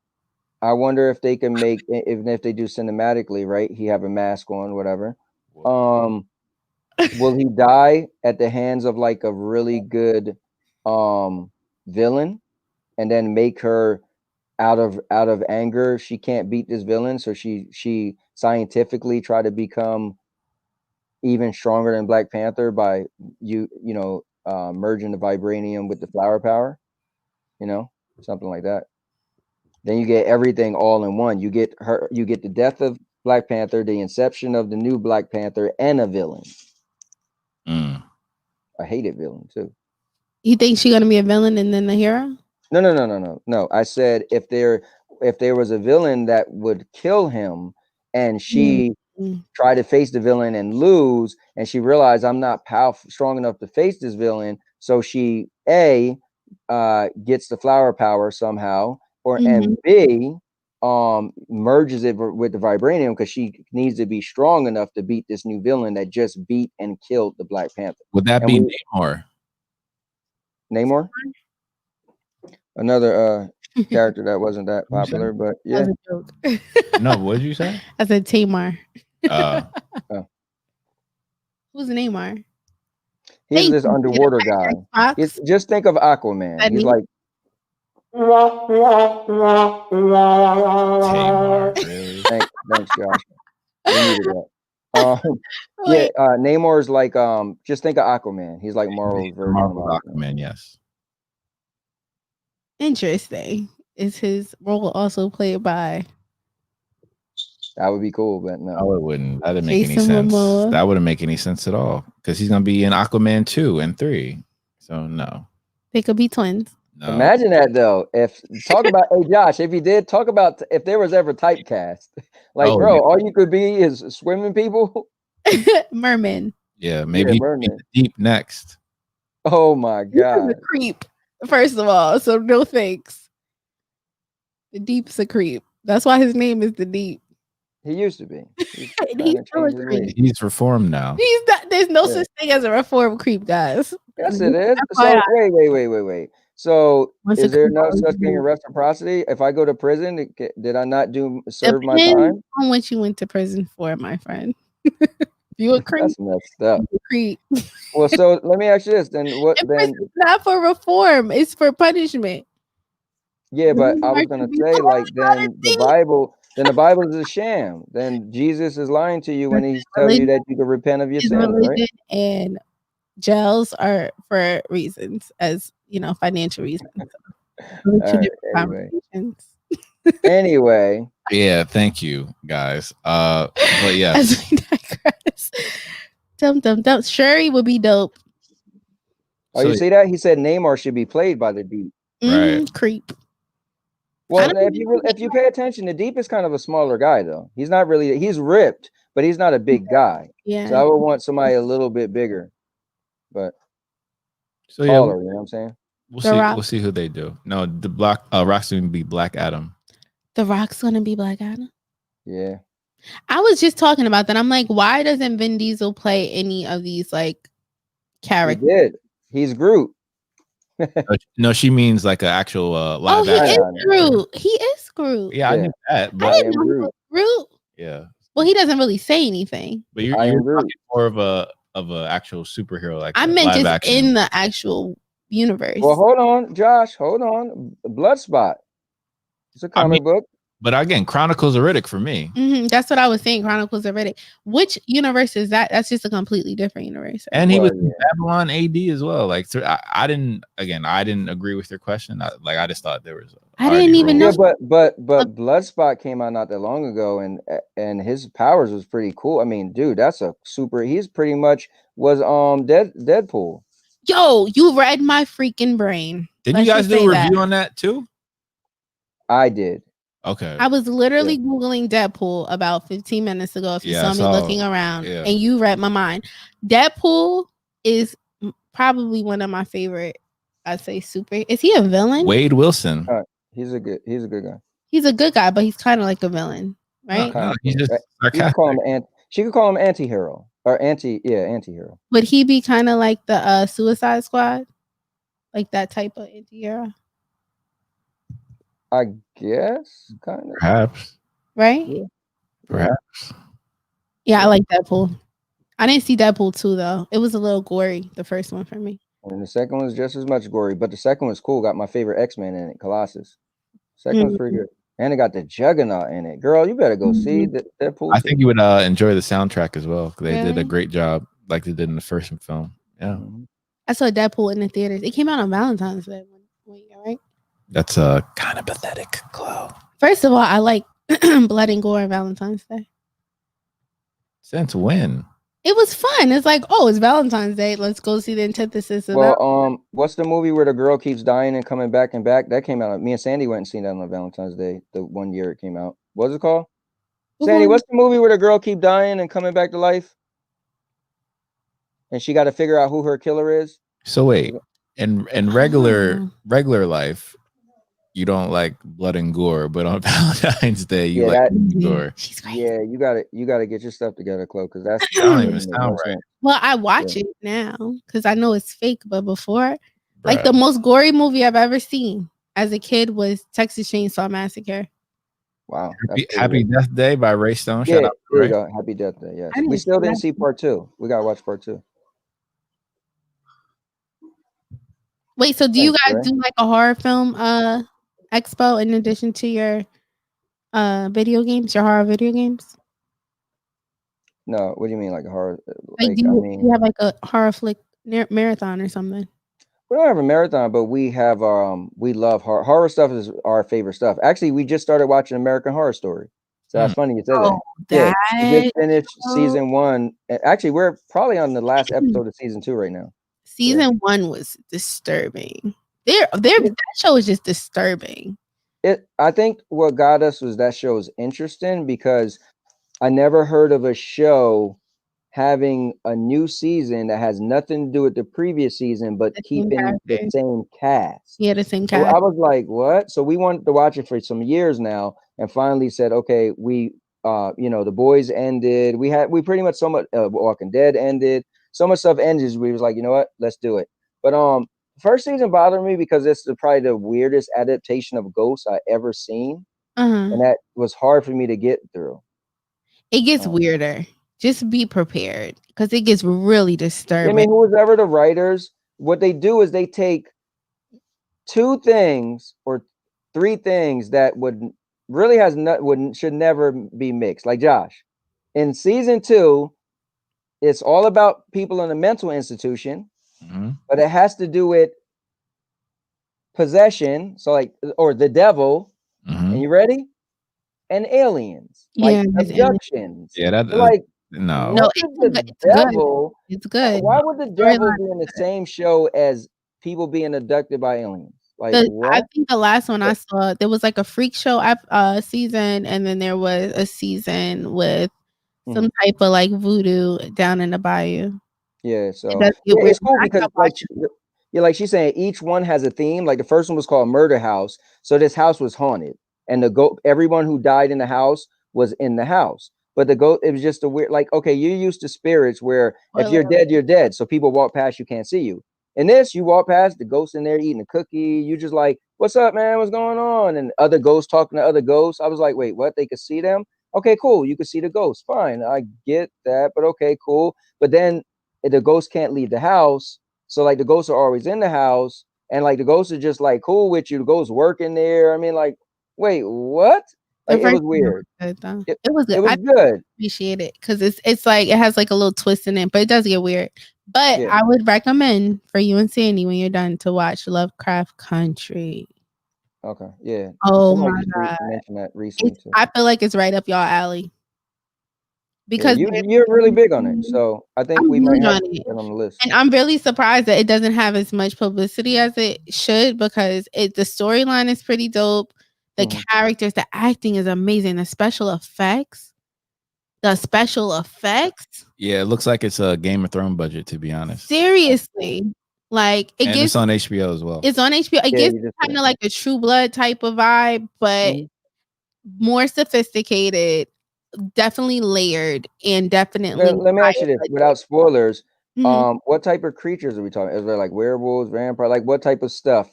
I wonder if they can make, even if they do cinematically, right? He have a mask on, whatever. Will he die at the hands of like a really good villain, and then make her out of anger, she can't beat this villain, so she scientifically try to become even stronger than Black Panther by merging the vibranium with the flower power, something like that. Then you get everything all in one. You get the death of Black Panther, the inception of the new Black Panther, and a villain. A hated villain too. You think she's gonna be a villain and then the hero? No. I said if there was a villain that would kill him, and she tried to face the villain and lose, and she realized I'm not strong enough to face this villain, so she gets the flower power somehow, and B merges it with the vibranium because she needs to be strong enough to beat this new villain that just beat and killed the Black Panther. Would that be Namor? Another character that wasn't that popular, but yeah. No, what did you say? I said Tamar. Who's Namor? He's this underwater guy. Just think of Aquaman. He's like Tamar, really? Thanks, Josh. We needed that. Namor's like just think of Aquaman. He's like Marvel's version of Aquaman. Yes. Interesting. Is his role also played by? That would be cool, but no. No, it wouldn't. That didn't make any sense. That wouldn't make any sense at all because he's gonna be in Aquaman 2 and 3. So no. They could be twins. No. Imagine that though. If Josh, if you did talk about if there was ever typecast, like all you could be is swimming people. Merman. Yeah, maybe Deep next. Oh my god. He's a creep, first of all. So no thanks. The Deep's a creep. That's why his name is the Deep. He used to be. He's reformed now. There's no such thing as a reformed creep, guys. Yes, it is. So wait. So Once is it there comes no out, such thing as reciprocity? If I go to prison, did I not serve my depends time? on what you went to prison for, my friend. If you a creep, That's messed up. you a creep. Well, so let me ask you this. Then what? And Then prison's not for reform; it's for punishment. yeah, but I was Mark gonna should be say so like proud of me. then the Bible is a sham. Then Jesus is lying to you when he's telling you that you can repent of your Is sins, right? religion and jails are for reasons, as you know, financial reasons. Those are two All right, different conversations. Anyway, Yeah, thank you, guys. But yeah, As we digress, dum. Shuri would be dope. oh, So- you see that? He said Namor should be played by the Deep. Right. Creep. Well, don't if you pay attention, the Deep is kind of a smaller guy though. He's not really he's ripped, but he's not a big guy. So I Yeah. would want somebody a little bit bigger, but so yeah, taller. You know what I'm saying? we'll The see. Rock. We'll see who they do. No, the Black Rock's going to be Black Adam. The Rock's gonna be Black Adam. Yeah. I was just talking about that. I'm like, why doesn't Vin Diesel play any of these like He characters? did. He's Groot. No, she means like an actual live Oh, he action. is Groot. He is Groot. Yeah, I Yeah. knew that, I but didn't know he was Groot. yeah. Well, he doesn't really say anything. But I you're am Groot. talking more of a actual superhero, like I a meant live just action. in the actual universe. Well, hold on, Josh. Hold on. Bloodspot. It's a comic book. But again, Chronicles of Riddick for me. That's what I was saying. Chronicles of Riddick. Which universe is that? That's just a completely different universe. And he Well, was in Babylon AD as well. Like, so I didn't agree with your question. I just thought there was. I didn't even know. Yeah, but Bloodspot came out not that long ago, and his powers was pretty cool. I mean, dude, that's a super. He's pretty much was Deadpool. Yo, you read my freaking brain. Didn't you guys do a review on that too? I did. Okay. I was literally Googling Deadpool about 15 minutes ago. If you saw me looking around and you read my mind, Deadpool is probably one of my favorite. I'd say super. Is he a villain? Wade Wilson. He's a good guy. He's a good guy, but he's kind of like a villain, right? No, he's just she could call him anti-hero or anti-hero. Would he be kind of like the Suicide Squad, like that type of anti-hero? I guess, kind of. Perhaps. Right? Yeah. Perhaps. Yeah, I like Deadpool. I didn't see Deadpool 2 though. It was a little gory, the first one for me. And the second one was just as much gory, but the second one's cool. Got my favorite X-Men in it, Colossus. Second one's pretty good. And it got the Juggernaut in it. Girl, you better go see Deadpool. I think you would enjoy the soundtrack as well. They did a great job, like they did in the first film. Yeah. I saw Deadpool in the theaters. It came out on Valentine's Day one year, right? That's kind of pathetic, Chloe. First of all, I like blood and gore on Valentine's Day. Since when? It was fun. It's like, oh, it's Valentine's Day. Let's go see the antithesis of that. What's the movie where the girl keeps dying and coming back and back? That came out. Me and Sandy went and seen that on Valentine's Day, the one year it came out. What's it called? Sandy, what's the movie where the girl keep dying and coming back to life? And she got to figure out who her killer is. So wait, in regular life, you don't like blood and gore, but on Valentine's Day you like gore. She's great. Yeah, you gotta get your stuff together, Chloe, because that's I don't even sound right. Well, I watch it now because I know it's fake, but before, like the most gory movie I've ever seen as a kid was Texas Chainsaw Massacre. Wow. Happy Death Day by Ray Stone. Yeah, Shout out to there Ray. you go. Happy Death Day. Yeah. We still didn't see part 2. We gotta watch part 2. Wait, so do you guys do like a horror film expo in addition to your video games, your horror video games? No, what do you mean like a horror? Like, do you have like a horror flick marathon or something? We don't have a marathon, but we have we love horror stuff is our favorite stuff. Actually, we just started watching American Horror Story. So that's funny you said that. Yeah, we just finished season 1. Actually, we're probably on the last episode of season 2 right now. Season 1 was disturbing. That show is just disturbing. I think what got us was that show is interesting because I never heard of a show having a new season that has nothing to do with the previous season, but keeping the same cast. Yeah, the same cast. So I was like, what? So we wanted to watch it for some years now, and finally said, okay, we, The Boys ended. We pretty much so much Walking Dead ended. So much stuff ended. We was like, you know what? Let's do it. But first season bothered me because it's probably the weirdest adaptation of Ghosts I ever seen, and that was hard for me to get through. It gets weirder. Just be prepared because it gets really disturbing. I mean, whoever the writers, what they do is they take 2 things or 3 things that would really should never be mixed. Like Josh, in season 2, it's all about people in a mental institution, but it has to do with possession. So like, or the devil. And you ready? And aliens, like abductions. Yeah, that like no. No, the devil. It's good. Why would the devil be in the same show as people being abducted by aliens? Like what? I think the last one I saw, there was like a freak show season, and then there was a season with some type of like voodoo down in the bayou. Yeah, so it's cool because like she's saying, each one has a theme. Like the first one was called Murder House, so this house was haunted, and everyone who died in the house was in the house. But it was just a weird, like, okay, you're used to spirits where if you're dead, you're dead. So people walk past, you can't see you. In this, you walk past the ghost in there eating a cookie. You just like, what's up, man? What's going on? And other ghosts talking to other ghosts. I was like, wait, what? They could see them? Okay, cool. You could see the ghost. Fine. I get that, but okay, cool. But then the ghost can't leave the house. So like the ghosts are always in the house. And like the ghosts are just like cool with you. The ghosts working there. I mean, like, wait, what? Like, it was weird. It was good. It was good. Appreciate it because it's like it has like a little twist in it, but it does get weird. But I would recommend for you and Sandy when you're done to watch Lovecraft Country. Okay, yeah. Oh my god! Mentioned that recently too. I feel like it's right up y'all alley because you're really big on it, so I think we might have it on the list. And I'm really surprised that it doesn't have as much publicity as it should because the storyline is pretty dope. The characters, the acting is amazing. The special effects. Yeah, it looks like it's a Game of Thrones budget, to be honest. Seriously, like it's on HBO as well. It's on HBO. It gives kind of like a True Blood type of vibe, but more sophisticated, definitely layered, and definitely. Let me ask you this, without spoilers. What type of creatures are we talking? Is there like werewolves, vampire? Like what type of stuff?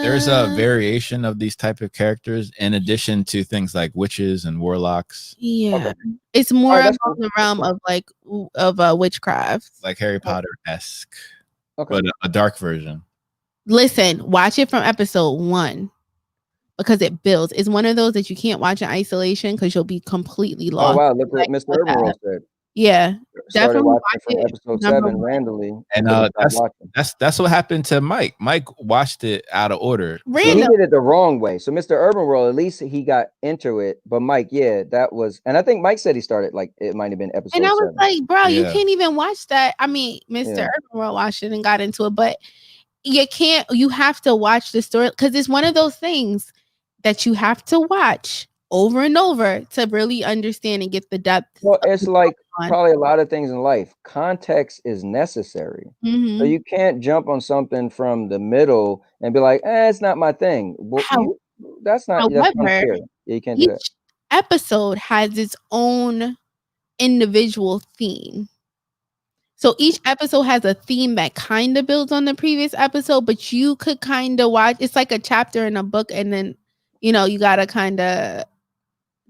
There's a variation of these type of characters in addition to things like witches and warlocks. Yeah, it's more of the realm of like witchcraft, like Harry Potter-esque, but a dark version. Listen, watch it from episode 1 because it builds. It's one of those that you can't watch in isolation because you'll be completely lost. Oh wow, look what Mr. Urban said. Yeah, definitely watch from episode 7 randomly, and that's what happened to Mike. Mike watched it out of order. So he did it the wrong way. So Mr. Urban World, at least he got into it, but Mike, that was, and I think Mike said he started like it might have been episode. And I was 7. like, bro, you can't even watch that. I mean, Mr. Urban World watched it and got into it, but you can't. You have to watch the story because it's one of those things that you have to watch over and over to really understand and get the depth. Well, it's like probably a lot of things in life. Context is necessary. So you can't jump on something from the middle and be like, it's not my thing. Well, that's unfair. You can't do that. Each episode has its own individual theme. So each episode has a theme that kind of builds on the previous episode, but you could kind of watch. It's like a chapter in a book, and then you gotta kind of.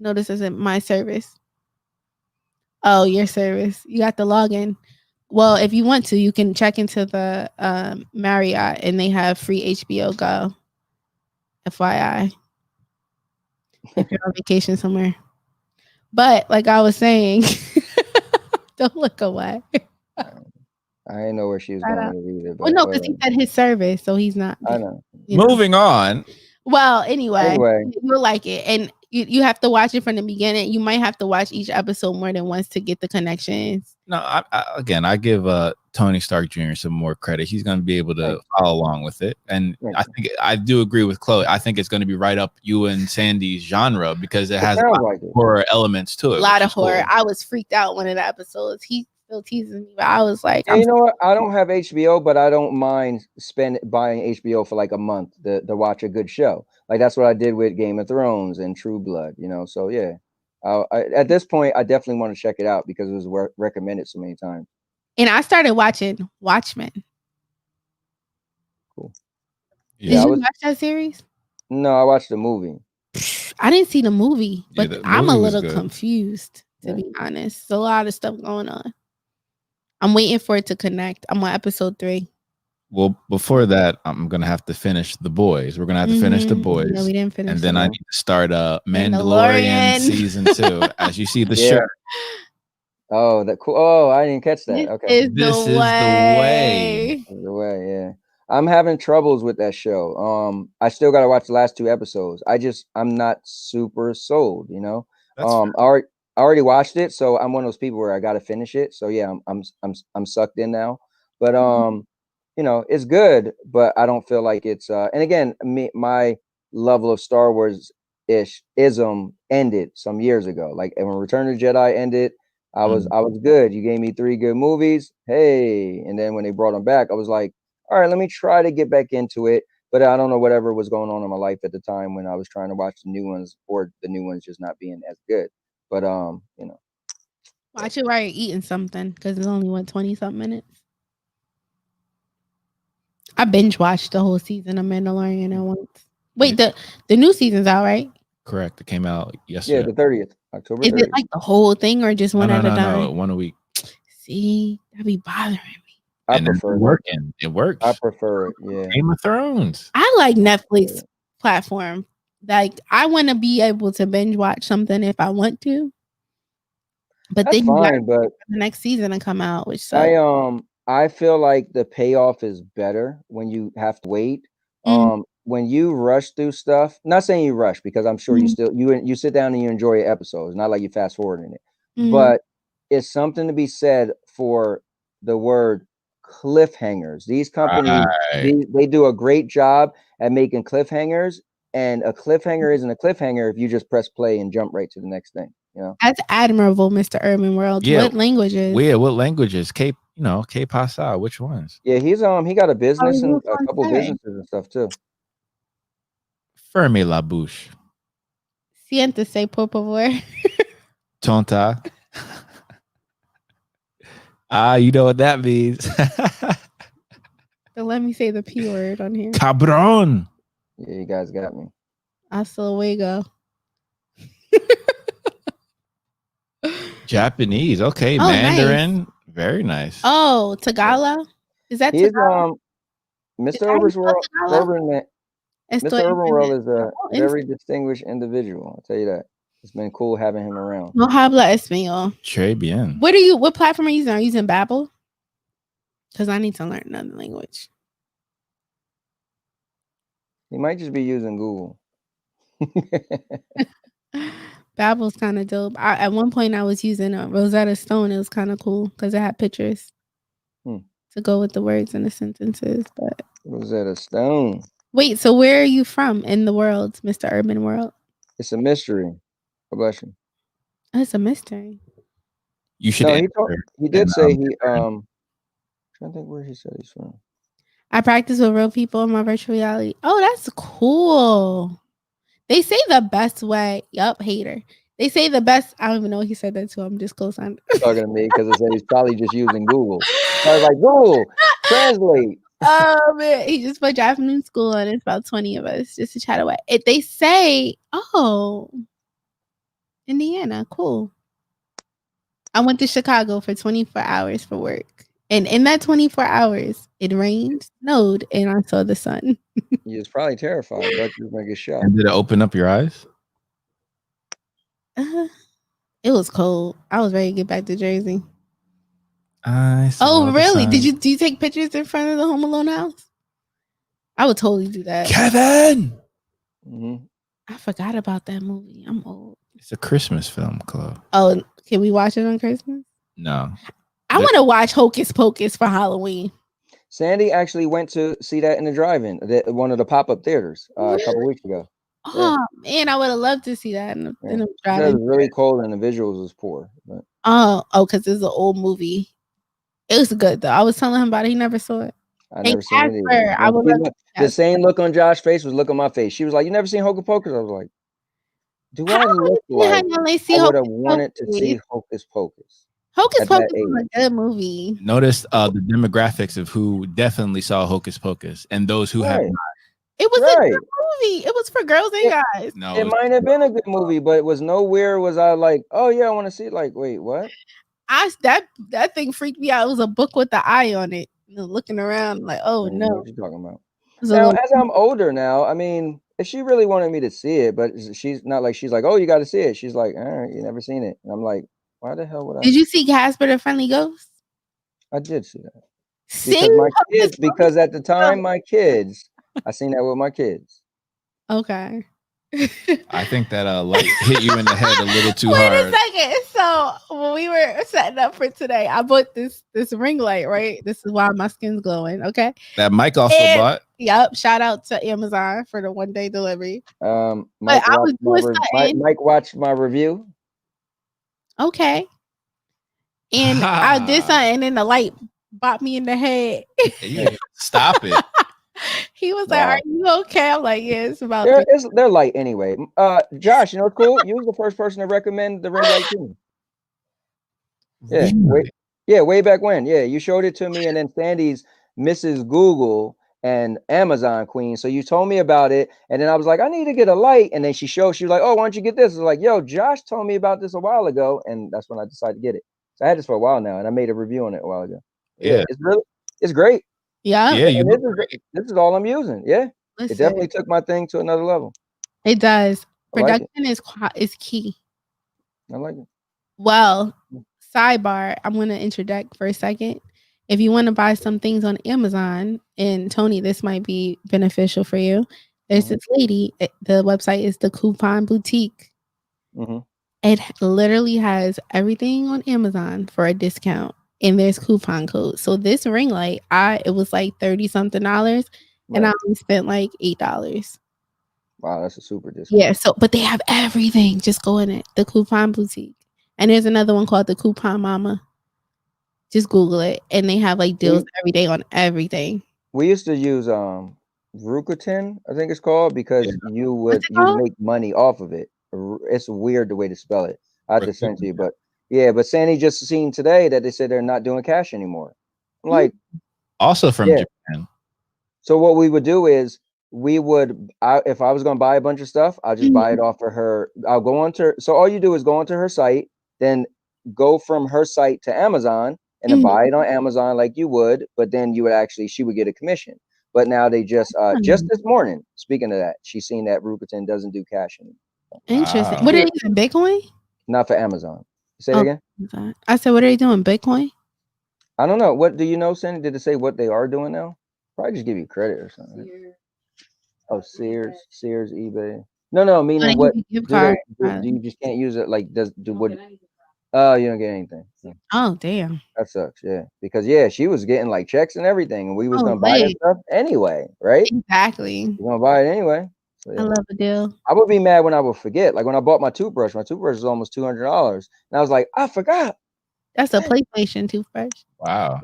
No, this isn't my service. Oh, your service. You got the login. Well, if you want to, you can check into the Marriott and they have free HBO Go. FYI. If you're on vacation somewhere. But like I was saying, don't look away. I didn't know where she was going with either. Well, no, because he said his service, so he's not. I know. Moving on. Well, anyway, you'll like it. And you have to watch it from the beginning. You might have to watch each episode more than once to get the connections. No, I give Tony Stark Jr. some more credit. He's going to be able to follow along with it. And I think I do agree with Chloe. I think it's going to be right up you and Sandy's genre because it has a lot of horror elements to it. A lot of horror. Cool. I was freaked out one of the episodes. He still teasing me, but I was like, you know what? I don't have HBO, but I don't mind buying HBO for like a month to watch a good show. Like that's what I did with Game of Thrones and True Blood, So yeah, at this point, I definitely want to check it out because it was recommended so many times. And I started watching Watchmen. Did Yeah, I you was watch that series? no, I watched the movie. I didn't see the movie, Yeah, but the I'm a movie was little good. confused, to Yeah. be honest. There's a lot of stuff going on. I'm waiting for it to connect. I'm on episode 3. Well, before that, I'm gonna have to finish The Boys. We're gonna have to finish The Yeah, Boys, we didn't finish and then I it. need to start Mandalorian. Mandalorian season 2. As you see the Yeah. shirt, Oh, that cool. Oh, I didn't catch that. This Okay. is this the is the way. way. The way, yeah. I'm having troubles with that show. I still gotta watch the last 2 episodes. I'm not super sold, you know. That's I already watched it, so I'm one of those people where I gotta finish it. So yeah, I'm sucked in now. But you know, it's good, but I don't feel like it's and again, my level of Star Wars ism ended some years ago. Like and when Return of the Jedi ended, I was good. You gave me 3 good movies. Hey, and then when they brought them back, I was like, all right, let me try to get back into it. But I don't know whatever was going on in my life at the time when I was trying to watch the new ones or the new ones just not being as good. But you know. Watch it while you're eating something because it's only 20-something minutes. I binge watched the whole season of Mandalorian at once. Wait, the new season's out, right? correct. It came out Yeah, yesterday. the 30th, October Is 30th. it like the whole thing or just one at a time? No, 1 a week. See, that be bothering me. I And prefer it's that. working. It works. I prefer it. Yeah. Game of Thrones. I like Netflix platform. Like I want to be able to binge watch something if I want to. But That's then you gotta fine, but wait for the next season to come out, which sucks. I feel like the payoff is better when you have to wait. Mhm. When you rush through stuff, not saying you rush because I'm sure you sit down and you enjoy episodes, not like you fast forwarding it. Mhm. But it's something to be said for the word cliffhangers. These companies Right. they do a great job at making cliffhangers, and a cliffhanger isn't a cliffhanger if you just press play and jump right to the next thing. You know, That's admirable, Mr. Urban World. Yeah. What languages? Yeah, what languages? Cape, Cape Pasa. Which ones? yeah, he got a business and was a gonna couple say. businesses and stuff too. Ferme la bouche. Siéntese, por favor. Tonta. You know what that means. So let me say the P word on here. Cabron. Yeah, you guys got me. Hasta luego. Japanese. Okay, Oh, Mandarin. nice. Very nice. Oh, Tagalog? Is that He's Tagalog? Mr. how you Urban spell World. Tagalog? Mr. Estoy Urban World entendiendo. is a very distinguished individual. I'll tell you that. It's been cool having him around. No habla español. Très bien. What platform are you using? Are you using Babbel? Because I need to learn another language. He might just be using Google. Babbel's kind of dope. At one point, I was using a Rosetta Stone. It was kind of cool because it had pictures to go with the words and the sentences. But Rosetta Stone. wait, so where are you from in the world, Mr. Urban World? It's a mystery. God bless you. Oh, it's a mystery. You should. No, he did say he. Trying to think where he said he's from. I practice with real people in my virtual reality. Oh, that's cool. They say the best way. Yup, hater. They say the best. I don't even know he said that to. I'm just co-signing. Talking to me because I said he's probably just using Google. I was like, Google, translate. Oh man, he just put Japanese school and it's about 20 of us just to chat away. They say, oh, Indiana, cool. I went to Chicago for 24 hours for work. And in that 24 hours, it rained, snowed, and I saw the sun. He was probably terrified, but he was gonna get shot. And did it open up your eyes? It was cold. I was ready to get back to Jersey. I saw Oh, the really? sun. Do you take pictures in front of the Home Alone house? I would totally do that. Kevin. I forgot about that movie. I'm old. It's a Christmas film, Chloe. Oh, can we watch it on Christmas? No. I want to watch Hocus Pocus for Halloween. Sandy actually went to see that in the drive-in, one of the pop-up theaters, a couple weeks ago. Oh man, I would have loved to see that in the drive-in. It was really cold and the visuals was poor. But. Oh, because it's an old movie. It was good though. I was telling him about it. He never saw it. I never seen it either. I would love the same look on Josh's face was look on my face. She was like, "You never seen Hocus Pocus?" I was like, "Do I look like I would have wanted to see Hocus Pocus?" Hocus Pocus is a good movie. Notice the demographics of who definitely saw Hocus Pocus and those who have not. It was a Right. good movie. It was for girls and guys. No, It might have been a good movie, but it was nowhere was I like, oh yeah, I want to see it. Like, wait, what? That thing freaked me out. It was a book with the eye on it. Looking around like, oh I don't know no. what you're talking about. It was a Now, little- as I'm older now, I mean, if she really wanted me to see it, but she's not like she's like, oh, you got to see it. She's like, all right, you never seen it, and I'm like, why the hell would I? Did you see Casper the Friendly Ghost? I did see that See, because at the time my kids, I seen that with my kids. Okay. I think that light hit you in the head a little too Wait hard. a second. So when we were setting up for today, I bought this ring light, right? This is why my skin's glowing. Okay. That Mike also bought. Yep. Shout out to Amazon for the 1-day delivery. Mike I was doing something. Mike watched my review. Okay. And I did something, and then the light bopped me in the head. Stop it. He was like, "Are you okay?" I'm like, "Yeah, it's about." They're light anyway. Josh, you know what's cool? You was the first person to recommend the ring light to me. Yeah, way back when. Yeah, you showed it to me, and then Sandy's Mrs. Google and Amazon Queen. So you told me about it, and then I was like, I need to get a light, and then she was like, oh, why don't you get this? I was like, yo, Josh told me about this a while ago, and that's when I decided to get it. So I had this for a while now, and I made a review on it a while ago. Yeah, it's great. Yeah, this is all I'm using. Yeah, listen, it definitely took my thing to another level. It does. Production is key. I like it. Well, sidebar, I'm going to interject for a second. If you want to buy some things on Amazon, and Tony, this might be beneficial for you. There's this lady. The website is the Coupon Boutique. It literally has everything on Amazon for a discount. And there's coupon codes. So this ring light, it was like $30-something, and I only spent like $8. Wow, that's a super discount. Yeah. So, but they have everything. Just go in it. The Coupon Boutique, and there's another one called the Coupon Mama. Just Google it, and they have like deals every day on everything. We used to use Rucotin, I think it's called, because you make money off of it. It's weird the way to spell it. I have to send to you, but. Yeah, but Sandy just seen today that they said they're not doing cash anymore. I'm like, also from Japan. So what we would do is if I was going to buy a bunch of stuff, I'll just buy it off of her. I'll go onto. So all you do is go onto her site, then go from her site to Amazon, and then buy it on Amazon like you would. But then she would get a commission. But now they just this morning. Speaking of that, she's seen that Ruperton doesn't do cash anymore. Interesting. What are they using? Bitcoin? Not for Amazon. Say it again. I said, what are they doing? Bitcoin? I don't know. What do you know, Sandy? Did it say what they are doing now? Probably just give you credit or something. Sears. Oh, Sears, eBay. No, meaning what? Do you just can't use it? Like, Oh, you don't get anything. Oh, damn. That sucks. Yeah, because she was getting like checks and everything, and we was gonna buy that stuff anyway, right? Exactly. We're gonna buy it anyway. So, I love a deal. I would be mad when I would forget. Like when I bought my toothbrush was almost $200, and I was like, I forgot. That's a PlayStation toothbrush. Wow.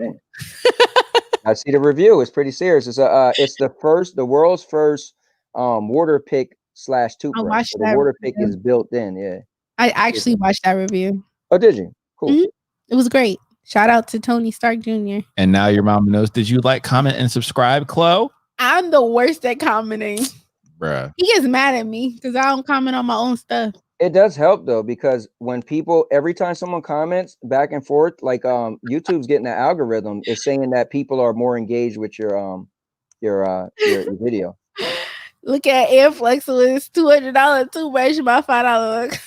I see the review. It's pretty serious. It's the world's first water pick / toothbrush. So the water pick is built in. Yeah. I actually watched that review. Oh, did you? Cool. It was great. Shout out to Tony Stark Jr. And now your mom knows. Did you like, comment, and subscribe, Chloe? I'm the worst at commenting. Bruh. He gets mad at me because I don't comment on my own stuff. It does help though, because when every time someone comments back and forth, like YouTube's getting an algorithm, is saying that people are more engaged with your video. Look at Airflex with his $200 toothbrush, my $5 look.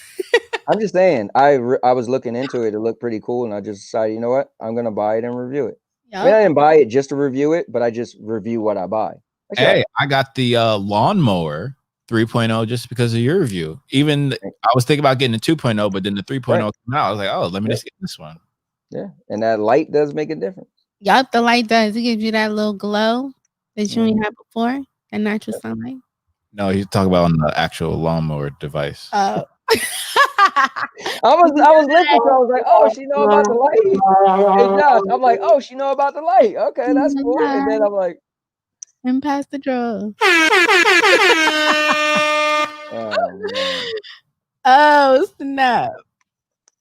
I'm just saying, I was looking into it. It looked pretty cool, and I just decided, you know what, I'm gonna buy it and review it. Yep. I mean, I didn't buy it just to review it, but I just review what I buy. Hey, I got the lawnmower 3.0 just because of your review. Even I was thinking about getting the 2.0, but then the 3.0 came out. I was like, oh, let me just get this one. Yeah, and that light does make a difference. Yup, the light does. It gives you that little glow that you ain't had before, and natural sunlight. No, he's talking about on the actual lawnmower device. Oh. I was listening. So I was like, oh, she know about the light. Hey, Josh, I'm like, oh, she know about the light. Okay, that's cool. And then I'm like, and pass the drug. Oh, snap.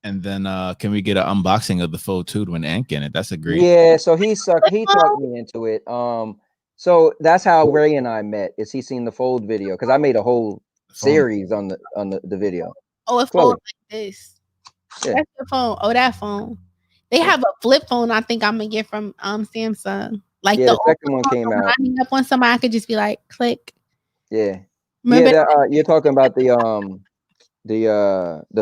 And then can we get an unboxing of the full Tood when Ant in it? That's a great. Yeah, so he talked me into it. So that's how Ray and I met. Is he seen the Fold video? Because I made a whole series on the video. Oh, it Chloe. folds like this. Yeah. That's the phone. Oh, that phone. They have a flip phone. I think I'm gonna get from Samsung. Like Yeah, the the second one came out. I hang up on somebody, I could just be like, click. Yeah. Remember Yeah, you're talking about the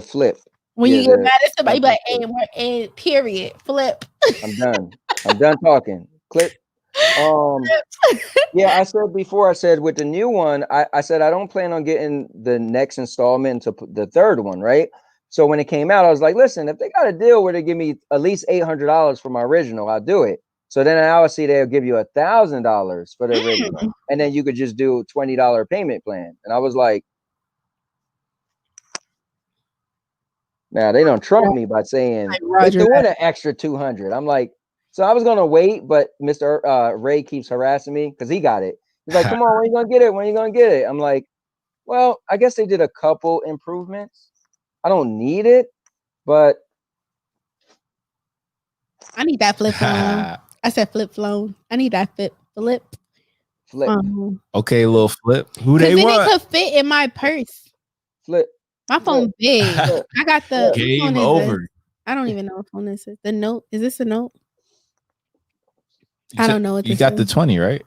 flip. when Yeah, you get mad at somebody, Samsung you be like, and period, flip. I'm done talking. Click. Yeah, I said before, I said with the new one, I said I don't plan on getting the next installment until the third one, right? So when it came out, I was like, listen, if they got a deal where they give me at least $800 for my original, I'll do it. So then I always see they'll give you $1,000 for the original, and then you could just do a $20 payment plan. And I was like, now they don't trump me by saying they're doing an extra 200. I'm like, so I was gonna wait, but Mr. Ray keeps harassing me because he got it. He's like, come on, when are you gonna get it? When are you gonna get it? I'm like, well, I guess they did a couple improvements. I don't need it, but I need that flip phone. I said flip phone. I need that flip. Okay, little flip. Who they then want? it could fit in my purse. Flip. My phone big. I got the game over. I don't even know what phone this is. The Note. Is this a Note? I don't know what you got the 20, right?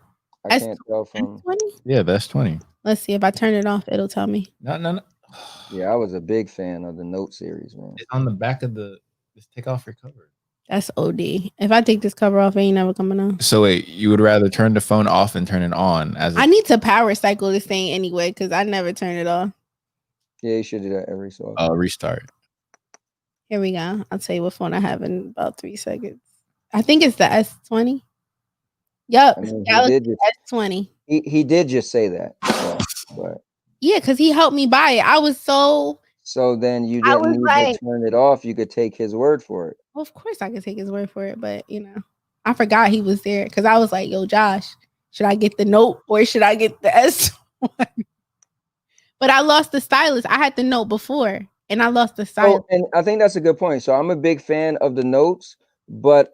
I can't tell from 20. Yeah, that's 20. Let's see if I turn it off, it'll tell me. No. Yeah, I was a big fan of the Note series, man. It's on the back of the. Just take off your cover. That's OD. If I take this cover off, it ain't never coming on. So wait, you would rather turn the phone off and turn it on? I need to power cycle this thing anyway because I never turn it off. Yeah, you should do that every so often. Restart. Here we go. I'll tell you what phone I have in about 3 seconds. I think it's the S20. Yup, Galaxy S20. He did just say that. But yeah, because he helped me buy it. I was so. So then you didn't need to turn it off. You could take his word for it. Well, of course I could take his word for it, but I forgot he was there because I was like, "Yo, Josh, should I get the Note or should I get the S1?" But I lost the stylus. I had the Note before, and I lost the stylus. And I think that's a good point. So I'm a big fan of the Notes, but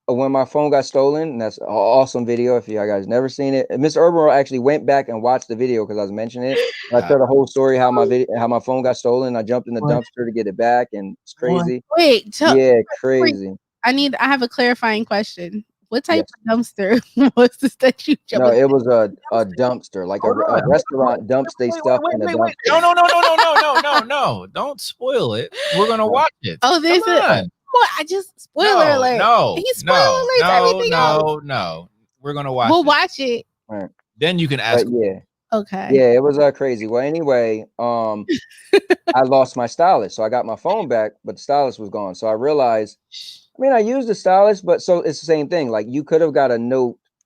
when my phone got stolen, and that's an awesome video. If you guys never seen it, Mr. Urban actually went back and watched the video because I was mentioning it. I told the whole story how my phone got stolen. I jumped in the dumpster to get it back, and it's crazy. Wait, crazy. I have a clarifying question. What type of dumpster was this that you jumped? No, it was a dumpster, like a restaurant dumps they stuff in a dumpster. No! Don't spoil it. We're gonna watch it. Oh, there's I just spoiler alert. He spoiler alerts everything else. No. We're gonna watch. We'll watch it. Right. Then you can ask. Yeah. Okay. Yeah, it was crazy. Well, anyway, I lost my stylus, so I got my phone back, but the stylus was gone. So I realized, I used the stylus, but so it's the same thing. Like you could have got the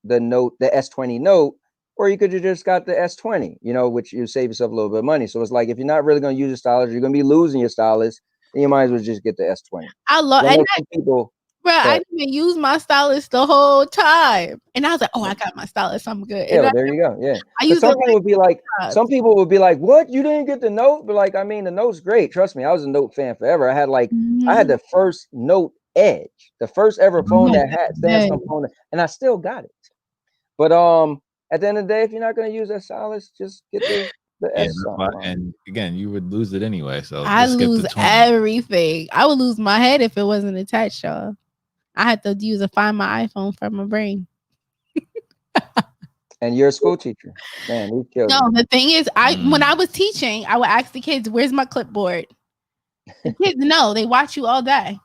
S20 Note, or you could have just got the S20, which you save yourself a little bit of money. So it's like if you're not really going to use your stylus, you're going to be losing your stylus. You might as well just get the S20. I didn't even use my stylus the whole time, and I was like, "Oh, I got my stylus, I'm good." Yeah, there you go. Yeah, some people would be like, "What? You didn't get the Note?" But the Note's great. Trust me, I was a Note fan forever. I had I had the first Note Edge, the first ever phone that had Samsung phone, and I still got it. But at the end of the day, if you're not going to use that stylus, just get the S. And again, you would lose it anyway. So I lose everything. I would lose my head if it wasn't attached, y'all. I had to use Find My iPhone from my brain. And you're a school teacher, man. The thing is, when I was teaching, I would ask the kids, "Where's my clipboard?" The kids know. They watch you all day.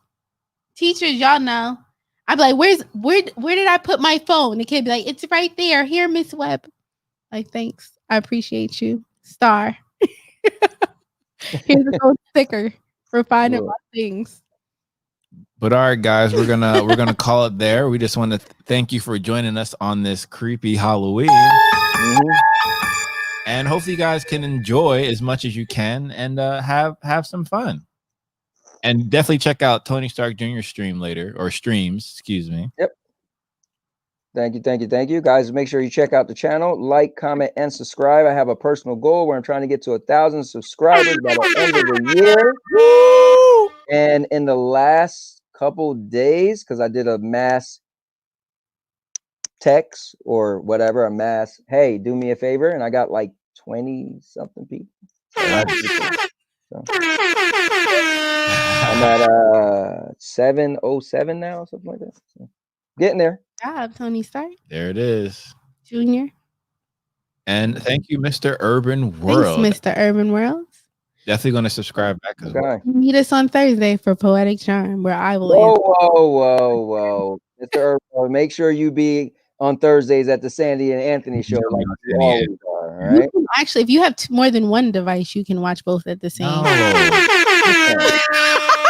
Teachers, y'all know. I'd be like, where did I put my phone? The kid be like, "It's right there. Here, Miss Webb." Like, thanks. I appreciate you. Star. Here's a little sticker for finding my things. But all right, guys, we're gonna call it there. We just want to thank you for joining us on this creepy Halloween. And hopefully you guys can enjoy as much as you can and have some fun. And definitely check out Tony Stark Jr. streams, excuse me. Yep. Thank you. Guys, make sure you check out the channel, like, comment, and subscribe. I have a personal goal where I'm trying to get to 1,000 subscribers by the end of the year. Woo! And in the last couple days, because I did a mass text or whatever, a mass, hey, do me a favor, and I got like 20 something people. So I'm at 707 now, something like that. So, getting there. Good job, Tony Stark There it is. Jr. And thank you, Mr. Urban World. Thanks, Mr. Urban World. Definitely going to subscribe back as well. Okay. Meet us on Thursday for Poetic Charm, where I will Whoa. Mr. Urban World, make sure you be on Thursdays at the Sandy and Anthony show like you always are, all right? Actually, if you have more than one device, you can watch both at the same time.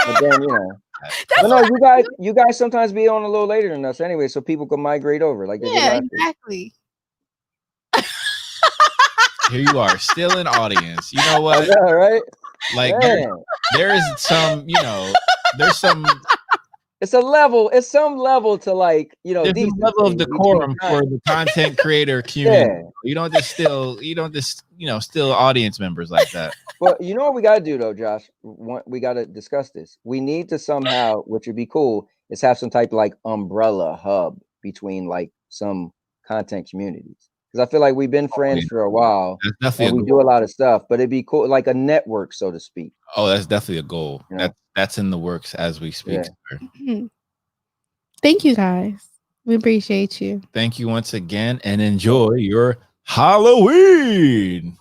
But then, no, you guys sometimes be on a little later than us anyway, so people can migrate over like they did last week. Exactly. Here you are, still in audience. You know what? All right. Like there is some, there's some. It's some level to like, There's a level of decorum for the content creator community. Yeah. You don't just still audience members like that. Well, you know what we got to do though, Josh? We got to discuss this. We need to somehow, which would be cool, is have some type of like umbrella hub between like some content communities. Because I feel like we've been friends for a while, and we do a lot of stuff. But it'd be cool, like a network, so to speak. Oh, that's definitely a goal. That's in the works as we speak. Yeah. Thank you, guys. We appreciate you. Thank you once again, and enjoy your Halloween.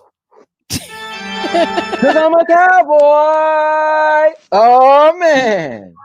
Because I'm a cowboy. Oh man.